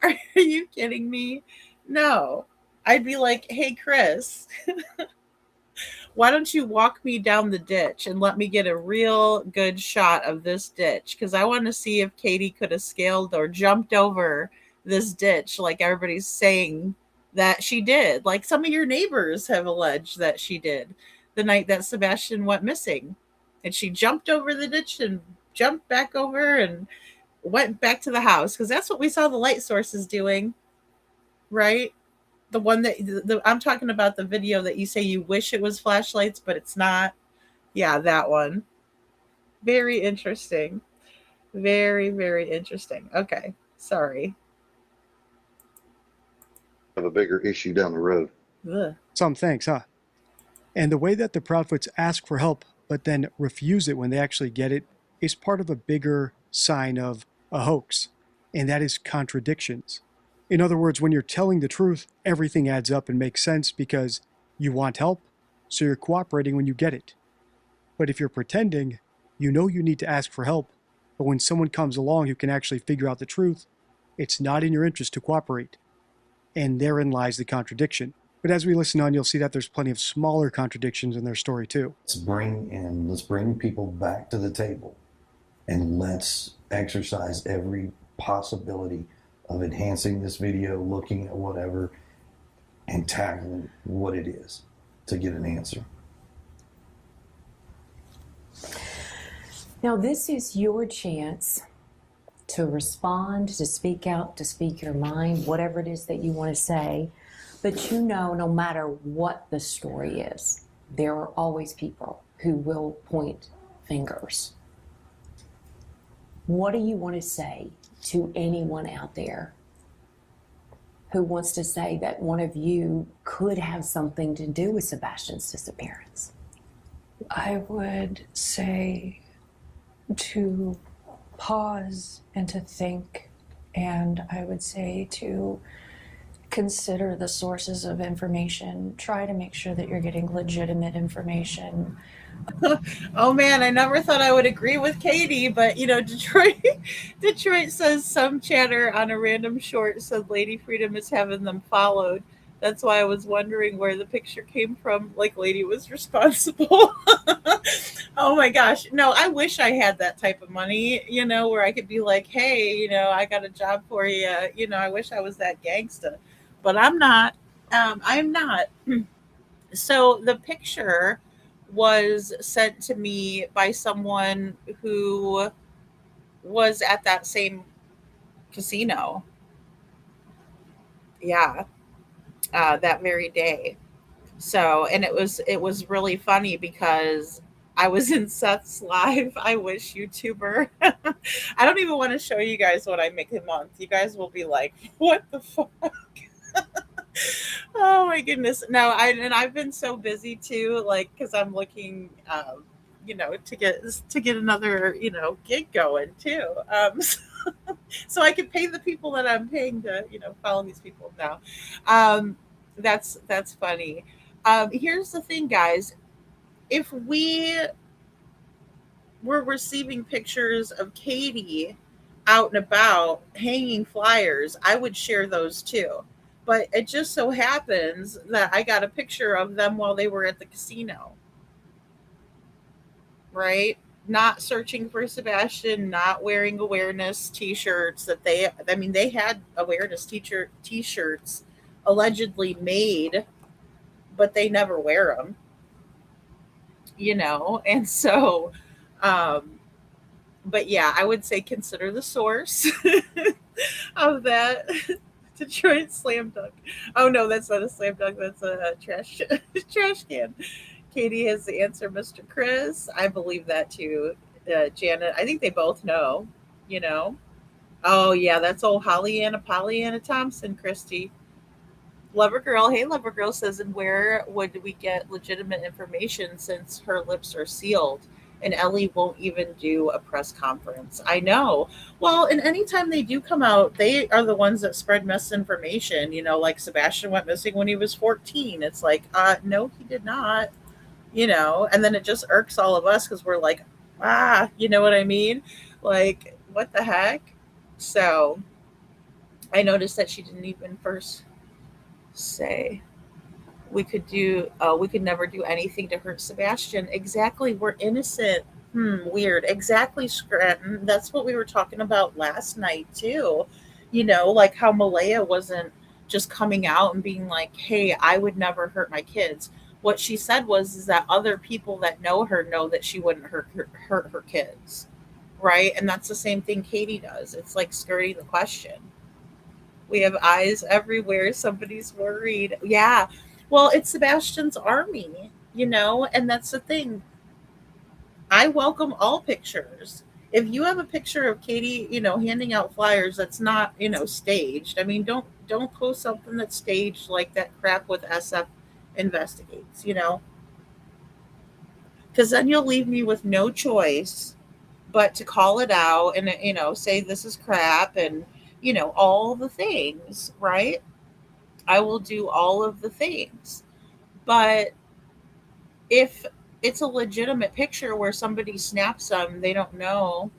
Are you kidding me? No. I'd be like, hey, Chris, why don't you walk me down the ditch and let me get a real good shot of this ditch? Because I want to see if Katie could have scaled or jumped over this ditch like everybody's saying that she did. Like some of your neighbors have alleged that she did the night that Sebastian went missing. And she jumped over the ditch and jumped back over and went back to the house, because that's what we saw the light sources doing, right? The one that I'm talking about, the video that you say you wish it was flashlights, but it's not. Yeah, that one. Very interesting. Very, very interesting. Okay, sorry. Have a bigger issue down the road. Ugh. Some thanks, huh? And the way that the Proudfoots ask for help but then refuse it when they actually get it is part of a bigger sign of a hoax, and that is contradictions. In other words, when you're telling the truth, everything adds up and makes sense because you want help, so you're cooperating when you get it. But if you're pretending, you know you need to ask for help, but when someone comes along who can actually figure out the truth, it's not in your interest to cooperate. And therein lies the contradiction. But as we listen on, you'll see that there's plenty of smaller contradictions in their story too. Let's bring people back to the table, and let's exercise every possibility of enhancing this video, looking at whatever, and tackling what it is to get an answer. Now, this is your chance to respond, to speak out, to speak your mind, whatever it is that you want to say. But no matter what the story is, there are always people who will point fingers. What do you want to say to anyone out there who wants to say that one of you could have something to do with Sebastian's disappearance? I would say to pause and to think, and I would say to consider the sources of information. Try to make sure that you're getting legitimate information. Oh man, I never thought I would agree with Katie, but Detroit says some chatter on a random short said Lady Freedom is having them followed. That's why I was wondering where the picture came from, like Lady was responsible. Oh my gosh. No, I wish I had that type of money, where I could be like, hey, I got a job for you. I wish I was that gangsta, but I'm not. I'm not. So the picture was sent to me by someone who was at that same casino. Yeah. That very day. So, and it was really funny because I was in Seth's live I Wish YouTuber. I don't even want to show you guys what I make a month. You guys will be like, what the fuck? Oh my goodness. No, I've been so busy too, like, because I'm looking to get another, gig going too. So I can pay the people that I'm paying to, follow these people now. That's funny. Here's the thing, guys. If we were receiving pictures of Katie out and about hanging flyers, I would share those too. But it just so happens that I got a picture of them while they were at the casino. Right? Not searching for Sebastian, not wearing awareness t-shirts they had awareness t-shirts allegedly made but they never wear them, and so, um, but yeah, I would say consider the source of that Detroit slam dunk. Oh no, that's not a slam dunk. That's a trash trash can. Katie has the answer, Mr. Chris. I believe that too. Janet, I think they both know. You know. Oh yeah, that's old Pollyanna Thompson, Christy. Lover Girl, hey Lover Girl says, and where would we get legitimate information since her lips are sealed? And Ellie won't even do a press conference. I know. Well, and anytime they do come out, they are the ones that spread misinformation. Like Sebastian went missing when he was 14. It's like, no, he did not. And then it just irks all of us because we're like, you know what I mean? Like, what the heck? So I noticed that she didn't even first say we could never do anything to hurt Sebastian. Exactly, we're innocent. Weird. Exactly, Scranton. That's what we were talking about last night too. Like how Malaya wasn't just coming out and being like, hey, I would never hurt my kids. What she said was is that other people that know her know that she wouldn't hurt her kids, right? And that's the same thing Katie does. It's like skirting the question. We have eyes everywhere. Somebody's worried. Yeah. Well, it's Sebastian's army, and that's the thing. I welcome all pictures. If you have a picture of Katie, handing out flyers that's not, staged. I mean, don't post something that's staged like that crap with SF investigates, because then you'll leave me with no choice but to call it out and say this is crap and all the things, right? I will do all of the things. But if it's a legitimate picture where somebody snaps them, they don't know,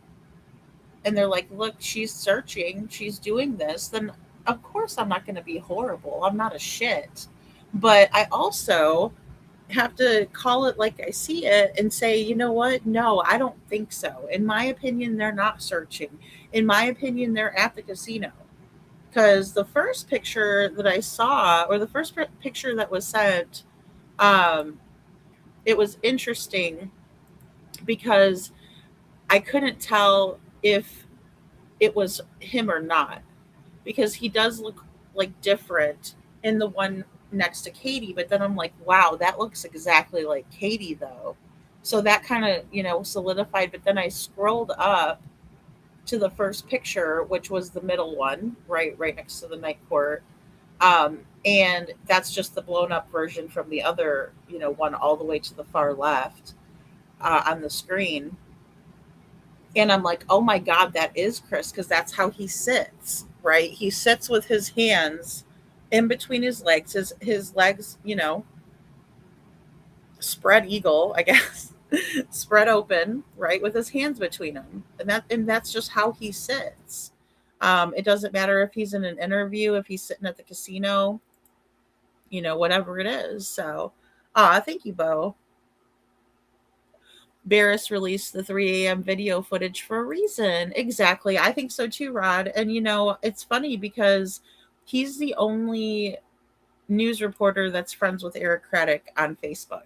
and they're like, look, she's searching, she's doing this, then of course I'm not going to be horrible. I'm not a shit. But I also have to call it like I see it and say, you know what? No, I don't think so. In my opinion, they're not searching. In my opinion, they're at the casino. Because the first picture that I saw, or the first picture that was sent, um, it was interesting because I couldn't tell if it was him or not, because he does look like different in the one next to Katie, but then I'm like, wow, that looks exactly like Katie though. So that kind of, solidified, but then I scrolled up to the first picture, which was the middle one, right next to the night court. And that's just the blown up version from the other, one all the way to the far left on the screen. And I'm like, oh my God, that is Chris, because that's how he sits, right? He sits with his hands in between his legs, his legs, spread eagle, I guess, spread open, right, with his hands between him. And that's just how he sits. It doesn't matter if he's in an interview, if he's sitting at the casino, whatever it is. So, thank you, Bo. Barris released the 3 a.m. video footage for a reason. Exactly. I think so too, Rod. And, it's funny because he's the only news reporter that's friends with Eric Craddock on Facebook,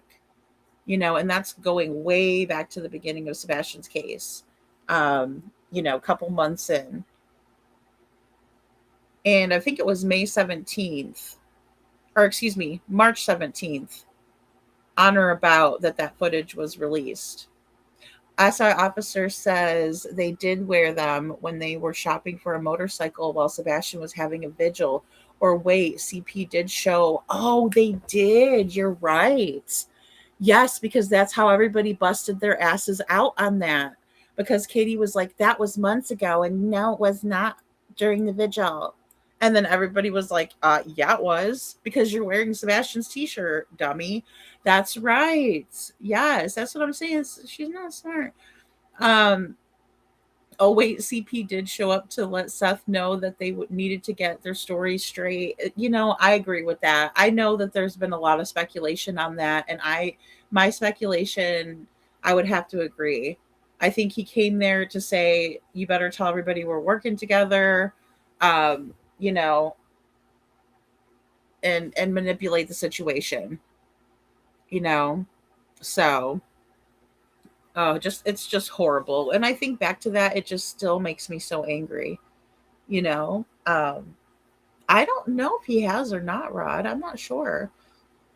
and that's going way back to the beginning of Sebastian's case, a couple months in. And I think it was May 17th, or excuse me, March 17th, on or about that footage was released. SI officer says they did wear them when they were shopping for a motorcycle while Sebastian was having a vigil. Or wait, CP did show. Oh, they did. You're right. Yes, because that's how everybody busted their asses out on that. Because Katie was like, that was months ago. And no, it was not during the vigil. And then everybody was like, yeah, it was, because you're wearing Sebastian's t-shirt, dummy. That's right. Yes, that's what I'm saying. She's not smart. Oh, wait, CP did show up to let Seth know that they needed to get their story straight. I agree with that. I know that there's been a lot of speculation on that. And my speculation, I would have to agree. I think he came there to say, you better tell everybody we're working together, and manipulate the situation. you know. So, oh, just it's just horrible. And I think back to that, it just still makes me so angry, you know. I don't know if he has or not, Rod. I'm not sure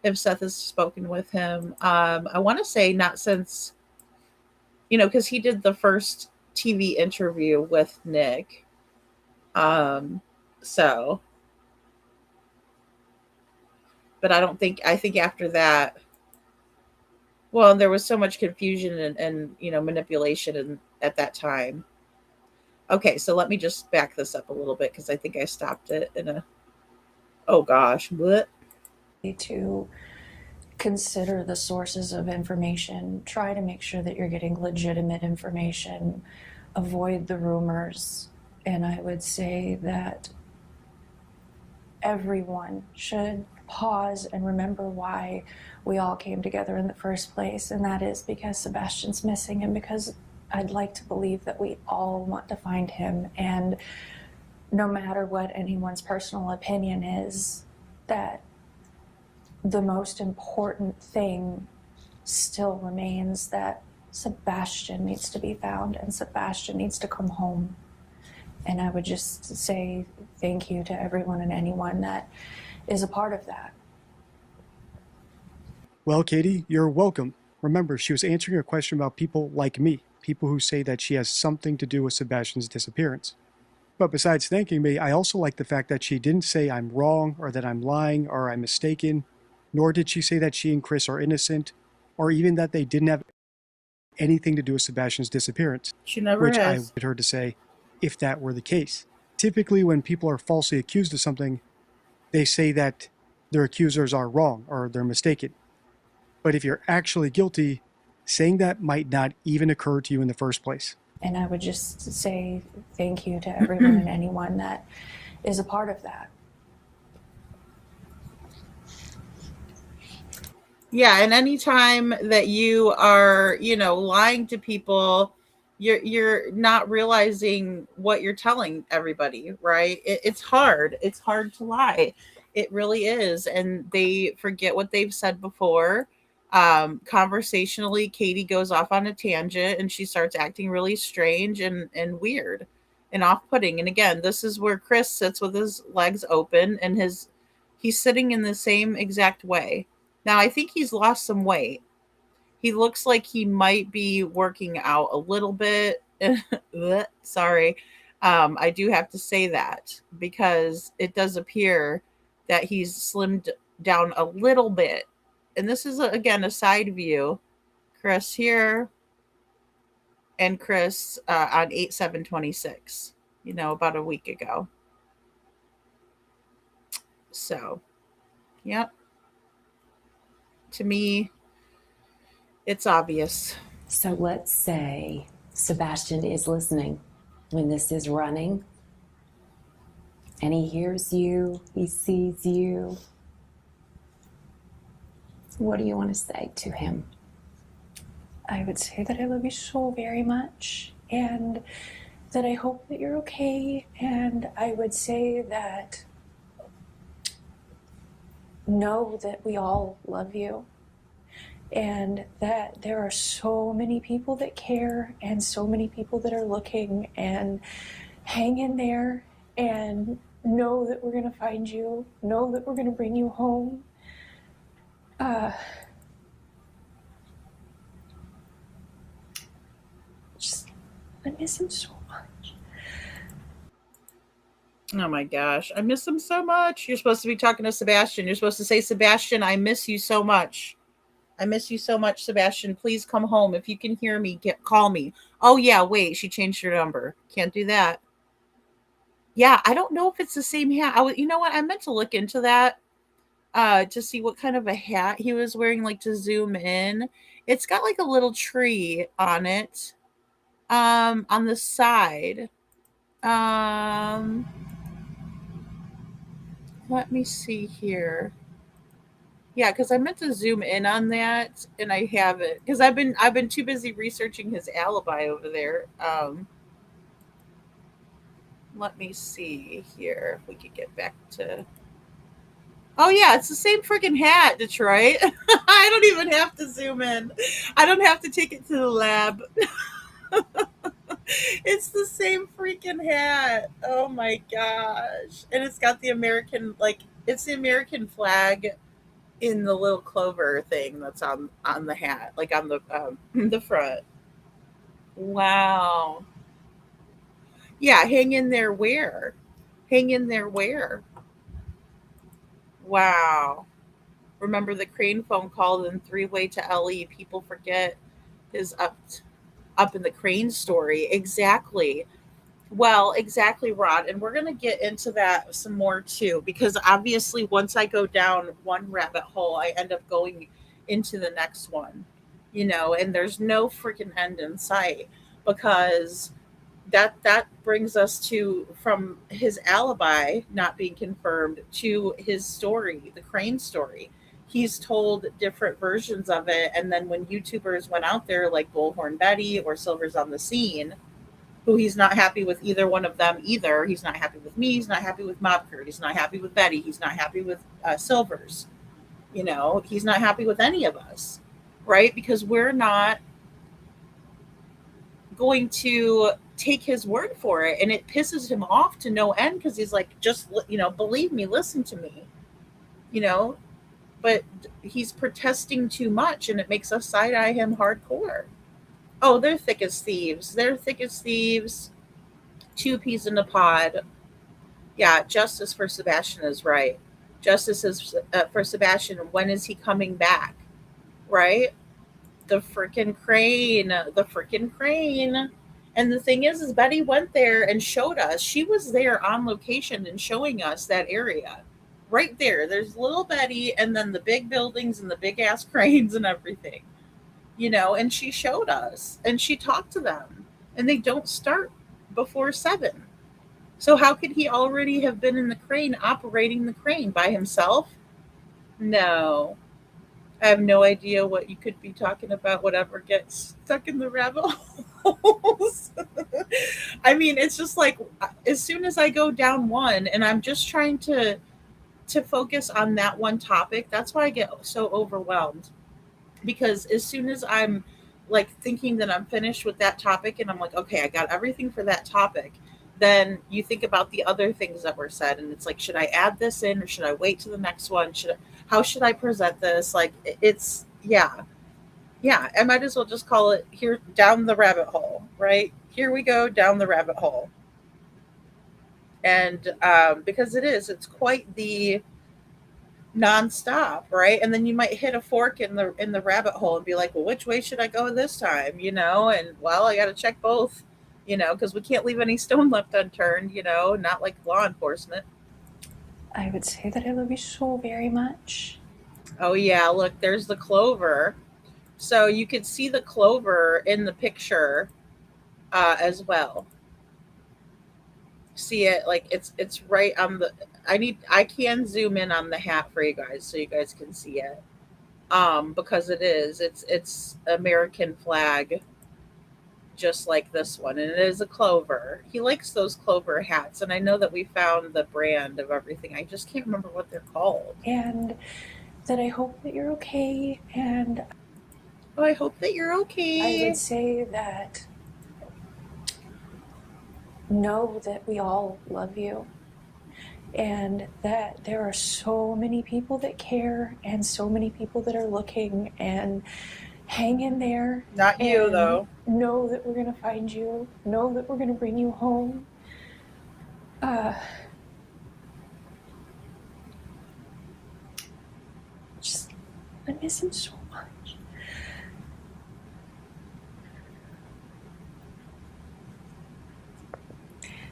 if Seth has spoken with him. I want to say not since, because he did the first TV interview with Nick. Um, so, but I think after that, well, there was so much confusion and manipulation at that time. Okay, so let me just back this up a little bit because I think I stopped it in a. Oh gosh, what? To consider the sources of information, try to make sure that you're getting legitimate information, avoid the rumors. And I would say that everyone should pause and remember why we all came together in the first place, and that is because Sebastian's missing, and because I'd like to believe that we all want to find him. And no matter what anyone's personal opinion is, that the most important thing still remains that Sebastian needs to be found and Sebastian needs to come home. And I would just say thank you to everyone and anyone that is a part of that. Well, Katie, you're welcome. Remember, she was answering a question about people like me, people who say that she has something to do with Sebastian's disappearance. But besides thanking me, I also like the fact that she didn't say I'm wrong or that I'm lying or I'm mistaken, nor did she say that she and Chris are innocent, or even that they didn't have anything to do with Sebastian's disappearance, She never which I has. wanted her to say if that were the case. Typically, when people are falsely accused of something, they say that their accusers are wrong or they're mistaken. But if you're actually guilty, saying that might not even occur to you in the first place. And I would just say thank you to everyone and anyone that is a part of that. Yeah, and anytime that you are, lying to people, you're not realizing what you're telling everybody, right? It's hard. It's hard to lie. It really is, and they forget what they've said before. Conversationally, Katie goes off on a tangent and she starts acting really strange and weird and off-putting. And again, this is where Chris sits with his legs open and he's sitting in the same exact way. Now, I think he's lost some weight. He looks like he might be working out a little bit. Sorry. I do have to say that because it does appear that he's slimmed down a little bit. And this is, again, a side view. Chris here and Chris on 8/7/26, about a week ago. So, yep. To me, it's obvious. So let's say Sebastian is listening when this is running, and he hears you, he sees you. What do you want to say to him? I would say that I love you so very much and that I hope that you're okay. And I would say that know that we all love you and that there are so many people that care and so many people that are looking, and hang in there and know that we're going to find you, know that we're going to bring you home. I miss him so much. Oh my gosh, I miss him so much. You're supposed to be talking to Sebastian. You're supposed to say, Sebastian, I miss you so much. I miss you so much, Sebastian. Please come home. If you can hear me, call me. Oh, yeah, wait, she changed her number. Can't do that. Yeah, I don't know if it's the same hat. You know what? I meant to look into that to see what kind of a hat he was wearing, like to zoom in. It's got like a little tree on it on the side. Let me see here. Yeah, because I meant to zoom in on that and I haven't because I've been too busy researching his alibi over there. Let me see here if we could get back to Oh yeah, it's the same freaking hat, Detroit. I don't even have to zoom in. I don't have to take it to the lab. It's the same freaking hat. Oh my gosh. And it's got the American, like, it's the American flag in the little clover thing that's on the hat, like on the the front. Wow. Yeah, hang in there where? Hang in there where? Wow. Remember the crane phone call and three-way to LE. People forget his up in the crane story. Exactly. Well, exactly, Rod. And we're going to get into that some more too, because obviously, once I go down one rabbit hole, I end up going into the next one, and there's no freaking end in sight because that brings us to from his alibi not being confirmed to his story, the crane story. He's told different versions of it, and then when YouTubers went out there like Bullhorn Betty or Silver's on the Scene, who he's not happy with either one of them either. He's not happy with me. He's not happy with Mob Crew. He's not happy with Betty. He's not happy with Silvers. He's not happy with any of us, right? Because we're not going to take his word for it. And it pisses him off to no end because he's like, just, believe me, listen to me, you know, but he's protesting too much and it makes us side eye him hardcore. Oh, they're thick as thieves. They're thick as thieves. Two peas in a pod. Yeah, justice for Sebastian is right. Justice is for Sebastian. When is he coming back? Right? The freaking crane. The freaking crane. And the thing is Betty went there and showed us. She was there on location and showing us that area. Right there. There's little Betty and then the big buildings and the big ass cranes and everything. And she showed us and she talked to them. And they don't start before 7. So how could he already have been in the crane, operating the crane by himself? No. I have no idea what you could be talking about, whatever gets stuck in the rabbit holes. I mean, it's just like as soon as I go down one and I'm just trying to focus on that one topic, that's why I get so overwhelmed. Because as soon as I'm like thinking that I'm finished with that topic and I'm like, okay, I got everything for that topic, then you think about the other things that were said and it's like, should I add this in or should I wait to the next one? How should I present this? Like it's yeah, I might as well just call it here down the rabbit hole, right? Here we go down the rabbit hole. And because it's quite the nonstop, right? And then you might hit a fork in the rabbit hole and be like, well, which way should I go this time? And well, I got to check both, because we can't leave any stone left unturned, not like law enforcement. I would say that I love you so very much. Oh yeah, look, there's the clover. So you could see the clover in the picture as well. See it, like it's right on the I can zoom in on the hat for you guys so you guys can see it. Because it's American flag, just like this one, and it is a clover. He likes those clover hats, and I know that we found the brand of everything. I just can't remember what they're called. And that I hope that you're okay, and I hope that you're okay. I would say that know that we all love you and that there are so many people that care and so many people that are looking, and hang in there. Not you, though. Know that we're going to find you. Know that we're going to bring you home. Just, I miss him so much.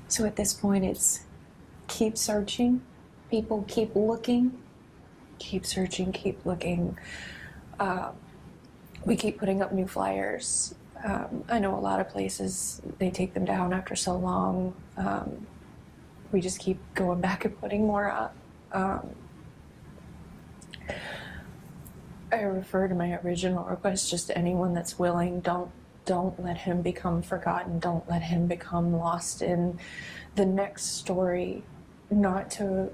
So at this point, it's keep searching. People keep looking. Keep searching, keep looking. We keep putting up new flyers. I know a lot of places, they take them down after so long. We just keep going back and putting more up. I refer to my original request, just anyone that's willing, don't let him become forgotten. Don't let him become lost in the next story. Not to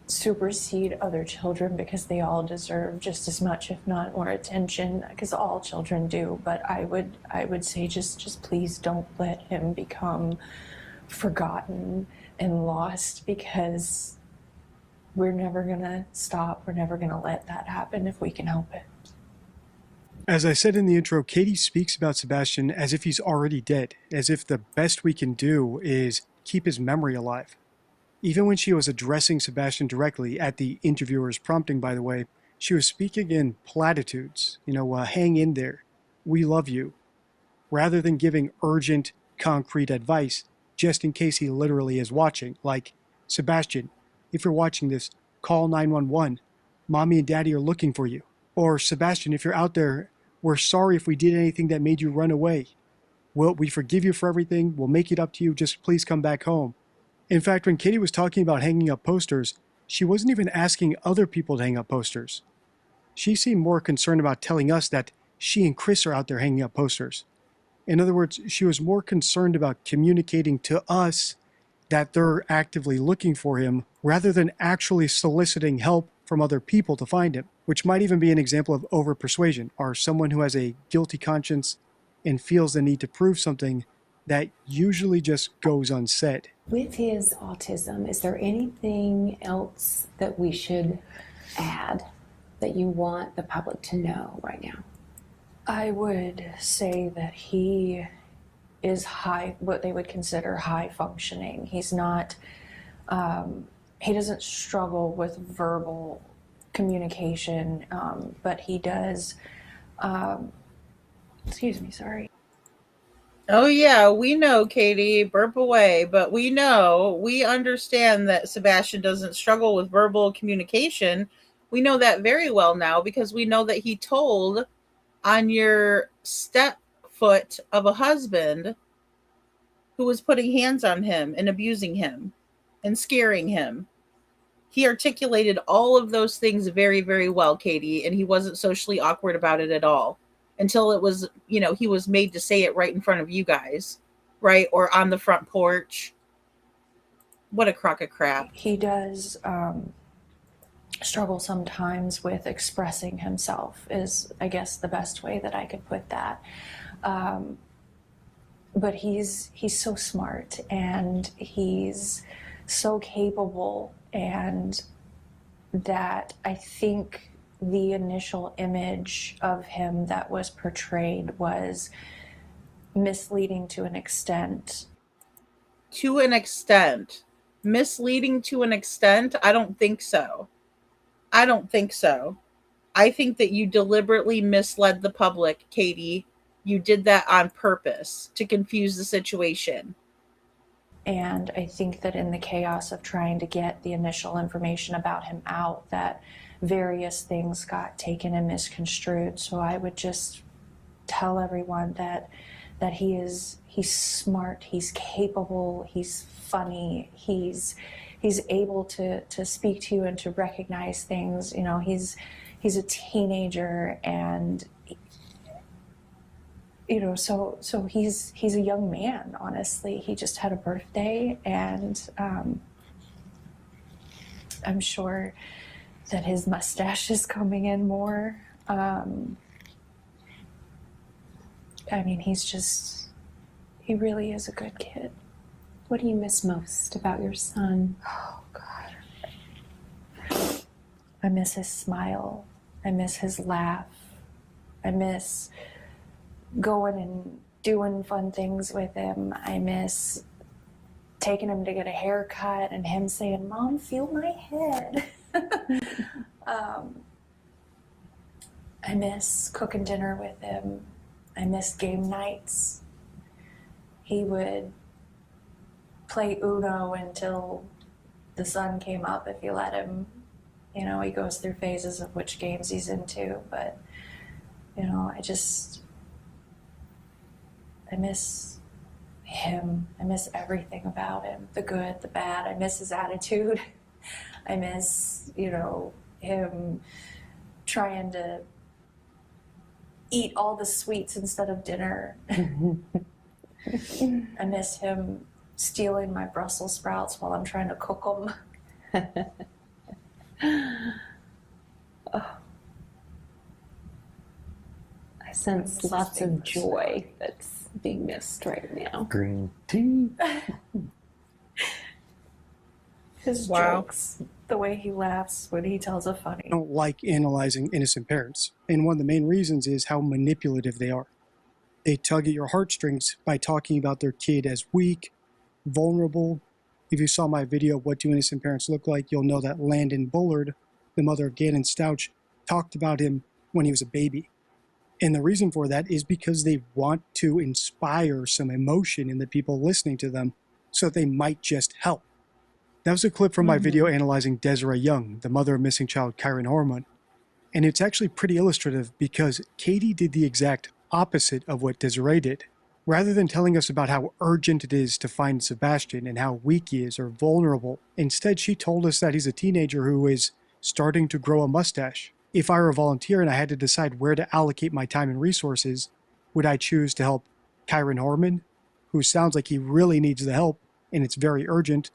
supersede other children, because they all deserve just as much, if not more, attention, because all children do. But I would say just please don't let him become forgotten and lost, because we're never gonna stop. We're never gonna let that happen if we can help it. As I said in the intro, Katie speaks about Sebastian as if he's already dead, as if the best we can do is keep his memory alive. Even when she was addressing Sebastian directly, at the interviewer's prompting, by the way, she was speaking in platitudes. Hang in there. We love you. Rather than giving urgent, concrete advice, just in case he literally is watching. Like, Sebastian, if you're watching this, call 911. Mommy and Daddy are looking for you. Or, Sebastian, if you're out there, we're sorry if we did anything that made you run away. We forgive you for everything. We'll make it up to you. Just please come back home. In fact, when Katie was talking about hanging up posters, she wasn't even asking other people to hang up posters. She seemed more concerned about telling us that she and Chris are out there hanging up posters. In other words, she was more concerned about communicating to us that they're actively looking for him, rather than actually soliciting help from other people to find him, which might even be an example of over-persuasion, or someone who has a guilty conscience and feels the need to prove something that usually just goes unsaid. With his autism, is there anything else that we should add that you want the public to know right now? I would say that he is what they would consider high functioning. He's not, he doesn't struggle with verbal communication, but he does, excuse me, sorry. Oh yeah, we know, Katie, burp away, but we understand that Sebastian doesn't struggle with verbal communication. We know that very well now, because we know that he told on your stepfoot of a husband who was putting hands on him and abusing him and scaring him. He articulated all of those things very, very well, Katie, and he wasn't socially awkward about it at all, until it was, he was made to say it right in front of you guys, right? Or on the front porch. What a crock of crap. He does struggle sometimes with expressing himself, is, I guess, the best way that I could put that. But he's so smart, and he's so capable, and that I think the initial image of him that was portrayed was misleading to an extent. To an extent. Misleading to an extent? I don't think so. I think that you deliberately misled the public, Katie. You did that on purpose to confuse the situation. And I think that in the chaos of trying to get the initial information about him out, that various things got taken and misconstrued. So I would just tell everyone that he's smart, he's capable, he's funny, he's able to speak to you and to recognize things. He's a teenager, and so he's a young man, honestly. He just had a birthday, and I'm sure that his mustache is coming in more. He really is a good kid. What do you miss most about your son? Oh, God. I miss his smile. I miss his laugh. I miss going and doing fun things with him. I miss taking him to get a haircut and him saying, "Mom, feel my head." I miss cooking dinner with him. I miss game nights. He would play Uno until the sun came up if you let him. He goes through phases of which games he's into, but I miss him. I miss everything about him, the good, the bad. I miss his attitude. I miss, him trying to eat all the sweets instead of dinner. I miss him stealing my Brussels sprouts while I'm trying to cook them. Oh. I sense lots of joy that's being missed right now. Green tea. His jokes, the way he laughs when he tells a funny. I don't like analyzing innocent parents, and one of the main reasons is how manipulative they are. They tug at your heartstrings by talking about their kid as weak, vulnerable. If you saw my video, What Do Innocent Parents Look Like?, you'll know that Landon Bullard, the mother of Gannon Stouch, talked about him when he was a baby. And the reason for that is because they want to inspire some emotion in the people listening to them so that they might just help. That was a clip from my video analyzing Desiree Young, the mother of missing child Kyron Hormone. And it's actually pretty illustrative because Katie did the exact opposite of what Desiree did. Rather than telling us about how urgent it is to find Sebastian and how weak he is or vulnerable, instead she told us that he's a teenager who is starting to grow a mustache. If I were a volunteer and I had to decide where to allocate my time and resources, would I choose to help Kyron Horman, who sounds like he really needs the help and it's very urgent,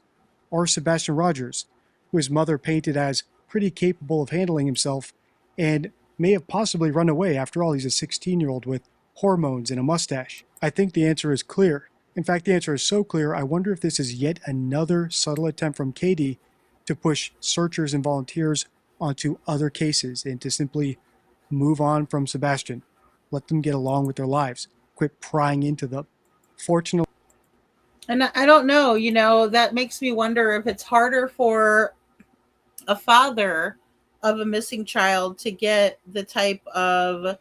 or Sebastian Rogers, who his mother painted as pretty capable of handling himself and may have possibly run away? After all, he's a 16-year-old with hormones and a mustache. I think the answer is clear. In fact, the answer is so clear, I wonder if this is yet another subtle attempt from Katie to push searchers and volunteers onto other cases and to simply move on from Sebastian. Let them get along with their lives. Quit prying into them. Fortunately, And I don't know, that makes me wonder if it's harder for a father of a missing child to get the type of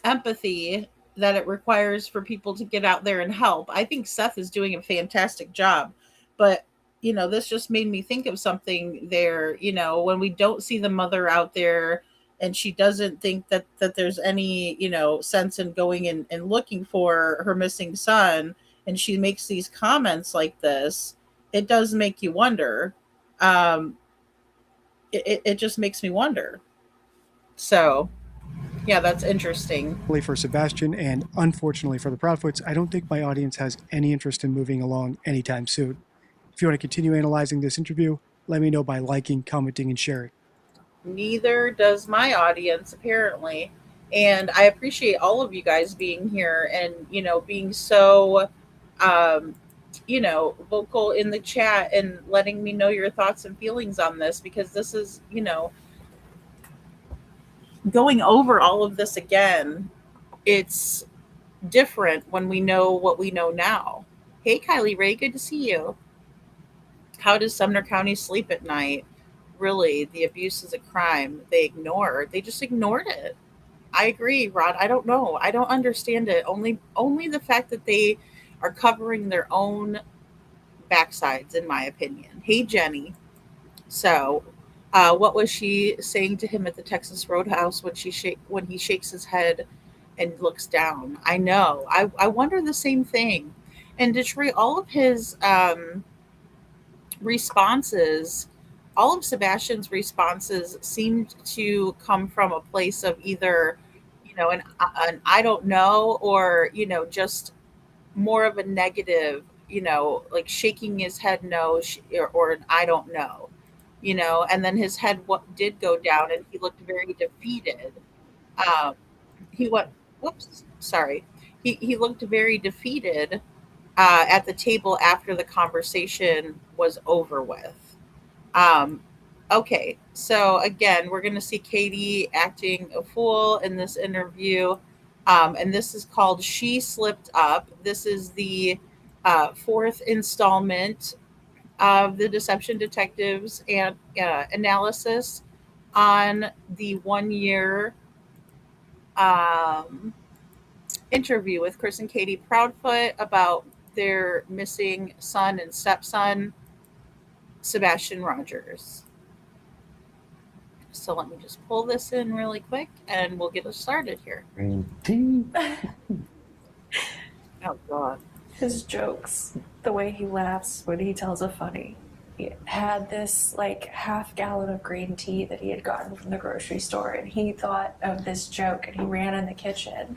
empathy that it requires for people to get out there and help. I think Seth is doing a fantastic job, but this just made me think of something there, when we don't see the mother out there and she doesn't think that there's any, sense in going and looking for her missing son, and she makes these comments like this, it does make you wonder. It just makes me wonder. So, yeah, that's interesting. for Sebastian and unfortunately for the Proudfoots, I don't think my audience has any interest in moving along anytime soon. If you want to continue analyzing this interview, let me know by liking, commenting, and sharing. Neither does my audience, apparently. And I appreciate all of you guys being here and, being so, vocal in the chat and letting me know your thoughts and feelings on this, because this is, going over all of this again. It's different when we know what we know now. Hey, Kylie Ray, good to see you. How does Sumner County sleep at night? Really, the abuse is a crime. They just ignored it. I agree, Rod. I don't know. I don't understand it. Only the fact that they are covering their own backsides, in my opinion. Hey, Jenny. So, what was she saying to him at the Texas Roadhouse when he shakes his head and looks down? I know. I wonder the same thing. And Detroit, all of his responses, all of Sebastian's responses seemed to come from a place of either, an I don't know, or, just more of a negative, like shaking his head no, or an I don't know, and then his head did go down and he looked very defeated. He looked very defeated at the table after the conversation was over with. Okay, so again, we're going to see Katie acting a fool in this interview, and this is called She Slipped Up. This is the fourth installment of the Deception Detectives and analysis on the 1 year interview with Chris and Katie Proudfoot about their missing son and stepson, Sebastian Rogers. So let me just pull this in really quick and we'll get us started here. Green tea. Oh, God. His jokes, the way he laughs when he tells a funny. He had this half gallon of green tea that he had gotten from the grocery store, and he thought of this joke and he ran in the kitchen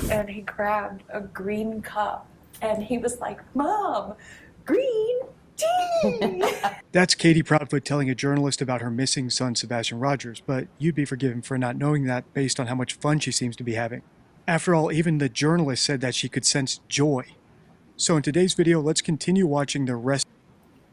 and he grabbed a green cup and he was like, "Mom, green tea." That's Katie Proudfoot telling a journalist about her missing son, Sebastian Rogers, but you'd be forgiven for not knowing that based on how much fun she seems to be having. After all, even the journalist said that she could sense joy. So in today's video, let's continue watching the rest.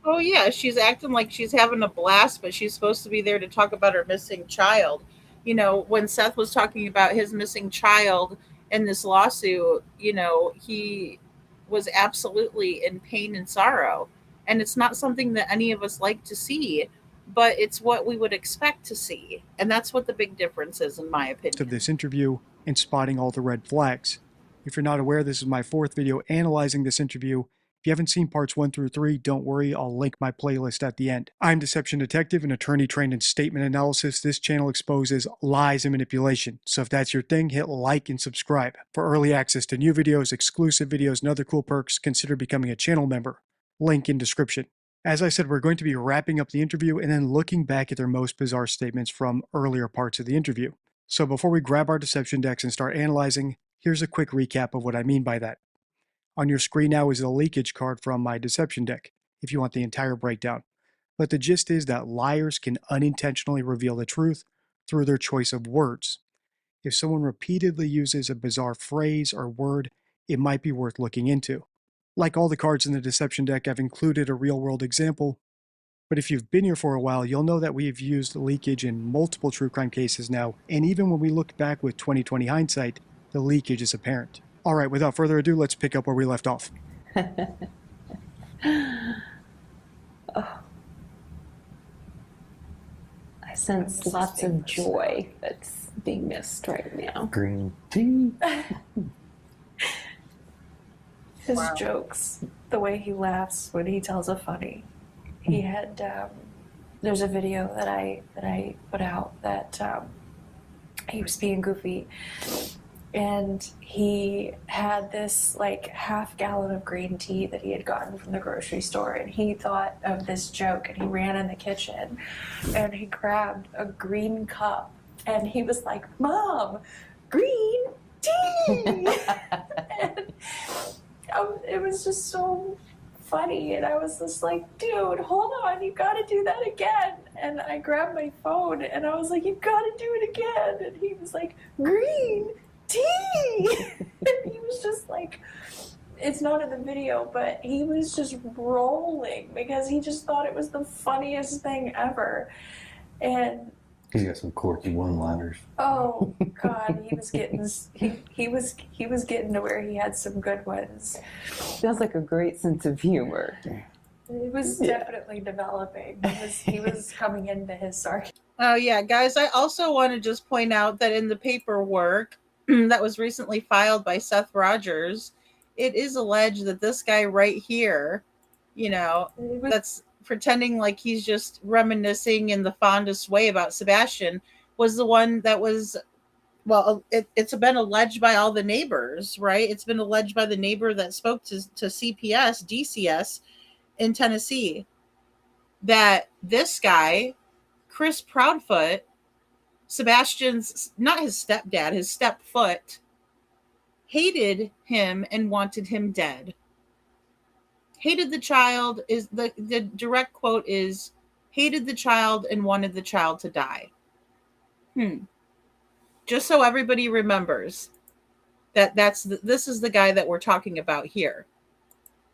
Oh yeah, she's acting like she's having a blast, but she's supposed to be there to talk about her missing child. You know, when Seth was talking about his missing child in this lawsuit, you know, he was absolutely in pain and sorrow. And it's not something that any of us like to see, but it's what we would expect to see. And that's what the big difference is, in my opinion. Of this interview and spotting all the red flags. If you're not aware, this is my fourth video analyzing this interview. If you haven't seen parts 1 through 3, don't worry, I'll link my playlist at the end. I'm Deception Detective, an attorney trained in statement analysis. This channel exposes lies and manipulation. So if that's your thing, hit like and subscribe. For early access to new videos, exclusive videos, and other cool perks, consider becoming a channel member. Link in description. As I said, we're going to be wrapping up the interview and then looking back at their most bizarre statements from earlier parts of the interview. So before we grab our deception decks and start analyzing, here's a quick recap of what I mean by that. On your screen now is a leakage card from my deception deck, if you want the entire breakdown. But the gist is that liars can unintentionally reveal the truth through their choice of words. If someone repeatedly uses a bizarre phrase or word, it might be worth looking into. Like all the cards in the deception deck, I've included a real-world example. But if you've been here for a while, you'll know that we've used leakage in multiple true crime cases now, and even when we look back with 20/20 hindsight, the leakage is apparent. All right, without further ado, let's pick up where we left off. Oh. I sense lots of joy that's being missed right now. Green tea. His jokes, the way he laughs when he tells a funny. He had there's a video that I put out that he was being goofy, and he had this like half gallon of green tea that he had gotten from the grocery store, and he thought of this joke, and he ran in the kitchen and he grabbed a green cup and he was like, "Mom, green tea." And it was just so funny, and I was just like, "Dude, hold on, you gotta do that again." And I grabbed my phone and I was like, "You gotta do it again." And he was like, "Green tea." And he was just like, it's not in the video, but he was just rolling because he just thought it was the funniest thing ever. And He's got some quirky one-liners. oh God, he was getting he was getting to where he had some good ones. Sounds like a great sense of humor. It was definitely developing. He was coming into his sarcasm. Oh yeah, guys, I also want to just point out that in the paperwork that was recently filed by Seth Rogers, it is alleged that this guy right here, you know, that's pretending like he's just reminiscing in the fondest way about Sebastian, was the one that was, well, it's been alleged by all the neighbors, right? It's been alleged by the neighbor that spoke to CPS, DCS in Tennessee, that this guy, Chris Proudfoot, Sebastian's, not his stepdad, his stepfoot, hated him and wanted him dead. Hated the child is the direct quote is, hated the child and wanted the child to die. Just so everybody remembers that this is the guy that we're talking about here.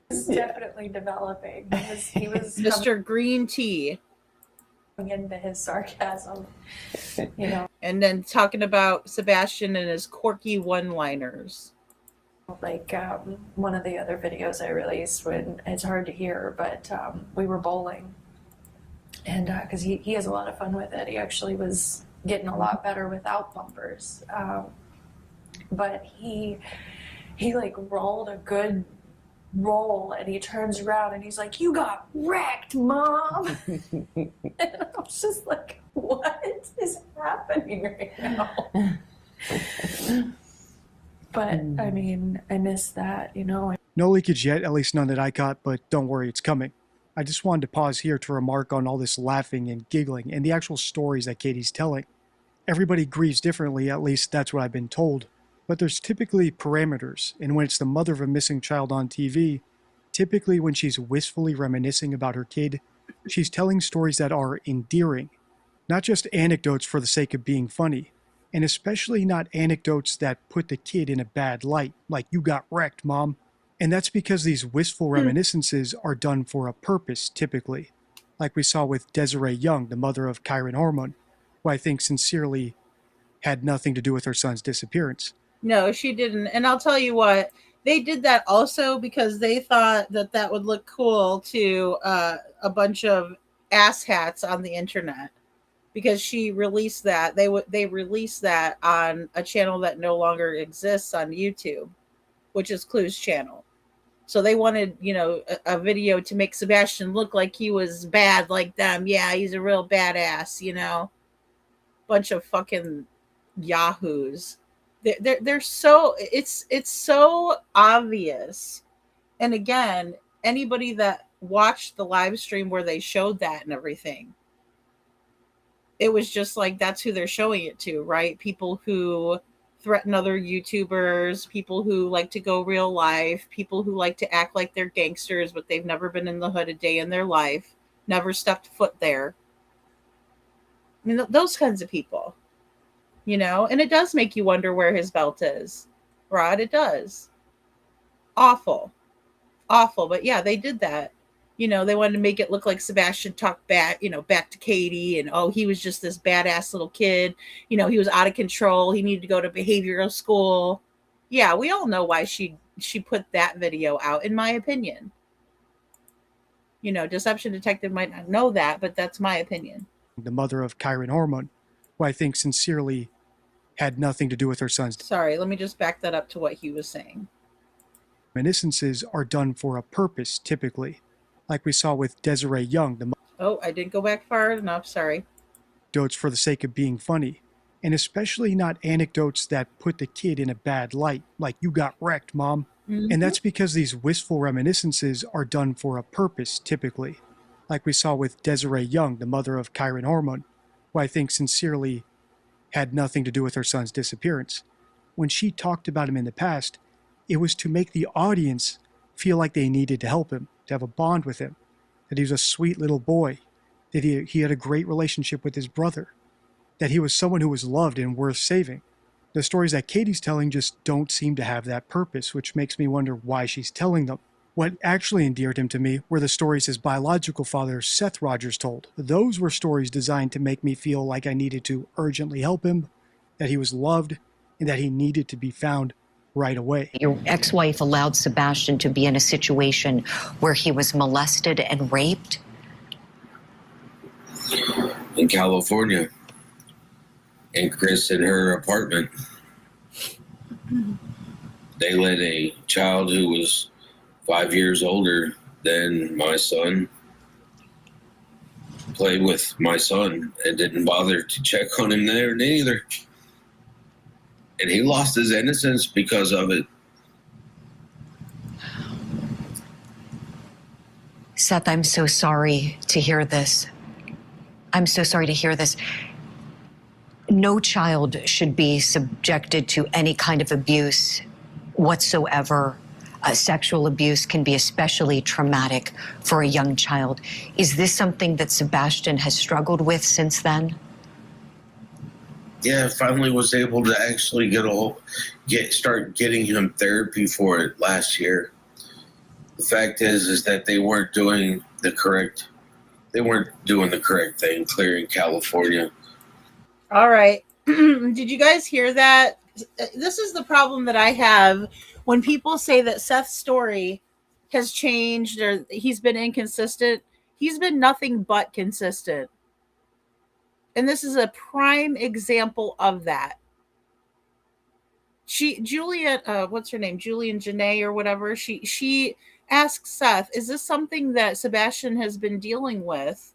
It's definitely developing. He was Mr. Green Tea. coming into his sarcasm, you know. And then talking about Sebastian and his quirky one-liners. Like one of the other videos I released, when it's hard to hear, but we were bowling, and because he has a lot of fun with it. He actually was getting a lot better without bumpers, but he like rolled a good roll, and he turns around and he's like, "You got wrecked, Mom." And I was just like, what is happening right now? But I mean, I miss that, you know. No leakage yet, at least none that I caught, but don't worry, it's coming. I just wanted to pause here to remark on all this laughing and giggling and the actual stories that Katie's telling. Everybody grieves differently, at least that's what I've been told. But there's typically parameters, and when it's the mother of a missing child on TV, typically when she's wistfully reminiscing about her kid, She's telling stories that are endearing, not just anecdotes for the sake of being funny, and especially not anecdotes that put the kid in a bad light, like "you got wrecked, mom." And that's because these wistful reminiscences are done for a purpose, typically, like we saw with Desiree Young, the mother of Kyron Hormone, who I think sincerely had nothing to do with her son's disappearance. No, she didn't. And I'll tell you what, they did that also because they thought that that would look cool to a bunch of asshats on the internet. Because she released that, they released that on a channel that no longer exists on YouTube, which is Clue's channel. So they wanted, a video to make Sebastian look like he was bad like them. Yeah, he's a real badass. Bunch of fucking yahoos. They're so it's so obvious. And again, anybody that watched the live stream where they showed that and everything, it was just like that's who they're showing it to, right? People who threaten other YouTubers, people who like to go real life, people who like to act like they're gangsters, but they've never been in the hood a day in their life, never stepped foot there. I mean, those kinds of people, and it does make you wonder where his belt is, Rod. It does. Awful. But yeah, they did that. They wanted to make it look like Sebastian talked back to Katie, and he was just this badass little kid. He was out of control. He needed to go to behavioral school. Yeah, we all know why she put that video out, in my opinion. Deception Detective might not know that, but that's my opinion. The mother of Kyron Hormone, who I think sincerely had nothing to do with her son's. Sorry, let me just back that up to what he was saying. Reminiscences are done for a purpose, typically, like we saw with Desiree Young, I didn't go back far enough. Sorry. Anecdotes for the sake of being funny, and especially not anecdotes that put the kid in a bad light, like "you got wrecked, mom." Mm-hmm. And that's because these wistful reminiscences are done for a purpose, typically, like we saw with Desiree Young, the mother of Kyron Hormone, who I think sincerely had nothing to do with her son's disappearance. When she talked about him in the past, it was to make the audience feel like they needed to help him, to have a bond with him, that he was a sweet little boy, that he had a great relationship with his brother, that he was someone who was loved and worth saving. The stories that Katie's telling just don't seem to have that purpose, which makes me wonder why she's telling them. What actually endeared him to me were the stories his biological father, Seth Rogers, told. Those were stories designed to make me feel like I needed to urgently help him, that he was loved, and that he needed to be found right away. Your ex-wife allowed Sebastian to be in a situation where he was molested and raped? In California. And Chris in her apartment. They let a child who was 5 years older than my son play with my son and didn't bother to check on him there neither. And he lost his innocence because of it. Seth, I'm so sorry to hear this. I'm so sorry to hear this. No child should be subjected to any kind of abuse whatsoever. Sexual abuse can be especially traumatic for a young child. Is this something that Sebastian has struggled with since then? Yeah, I finally was able to actually start getting him therapy for it last year. The fact is that they weren't doing the correct thing, clearing California. All right. Did you guys hear that? This is the problem that I have when people say that Seth's story has changed or he's been inconsistent. He's been nothing but consistent. And this is a prime example of that. Julian Janae or whatever, she asked Seth, is this something that Sebastian has been dealing with,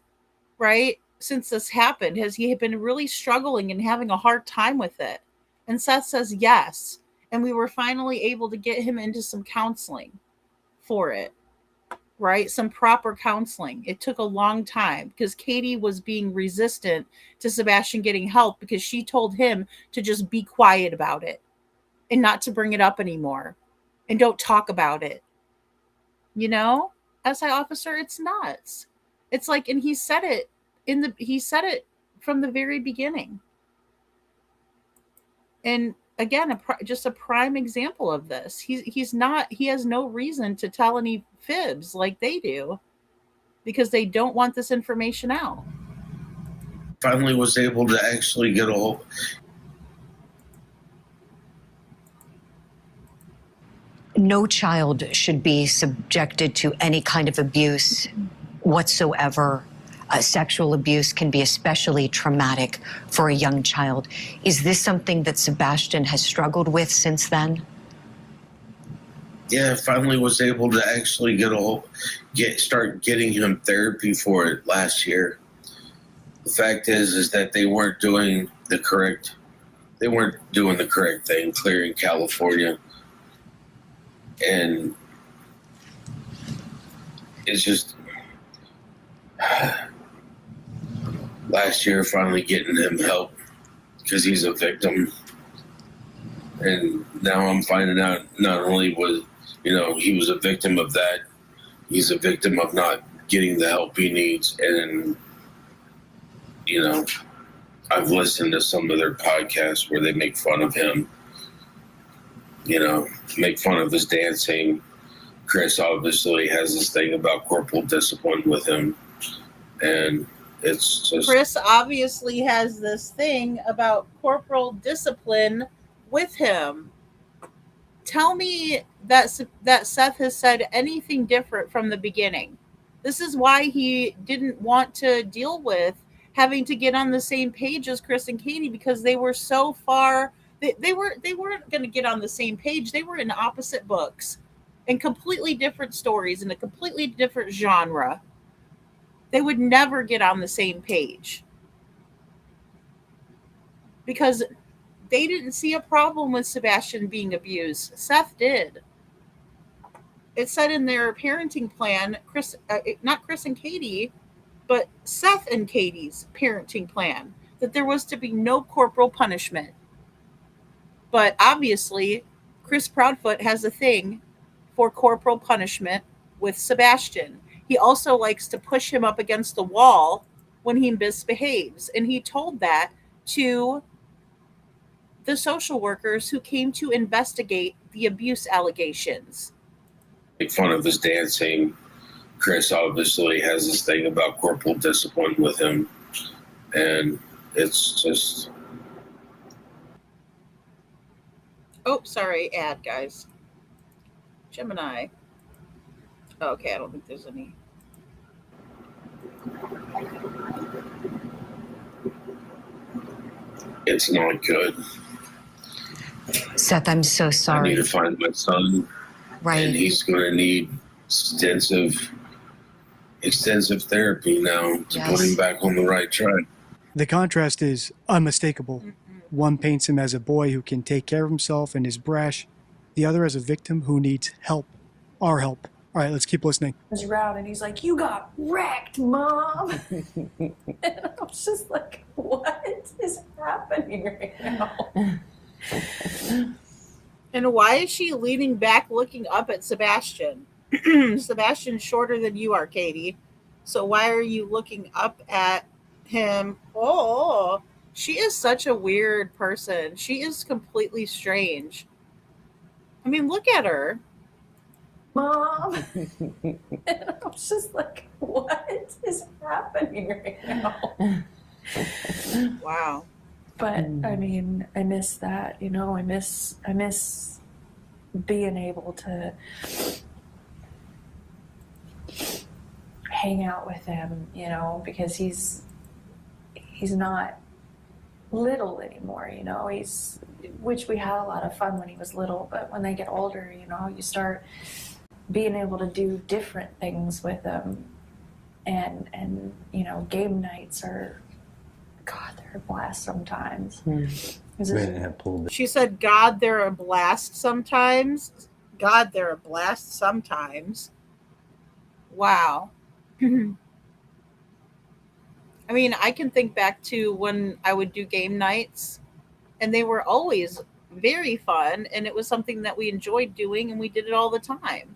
right? Since this happened, has he been really struggling and having a hard time with it? And Seth says yes. And we were finally able to get him into some counseling for it, right? Some proper counseling. It took a long time because Katie was being resistant to Sebastian getting help because she told him to just be quiet about it and not to bring it up anymore and don't talk about it. SI officer, it's nuts. It's like, and he said it from the very beginning. And again, just a prime example of this. He has no reason to tell any fibs like they do, because they don't want this information out. Finally was able to actually get a hold. No child should be subjected to any kind of abuse whatsoever. Sexual abuse can be especially traumatic for a young child. Is this something that Sebastian has struggled with since then? Yeah, finally was able to actually start getting him therapy for it last year. The fact is that they weren't doing the correct thing, clearing California. And it's just last year finally getting him help, because he's a victim. And now I'm finding out not only was, he was a victim of that, he's a victim of not getting the help he needs. And, I've listened to some of their podcasts where they make fun of him, make fun of his dancing. Chris obviously has this thing about corporal discipline with him. And it's just... Chris obviously has this thing about corporal discipline with him. Tell me that Seth has said anything different from the beginning. This is why he didn't want to deal with having to get on the same page as Chris and Katie, because they were so far. They weren't going to get on the same page. They were in opposite books and completely different stories in a completely different genre. They would never get on the same page because they didn't see a problem with Sebastian being abused. Seth did. It said in their parenting plan, not Chris and Katie, but Seth and Katie's parenting plan, that there was to be no corporal punishment. But obviously, Chris Proudfoot has a thing for corporal punishment with Sebastian. He also likes to push him up against the wall when he misbehaves. And he told that to the social workers who came to investigate the abuse allegations. Make fun of his dancing. Chris obviously has this thing about corporal discipline with him. And it's just... Oh, sorry, ad, guys. Gemini. Oh, okay, I don't think there's any. It's not good. Seth, I'm so I sorry. need to find my son. Right. And he's going to need extensive therapy now to put him back on the right track. The contrast is unmistakable. One paints him as a boy who can take care of himself and is brash. The other as a victim who needs help. Our help. All right, let's keep listening. He's around and he's like, "You got wrecked, Mom." And I was just like, what is happening right now? And why is she leaning back looking up at Sebastian? Sebastian's shorter than you are, Katie. So why are you looking up at him? Oh, she is such a weird person. She is completely strange. I mean, look at her. Mom. And I was just like, what is happening right now? Wow. But I mean, I miss that, I miss being able to hang out with him, because he's not little anymore, which we had a lot of fun when he was little, but when they get older, you start being able to do different things with them, and game nights are, God, they're a blast sometimes. She said, God, they're a blast sometimes. God, they're a blast sometimes. Wow. I mean, I can think back to when I would do game nights, and they were always very fun, and it was something that we enjoyed doing, and we did it all the time.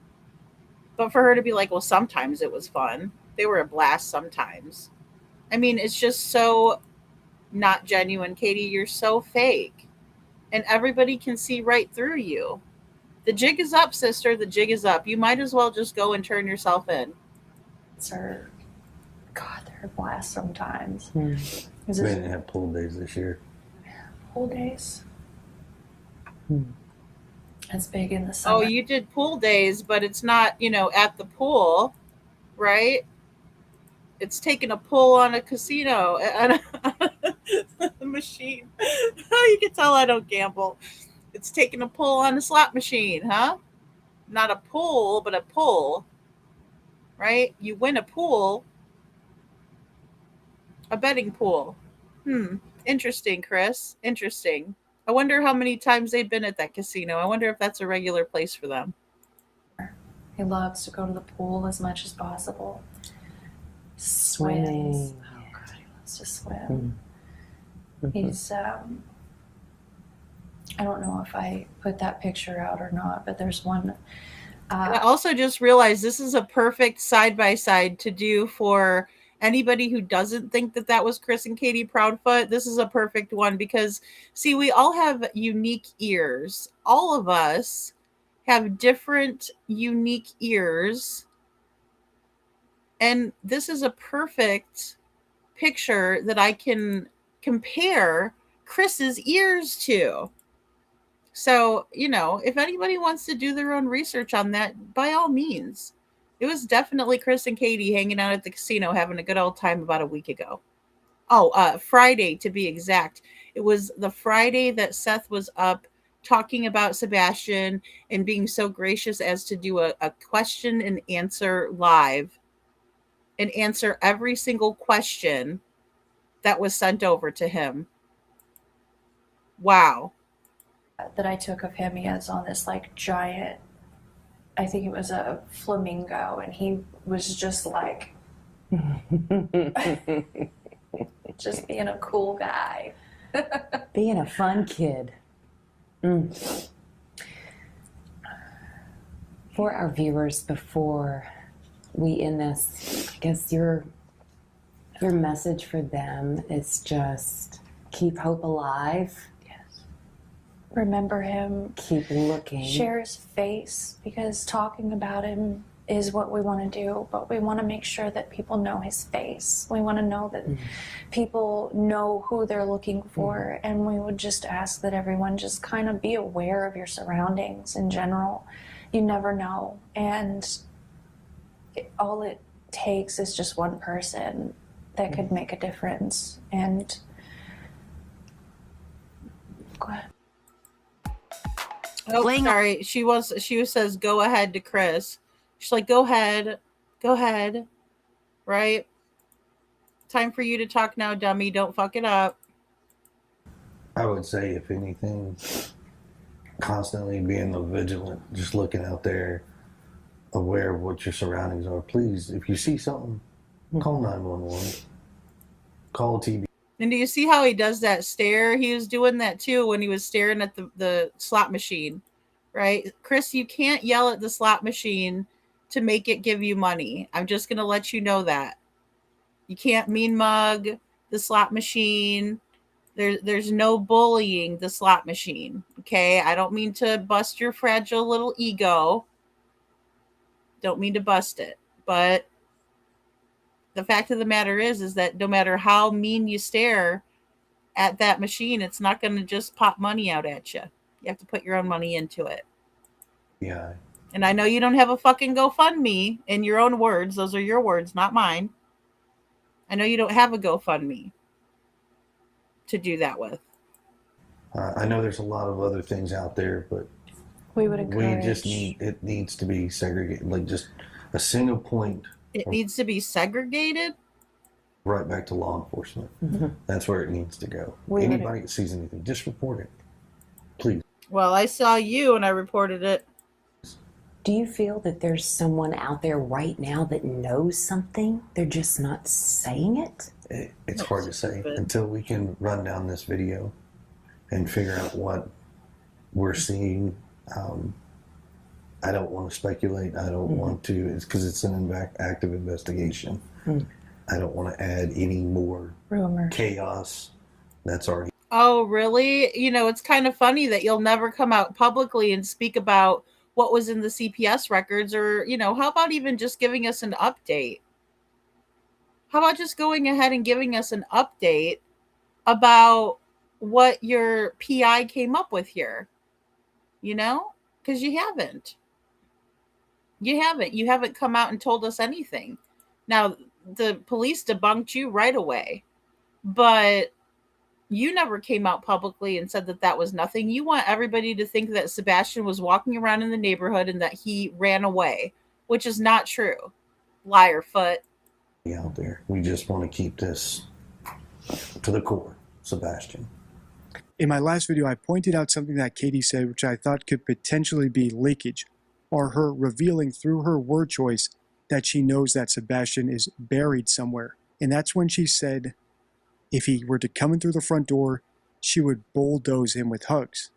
But for her to be like, well, sometimes it was fun. They were a blast sometimes. I mean, it's just so not genuine, Katie. You're so fake. And everybody can see right through you. The jig is up, sister. The jig is up. You might as well just go and turn yourself in. Sir, God, they're a blast sometimes. We didn't have pool days this year. Pool days? It's big in the summer. Oh, you did pool days, but it's not, at the pool, right? It's taking a pull on a casino, on a machine. You can tell I don't gamble. It's taking a pull on a slot machine, huh? Not a pull, but a pull, right? You win a pool, a betting pool. Interesting, Chris. Interesting. I wonder how many times they've been at that casino. I wonder if that's a regular place for them. He loves to go to the pool as much as possible. Swimming. Swims. Oh God, he loves to swim. He's I don't know if I put that picture out or not, but there's one. And I also just realized this is a perfect side-by-side to do for anybody who doesn't think that that was Chris and Katie Proudfoot. This is a perfect one because, see, we all have unique ears. All of us have different unique ears. And this is a perfect picture that I can compare Chris's ears to. So, if anybody wants to do their own research on that, by all means. It was definitely Chris and Katie hanging out at the casino having a good old time about a week ago. Friday to be exact. It was the Friday that Seth was up talking about Sebastian and being so gracious as to do a question and answer live and answer every single question that was sent over to him. Wow. That I took of him, he has on this like giant, I think it was a flamingo, and he was just like just being a cool guy. Being a fun kid. For our viewers, before we end this, I guess your message for them is just keep hope alive. Remember him. Keep looking. Share his face, because talking about him is what we want to do, but we want to make sure that people know his face. We want to know that people know who they're looking for, and we would just ask that everyone just kind of be aware of your surroundings in general. You never know, and all it takes is just one person that could make a difference. And go ahead. Oh, sorry. She says, go ahead to Chris. She's like, go ahead. Right? Time for you to talk now, dummy. Don't fuck it up. I would say, if anything, constantly being vigilant, just looking out there, aware of what your surroundings are. Please, if you see something, call 911. Call TV. And do you see how he does that stare? He was doing that too when he was staring at the slot machine, right? Chris, you can't yell at the slot machine to make it give you money. I'm just going to let you know that. You can't mean mug the slot machine. There's no bullying the slot machine, okay? I don't mean to bust your fragile little ego. Don't mean to bust it, but the fact of the matter is that no matter how mean you stare at that machine, it's not going to just pop money out at you. You have to put your own money into it. Yeah. And I know you don't have a fucking GoFundMe, in your own words. Those are your words, not mine. I know you don't have a GoFundMe to do that with. I know there's a lot of other things out there, but we would encourage. It needs to be segregated, like just a single point. It needs to be segregated? Right back to law enforcement. That's where it needs to go. Anybody that sees anything, just report it. Please. Well, I saw you and I reported it. Do you feel that there's someone out there right now that knows something? They're just not saying it? It's hard to say until we can run down this video and figure out what we're seeing. I don't want to speculate. I don't want to. It's because it's an active investigation. I don't want to add any more Rumors. chaos. That's already. Oh, really? You know, it's kind of funny that you'll never come out publicly and speak about what was in the CPS records, or, you know, how about even just giving us an update? How about just going ahead and giving us an update about what your PI came up with here? You know? Because you haven't. You haven't. You haven't come out and told us anything. Now, the police debunked you right away, but you never came out publicly and said that that was nothing. You want everybody to think that Sebastian was walking around in the neighborhood and that he ran away, which is not true. Liar foot. Out there. We just want to keep this to the core, Sebastian. In my last video, I pointed out something that Katie said which I thought could potentially be leakage, or her revealing through her word choice that she knows that Sebastian is buried somewhere. And that's when she said if he were to come in through the front door, she would bulldoze him with hugs.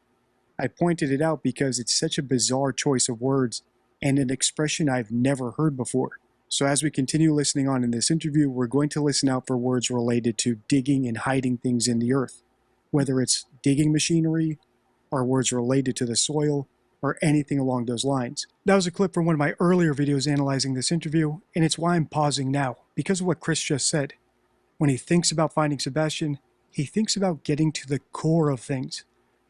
I pointed it out because it's such a bizarre choice of words and an expression I've never heard before. So as we continue listening on in this interview, we're going to listen out for words related to digging and hiding things in the earth, whether it's digging machinery or words related to the soil or anything along those lines. That was a clip from one of my earlier videos analyzing this interview, and it's why I'm pausing now, because of what Chris just said. When he thinks about finding Sebastian, he thinks about getting to the core of things,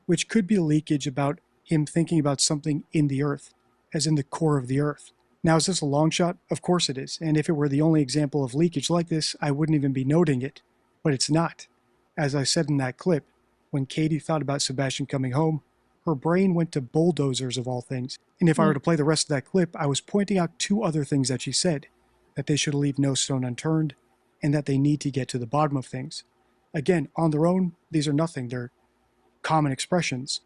which could be leakage about him thinking about something in the earth, as in the core of the earth. Now, is this a long shot? Of course it is, and if it were the only example of leakage like this, I wouldn't even be noting it. But it's not. As I said in that clip, when Katie thought about Sebastian coming home, her brain went to bulldozers of all things. And if I were to play the rest of that clip, I was pointing out two other things that she said, that they should leave no stone unturned, and that they need to get to the bottom of things. Again, on their own, these are nothing. They're common expressions.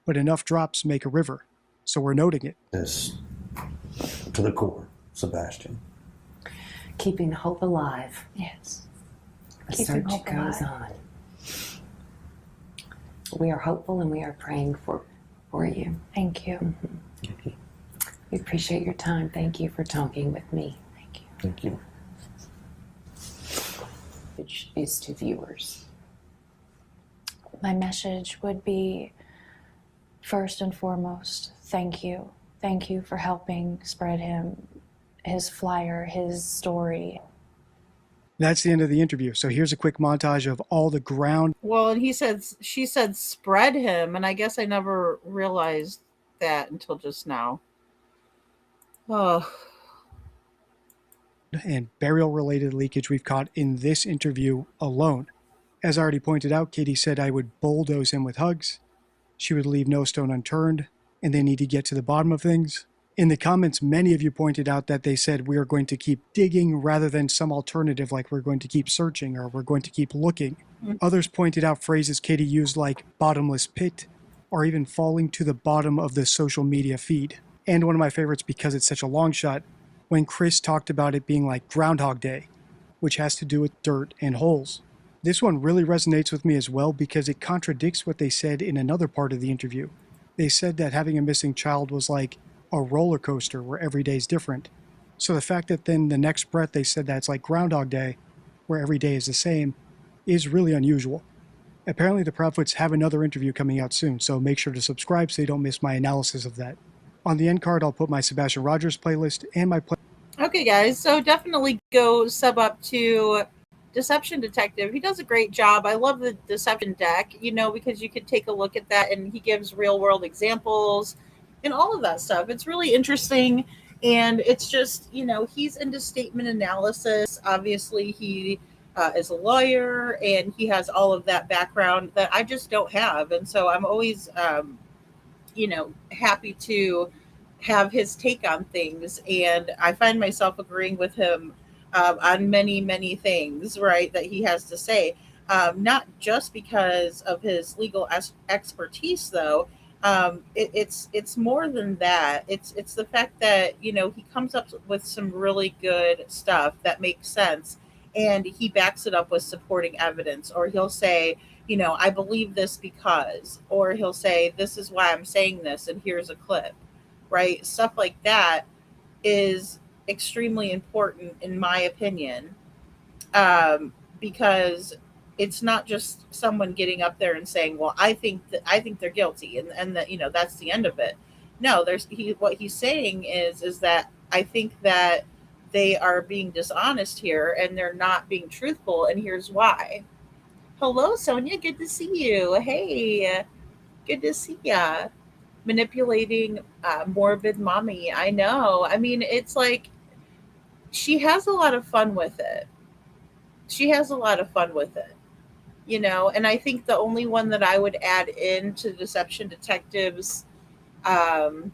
But enough drops make a river, so we're noting it. This to the core, Sebastian. Keeping hope alive. Yes. The Keeping search hope goes alive. on. We are hopeful and we are praying for you. Thank you. We appreciate your time. Thank you for talking with me. Thank you. Thank you. Which is to viewers. My message would be, first and foremost, thank you. Thank you for helping spread his flyer, his story. That's the end of the interview. So here's a quick montage of all the ground Well, and she said spread him, and I guess I never realized that until just now. Oh. and burial-related leakage we've caught in this interview alone. As I already pointed out, Katie said I would bulldoze him with hugs. She would leave no stone unturned, and they need to get to the bottom of things. In the comments, many of you pointed out that they said we are going to keep digging rather than some alternative like we're going to keep searching or we're going to keep looking. Others pointed out phrases Katie used like bottomless pit or even falling to the bottom of the social media feed. And one of my favorites, because it's such a long shot, when Chris talked about it being like Groundhog Day, which has to do with dirt and holes. This one really resonates with me as well because it contradicts what they said in another part of the interview. They said that having a missing child was like a roller coaster where every day is different. So the fact that then the next breath they said that's like Groundhog Day, where every day is the same, is really unusual. Apparently the Proudfoots have another interview coming out soon, so make sure to subscribe so you don't miss my analysis of that. On the end card, I'll put my Sebastian Rogers playlist and my Okay, guys, so definitely go sub up to Deception Detective. He does a great job. I love the Deception deck, you know, because you could take a look at that and he gives real world examples and all of that stuff. It's really interesting. And it's just, you know, he's into statement analysis. Obviously, he is a lawyer and he has all of that background that I just don't have. And so I'm always, you know, happy to have his take on things. And I find myself agreeing with him on many, many things, right, that he has to say. Not just because of his legal expertise, though. It's more than that. It's the fact that, you know, he comes up with some really good stuff that makes sense, and he backs it up with supporting evidence. Or he'll say, you know, I believe this because, or he'll say, this is why I'm saying this, and here's a clip. right? Stuff like that is extremely important, in my opinion, because it's not just someone getting up there and saying, "Well, I think they're guilty," and that, that's the end of it. No, what he's saying is that I think that they are being dishonest here and they're not being truthful, and here's why. Hello, Sonia. Good to see you. Hey, good to see ya. Manipulating morbid mommy. I know. I mean, it's like she has a lot of fun with it. She has a lot of fun with it, and I think the only one that I would add into Deception Detectives um,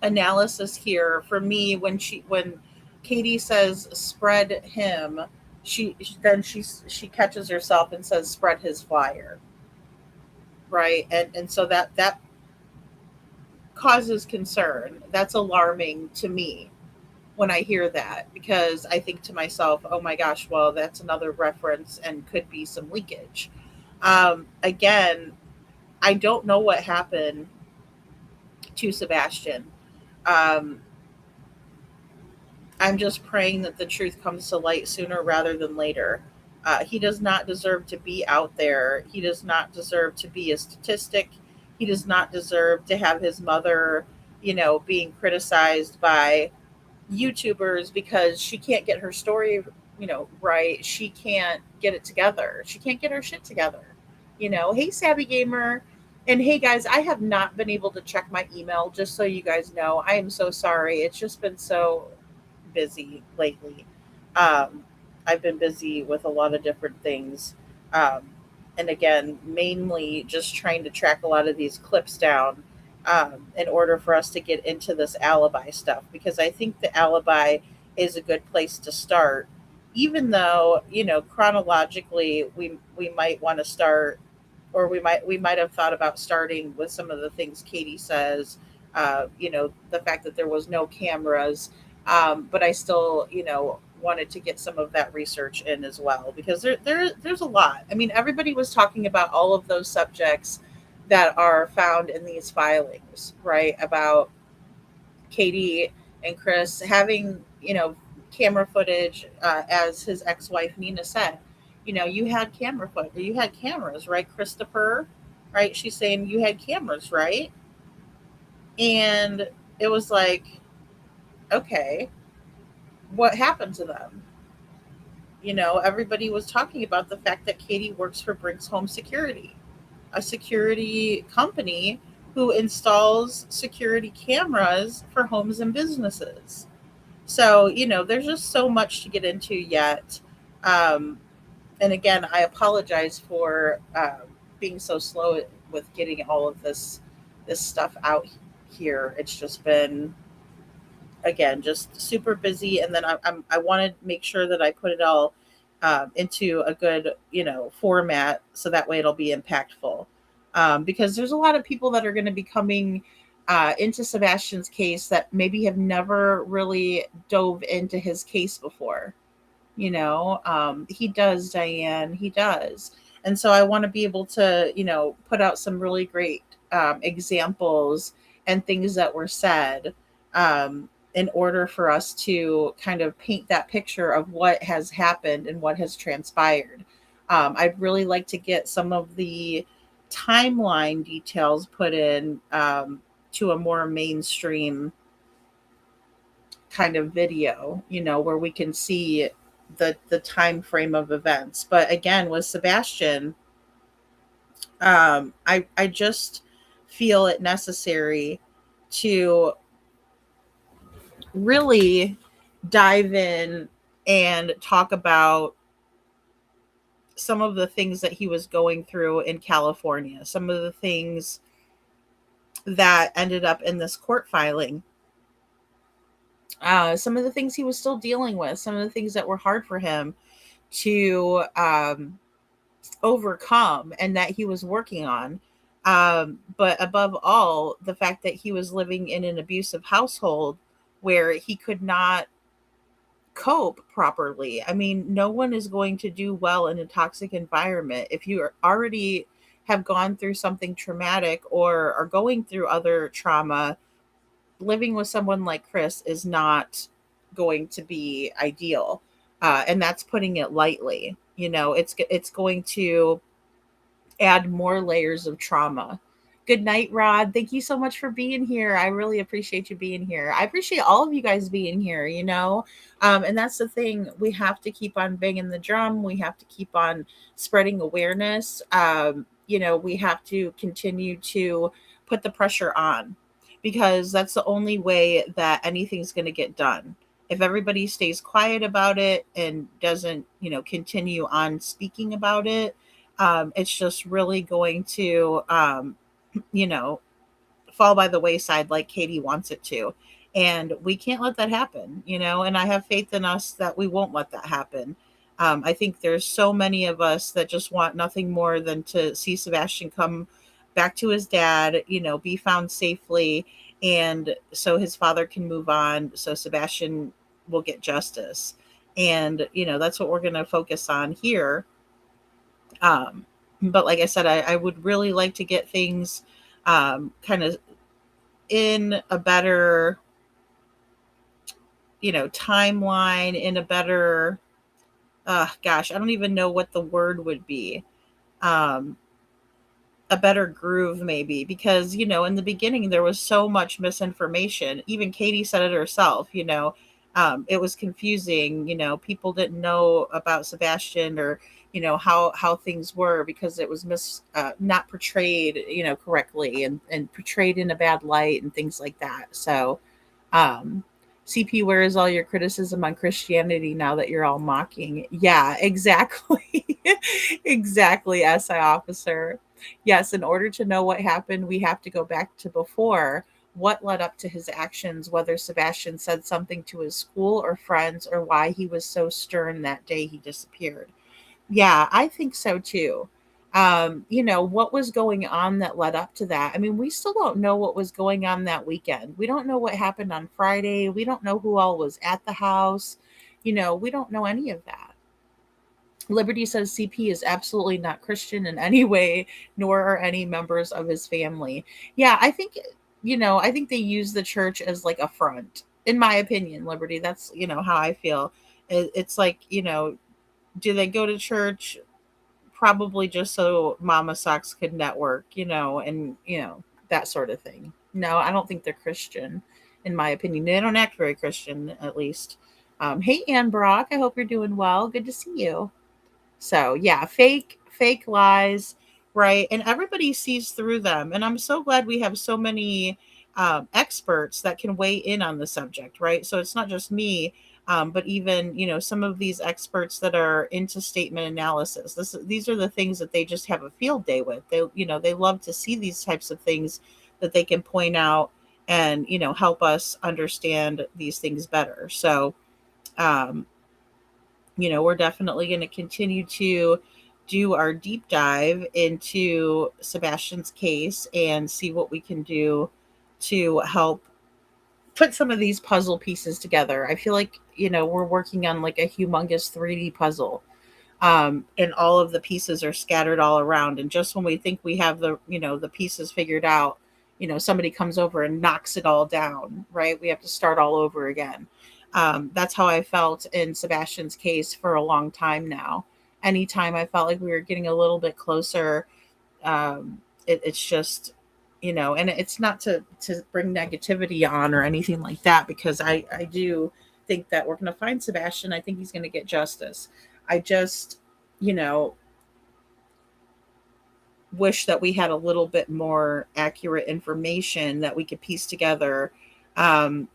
analysis here for me, when Katie says spread him, she catches herself and says spread his flyer, right? And so that causes concern. That's alarming to me when I hear that, because I think to myself, oh my gosh, well, that's another reference and could be some leakage. Again, I don't know what happened to Sebastian. Um, I'm just praying that the truth comes to light sooner rather than later. He does not deserve to be out there. He does not deserve to be a statistic. He does not deserve to have his mother, being criticized by YouTubers because she can't get her story, right. She can't get it together. She can't get her shit together. Hey, Savvy Gamer. And hey, guys, I have not been able to check my email, just so you guys know. I am so sorry. It's just been so busy lately. Um, I've been busy with a lot of different things. Um, and again, mainly just trying to track a lot of these clips down in order for us to get into this alibi stuff, because I think the alibi is a good place to start, even though, chronologically we might want to start, or we might have thought about starting with some of the things Katie says, the fact that there was no cameras, but I still, wanted to get some of that research in as well, because there's a lot. I mean, everybody was talking about all of those subjects that are found in these filings, right? About Katie and Chris having, camera footage, as his ex-wife Nina said. You had camera footage, you had cameras, right, Christopher? Right? She's saying you had cameras, right? And it was like, okay, what happened to them? Everybody was talking about the fact that Katie works for Brinks Home Security, a security company who installs security cameras for homes and businesses. So, there's just so much to get into yet. Um, and again, I apologize for being so slow with getting all of this stuff out here. It's just been, again, just super busy, and then I want to make sure that I put it all into a good, format, so that way it'll be impactful, because there's a lot of people that are going to be coming into Sebastian's case that maybe have never really dove into his case before. He does, Diane, he does. And so I want to be able to, put out some really great examples and things that were said, in order for us to kind of paint that picture of what has happened and what has transpired. I'd really like to get some of the timeline details put in, to a more mainstream kind of video, where we can see the time frame of events. But again, with Sebastian, I just feel it necessary to really dive in and talk about some of the things that he was going through in California, some of the things that ended up in this court filing, some of the things he was still dealing with, some of the things that were hard for him to overcome and that he was working on. But above all, the fact that he was living in an abusive household where he could not cope properly. I mean, no one is going to do well in a toxic environment. If you already have gone through something traumatic or are going through other trauma, living with someone like Chris is not going to be ideal. And that's putting it lightly. It's going to add more layers of trauma. Good night, Rod. Thank you so much for being here. I really appreciate you being here. I appreciate all of you guys being here. And that's the thing. We have to keep on banging the drum. We have to keep on spreading awareness. We have to continue to put the pressure on, because that's the only way that anything's going to get done. If everybody stays quiet about it and doesn't, continue on speaking about it, it's just really going to, you know, fall by the wayside like Katie wants it to. And we can't let that happen. And I have faith in us that we won't let that happen. I think there's so many of us that just want nothing more than to see Sebastian come back to his dad, be found safely. And so his father can move on. So Sebastian will get justice. And, that's what we're going to focus on here. But like I said, I would really like to get things kind of in a better, timeline, in a better, gosh, I don't even know what the word would be. Um, a better groove, maybe, because in the beginning there was so much misinformation. Even Katie said it herself. It was confusing. People didn't know about Sebastian, or how things were, because it was not portrayed correctly, and portrayed in a bad light and things like that. So um CP, where is all your criticism on Christianity now that you're all mocking? Yeah, exactly. Exactly, SI officer. Yes, in order to know what happened, we have to go back to before, what led up to his actions, whether Sebastian said something to his school or friends, or why he was so stern that day he disappeared. Yeah, I think so too. What was going on that led up to that? I mean, we still don't know what was going on that weekend. We don't know what happened on Friday. We don't know who all was at the house. We don't know any of that. Liberty says CP is absolutely not Christian in any way, nor are any members of his family. Yeah, I think they use the church as like a front, in my opinion, Liberty. That's, how I feel. It's like, do they go to church? Probably just so Mama Socks could network, and, that sort of thing. No, I don't think they're Christian, in my opinion. They don't act very Christian, at least. Hey, Ann Brock, I hope you're doing well. Good to see you. So yeah, fake lies, right? And everybody sees through them. And I'm so glad we have so many experts that can weigh in on the subject, right? So it's not just me, but even some of these experts that are into statement analysis. These are the things that they just have a field day with. They love to see these types of things that they can point out and help us understand these things better. So um, we're definitely going to continue to do our deep dive into Sebastian's case and see what we can do to help put some of these puzzle pieces together. I feel like, we're working on like a humongous 3D puzzle. And all of the pieces are scattered all around. And just when we think we have the pieces figured out, somebody comes over and knocks it all down, right? We have to start all over again. That's how I felt in Sebastian's case for a long time now. Anytime I felt like we were getting a little bit closer, it's just, and it's not to bring negativity on or anything like that, because I do think that we're going to find Sebastian. I think he's going to get justice. I just, wish that we had a little bit more accurate information that we could piece together. Um,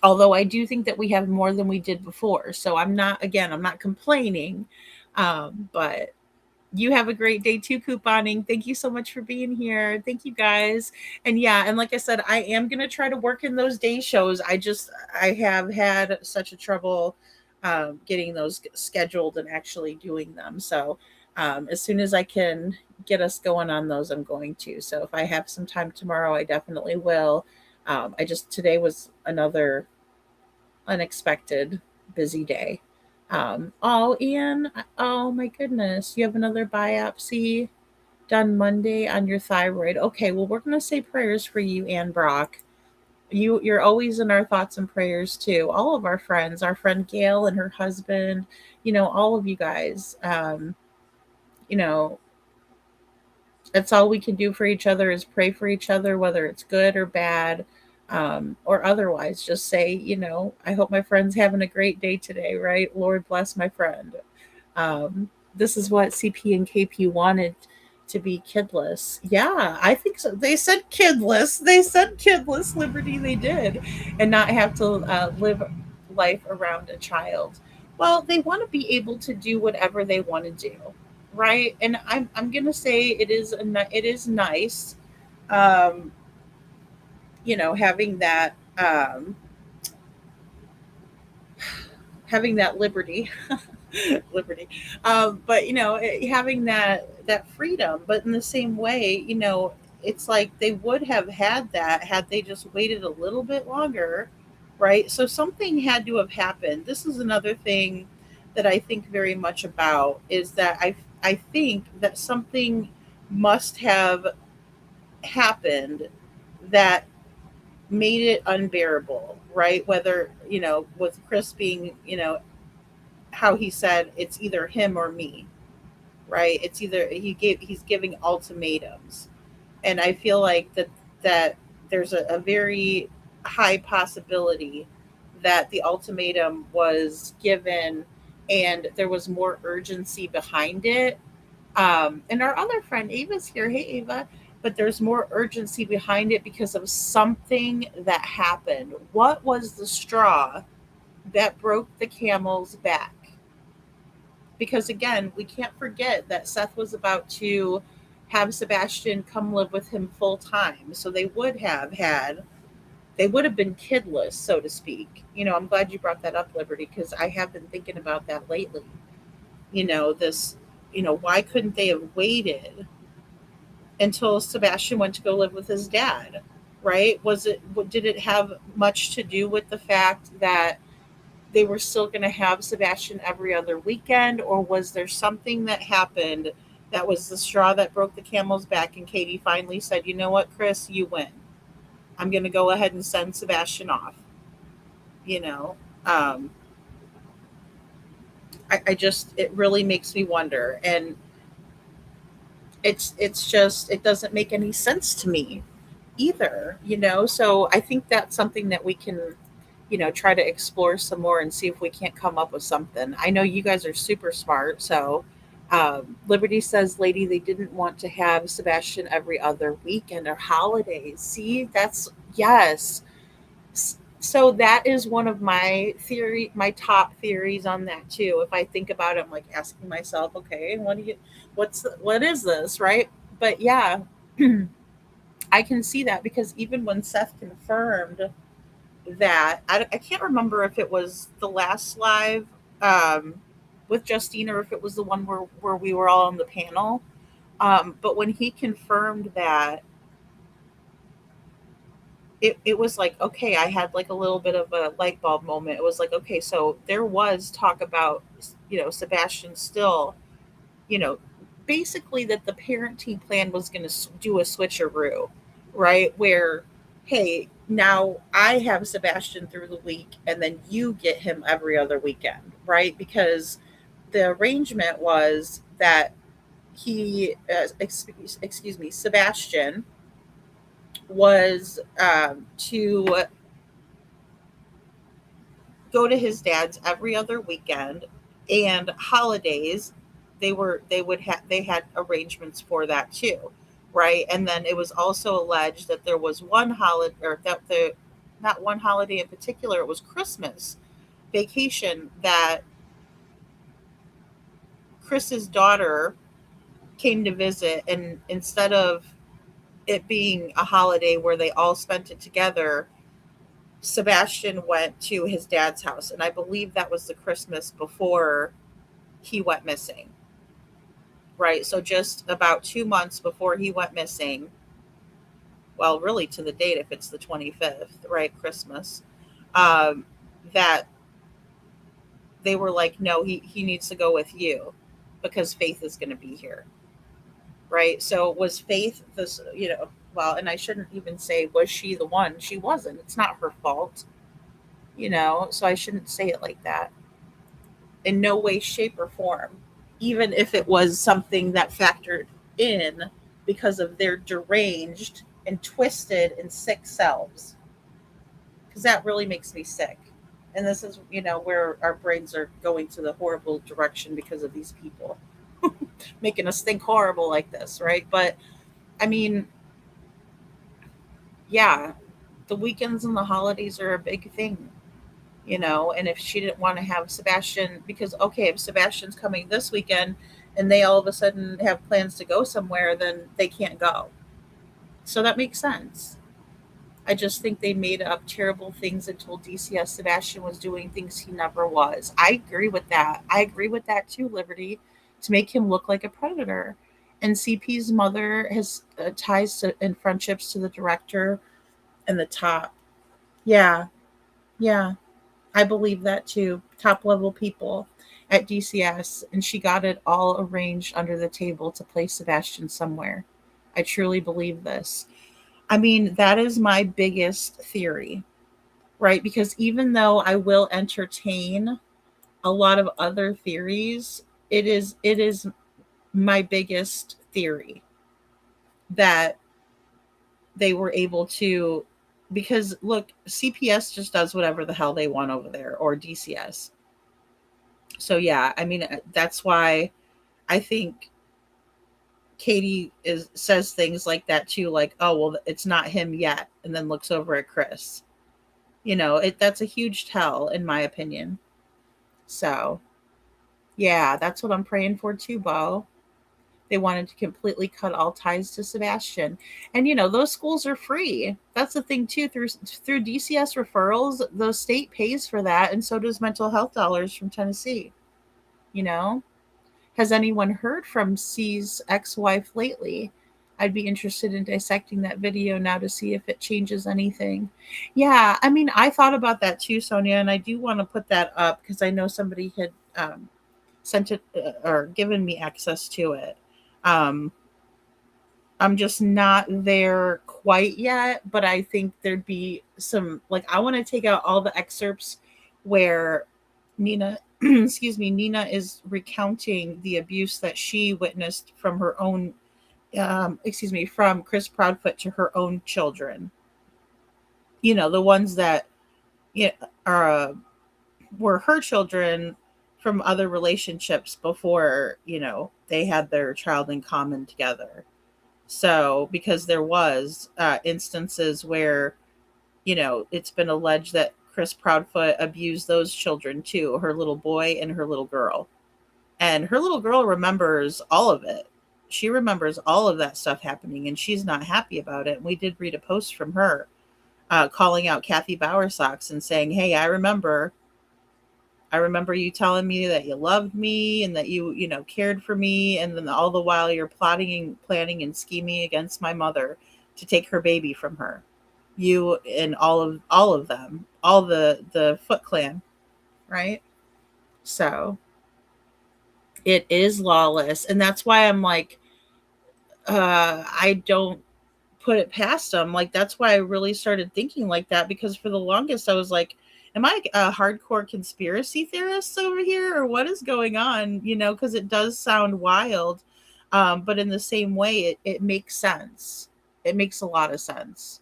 Although I do think that we have more than we did before. So I'm not complaining. But you have a great day too, couponing. Thank you so much for being here. Thank you guys. And yeah, and like I said, I am going to try to work in those day shows. I have had such a trouble getting those scheduled and actually doing them. So as soon as I can get us going on those, I'm going to. So if I have some time tomorrow, I definitely will. Today was another unexpected busy day. Oh, Ian, oh my goodness, you have another biopsy done Monday on your thyroid. Okay, well, we're going to say prayers for you, Ann Brock. you're always in our thoughts and prayers too. All of our friends, our friend Gail and her husband, all of you guys. You know, that's all we can do for each other is pray for each other, whether it's good or bad, or otherwise. Just say, I hope my friend's having a great day today, right? Lord bless my friend. This is what CP and KP wanted to be kidless. Yeah, I think so. They said kidless. They said kidless Liberty. They did, and not have to live life around a child. Well, they want to be able to do whatever they want to do, right? And I'm gonna say it is nice, um, having that having that liberty liberty, but having that freedom. But in the same way, it's like they would have had that had they just waited a little bit longer, right? So something had to have happened. This is another thing that I think very much about, is that I think that something must have happened that made it unbearable, right? Whether, with Chris being, how he said it's either him or me, right? It's either he's giving ultimatums. And I feel like that there's a very high possibility that the ultimatum was given and there was more urgency behind it. And our other friend Ava's here. Hey, Ava. But there's more urgency behind it because of something that happened. What was the straw that broke the camel's back? Because again, we can't forget that Seth was about to have Sebastian come live with him full time. So they would have been kidless, so to speak. I'm glad you brought that up, Liberty, because I have been thinking about that lately. This, why couldn't they have waited until Sebastian went to go live with his dad? Right? Did it have much to do with the fact that they were still going to have Sebastian every other weekend, or was there something that happened that was the straw that broke the camel's back and Katie finally said, you know what, Chris, you win. I'm going to go ahead and send Sebastian off. Um, I just, it really makes me wonder. And it's just, it doesn't make any sense to me either, so I think that's something that we can try to explore some more and see if we can't come up with something. I know you guys are super smart. So Liberty says, lady, they didn't want to have Sebastian every other weekend or holidays. See, that's, yes. So that is one of my top theories on that too. If I think about it, I'm like asking myself, okay, what is this, right? But yeah, I can see that, because even when Seth confirmed that, I can't remember if it was the last live with Justine or if it was the one where we were all on the panel. But when he confirmed that, it was like, okay, I had like a little bit of a light bulb moment. It was like, okay, so there was talk about, Sebastian still, you know, basically that the parenting plan was going to do a switcheroo, right? Where, hey, now I have Sebastian through the week and then you get him every other weekend, right? Because the arrangement was that excuse me, Sebastian was to go to his dad's every other weekend, and holidays they had arrangements for that too, right? And then it was also alleged that there was one holiday, or that the not one holiday in particular, it was Christmas vacation, that Chris's daughter came to visit, and instead of it being a holiday where they all spent it together, Sebastian went to his dad's house, and I believe that was the Christmas before he went missing. Right? So just about 2 months before he went missing, well, really to the date, if it's the 25th, right? Christmas, that they were like, no, he needs to go with you because Faith is going to be here. Right? So was Faith this, well, and I shouldn't even say, was she the one? She wasn't. It's not her fault, so I shouldn't say it like that in no way, shape, or form, even if it was something that factored in because of their deranged and twisted and sick selves, because that really makes me sick. And this is, where our brains are going to the horrible direction because of these people making us think horrible like this, right? But I mean, yeah, the weekends and the holidays are a big thing, and if she didn't want to have Sebastian, because okay, if Sebastian's coming this weekend and they all of a sudden have plans to go somewhere, then they can't go. So that makes sense. I just think they made up terrible things and told DCS Sebastian was doing things he never was. I agree with that. I agree with that too, Liberty, to make him look like a predator. And CP's mother has ties to, and friendships to the director and the top. Yeah, yeah, I believe that too. Top level people at DCS, and she got it all arranged under the table to place Sebastian somewhere. I truly believe this. I mean, that is my biggest theory, right? Because even though I will entertain a lot of other theories, it is my biggest theory that they were able to, because look, CPS just does whatever the hell they want over there, or DCS. So yeah, I mean, that's why I think Katie says things like that too, like, oh well, it's not him yet, and then looks over at Chris. That's a huge tell in my opinion. So yeah, that's what I'm praying for too, Bo. They wanted to completely cut all ties to Sebastian. And those schools are free. That's the thing too. Through DCS referrals, the state pays for that, and so does mental health dollars from Tennessee. You know? Has anyone heard from C's ex-wife lately? I'd be interested in dissecting that video now to see if it changes anything. Yeah, I mean, I thought about that too, Sonia, and I do want to put that up because I know somebody had sent it or given me access to it. Um, I'm just not there quite yet, but I think there'd be some, like, I want to take out all the excerpts where Nina, excuse me, Nina is recounting the abuse that she witnessed from her own, from Chris Proudfoot to her own children. The ones that are were her children from other relationships before they had their child in common together. So, because there was instances where, it's been alleged that Chris Proudfoot abused those children too, her little boy and her little girl. And her little girl remembers all of it. She remembers all of that stuff happening, and she's not happy about it. And we did read a post from her calling out Kathy Bowersox and saying, hey, I remember you telling me that you loved me and that you cared for me, and then all the while you're plotting and planning and scheming against my mother to take her baby from her. You and all of them, all the Foot Clan, right? So it is lawless, and that's why I'm like, I don't put it past them. Like, that's why I really started thinking like that, because for the longest I was like, am I a hardcore conspiracy theorist over here, or what is going on? Because it does sound wild, but in the same way it makes sense. It makes a lot of sense.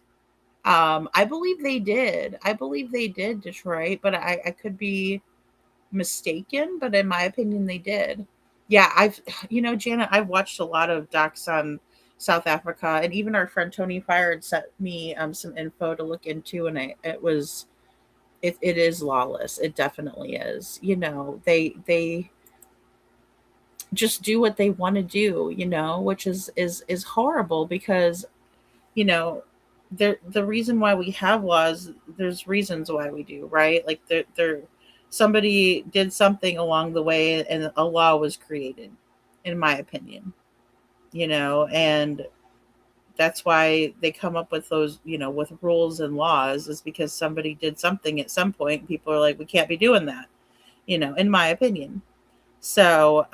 I believe they did. Detroit, but I could be mistaken, but in my opinion they did. Yeah, Janet, I've watched a lot of docs on South Africa, and even our friend Tony Fire had sent me some info to look into, and it is lawless. It definitely is. They just do what they want to do, which is horrible, because you know the reason why we have laws, there's reasons why we do, right? Like, there somebody did something along the way and a law was created, in my opinion. And that's why they come up with those, with rules and laws, is because somebody did something at some point. People are like, we can't be doing that, in my opinion. So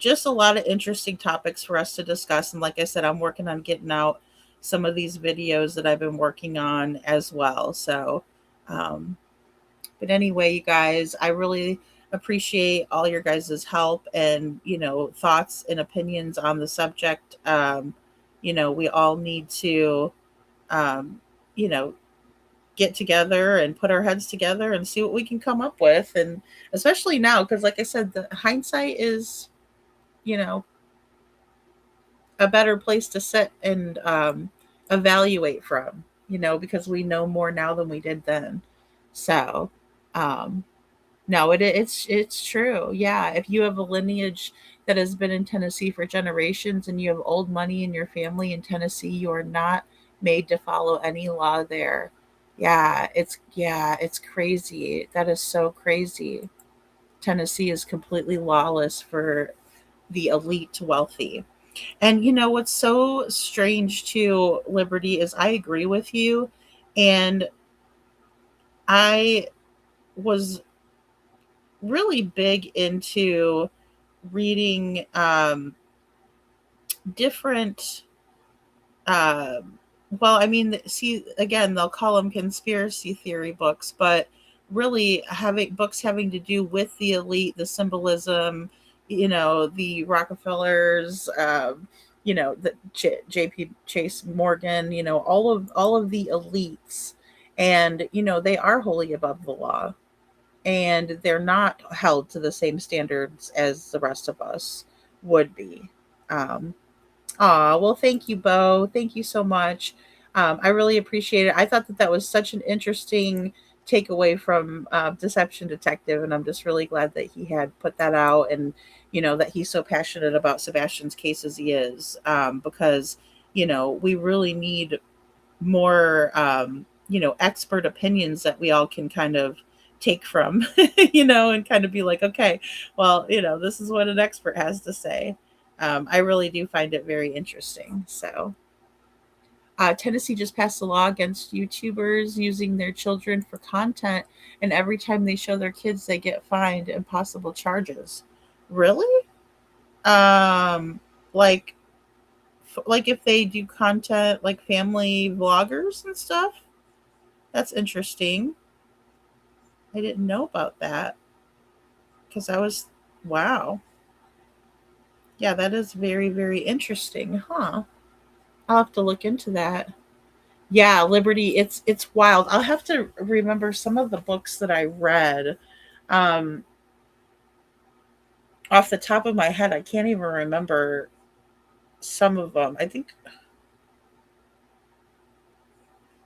just a lot of interesting topics for us to discuss. And like I said, I'm working on getting out some of these videos that I've been working on as well. So, um, but anyway, you guys, I really appreciate all your guys' help and, thoughts and opinions on the subject. We all need to, um, you know, get together and put our heads together and see what we can come up with. And especially now, because like I said, the hindsight is, you know, a better place to sit and evaluate from, because we know more now than we did then. So, um, no, it's true. Yeah, if you have a lineage that has been in Tennessee for generations and you have old money in your family in Tennessee, you are not made to follow any law there. Yeah, it's crazy. That is so crazy. Tennessee is completely lawless for the elite wealthy. And what's so strange to Liberty is I agree with you. And I was really big into reading different well, I mean, see, again, they'll call them conspiracy theory books, but really having books having to do with the elite, the symbolism, the Rockefellers, the J.P. Chase Morgan, all of the elites, and they are wholly above the law, and they're not held to the same standards as the rest of us would be. Um, well, thank you, Bo. Thank you so much. I really appreciate it. I thought that was such an interesting takeaway from Deception Detective, and I'm just really glad that he had put that out, and that he's so passionate about Sebastian's case as he is, because we really need more expert opinions that we all can kind of take from, and kind of be like, okay, well, this is what an expert has to say. I really do find it very interesting. So, Tennessee just passed a law against YouTubers using their children for content, and every time they show their kids, they get fined and possible charges. Really? Like, like if they do content like family vloggers and stuff. That's interesting. I didn't know about that because wow. Yeah, that is very, very interesting, huh? I'll have to look into that. Yeah, Liberty, it's wild. I'll have to remember some of the books that I read. Um, Off the top of my head, I can't even remember some of them. I think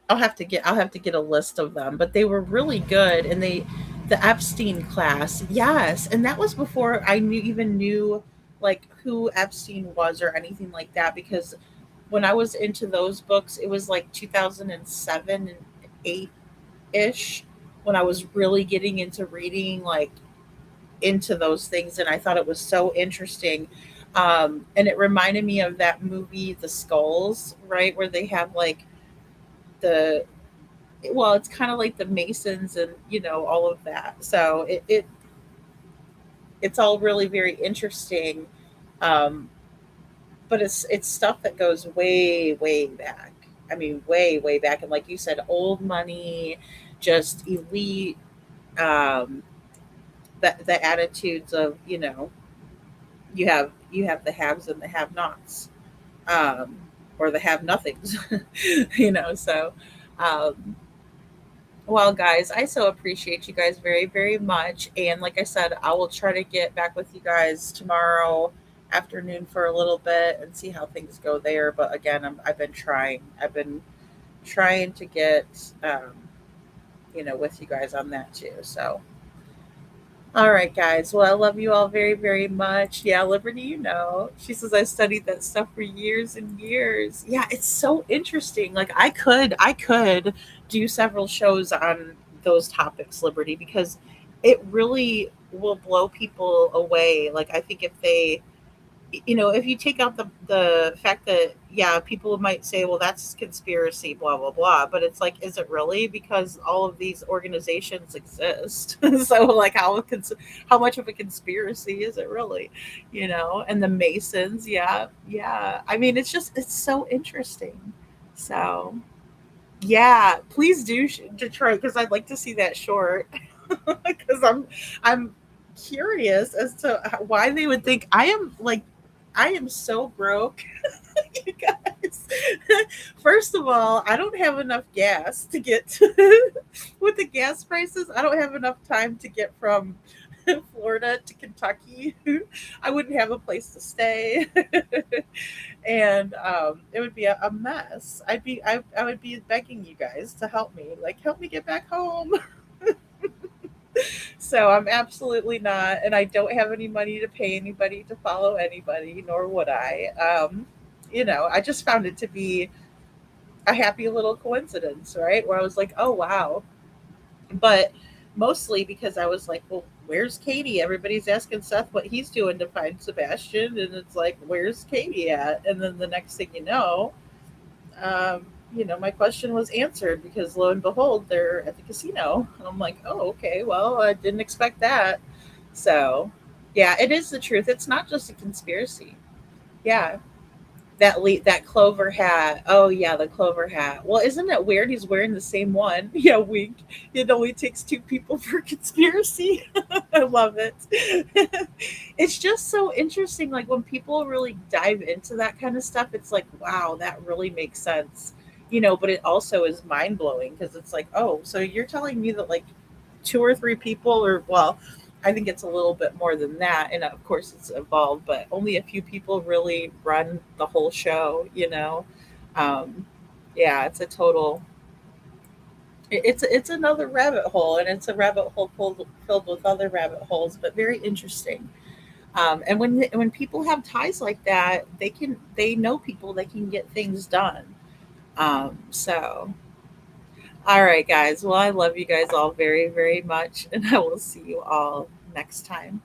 I'll have to get a list of them, but they were really good. And the Epstein class, yes, and that was before I even knew like who Epstein was or anything like that, because when I was into those books, it was like 2007 and 8 ish when I was really getting into reading like into those things, and I thought it was so interesting. And it reminded me of that movie The Skulls, right, where they have like the well, it's kind of like the Masons and all of that. So it's all really very interesting. Um, but it's stuff that goes way, way back. I mean, way, way back. And like you said, old money, just elite, um, the attitudes of, you have the haves and the have nots, um, or the have nothings, so, um, well, guys, I so appreciate you guys very, very much. And like I said, I will try to get back with you guys tomorrow afternoon for a little bit and see how things go there. But again, I've been trying. I've been trying to get, with you guys on that too. So, all right, guys. Well, I love you all very, very much. Yeah, Liberty, she says I studied that stuff for years and years. Yeah, it's so interesting. Like I could do several shows on those topics, Liberty, because it really will blow people away. Like I think if they if you take out the fact that, yeah, people might say, well, that's conspiracy, blah blah blah, but it's like, is it really? Because all of these organizations exist. So like, how much of a conspiracy is it really? And the Masons, yeah, yeah. I mean, it's so interesting. So yeah, please do Detroit, because I'd like to see that short. Because I'm curious as to why they would think I am so broke. You guys. First of all, I don't have enough gas to get to, with the gas prices. I don't have enough time to get from Florida to Kentucky. I wouldn't have a place to stay. And it would be a mess. I would be begging you guys to help me, like, help me get back home. So I'm absolutely not, and I don't have any money to pay anybody to follow anybody, nor would I. I just found it to be a happy little coincidence, right? Where I was like, oh wow. But mostly because I was like, well, where's Katie? Everybody's asking Seth what he's doing to find Sebastian, and it's like, where's Katie at? And then the next thing my question was answered, because lo and behold, they're at the casino. And I'm like, oh, okay, well, I didn't expect that. So, yeah, it is the truth. It's not just a conspiracy. Yeah, that clover hat. Oh yeah, the clover hat. Well, isn't it weird? He's wearing the same one. Yeah, wink. It only takes two people for conspiracy. I love it. It's just so interesting. Like, when people really dive into that kind of stuff, it's like, wow, that really makes sense. But it also is mind blowing, because it's like, oh, so you're telling me that, like, two or three people, or, well, I think it's a little bit more than that, and of course it's evolved, but only a few people really run the whole show. Um, yeah, it's a total. It's another rabbit hole, and it's a rabbit hole filled with other rabbit holes, but very interesting. And when people have ties like that, they know people, they can get things done. So, all right, guys. Well, I love you guys all very, very much, and I will see you all next time.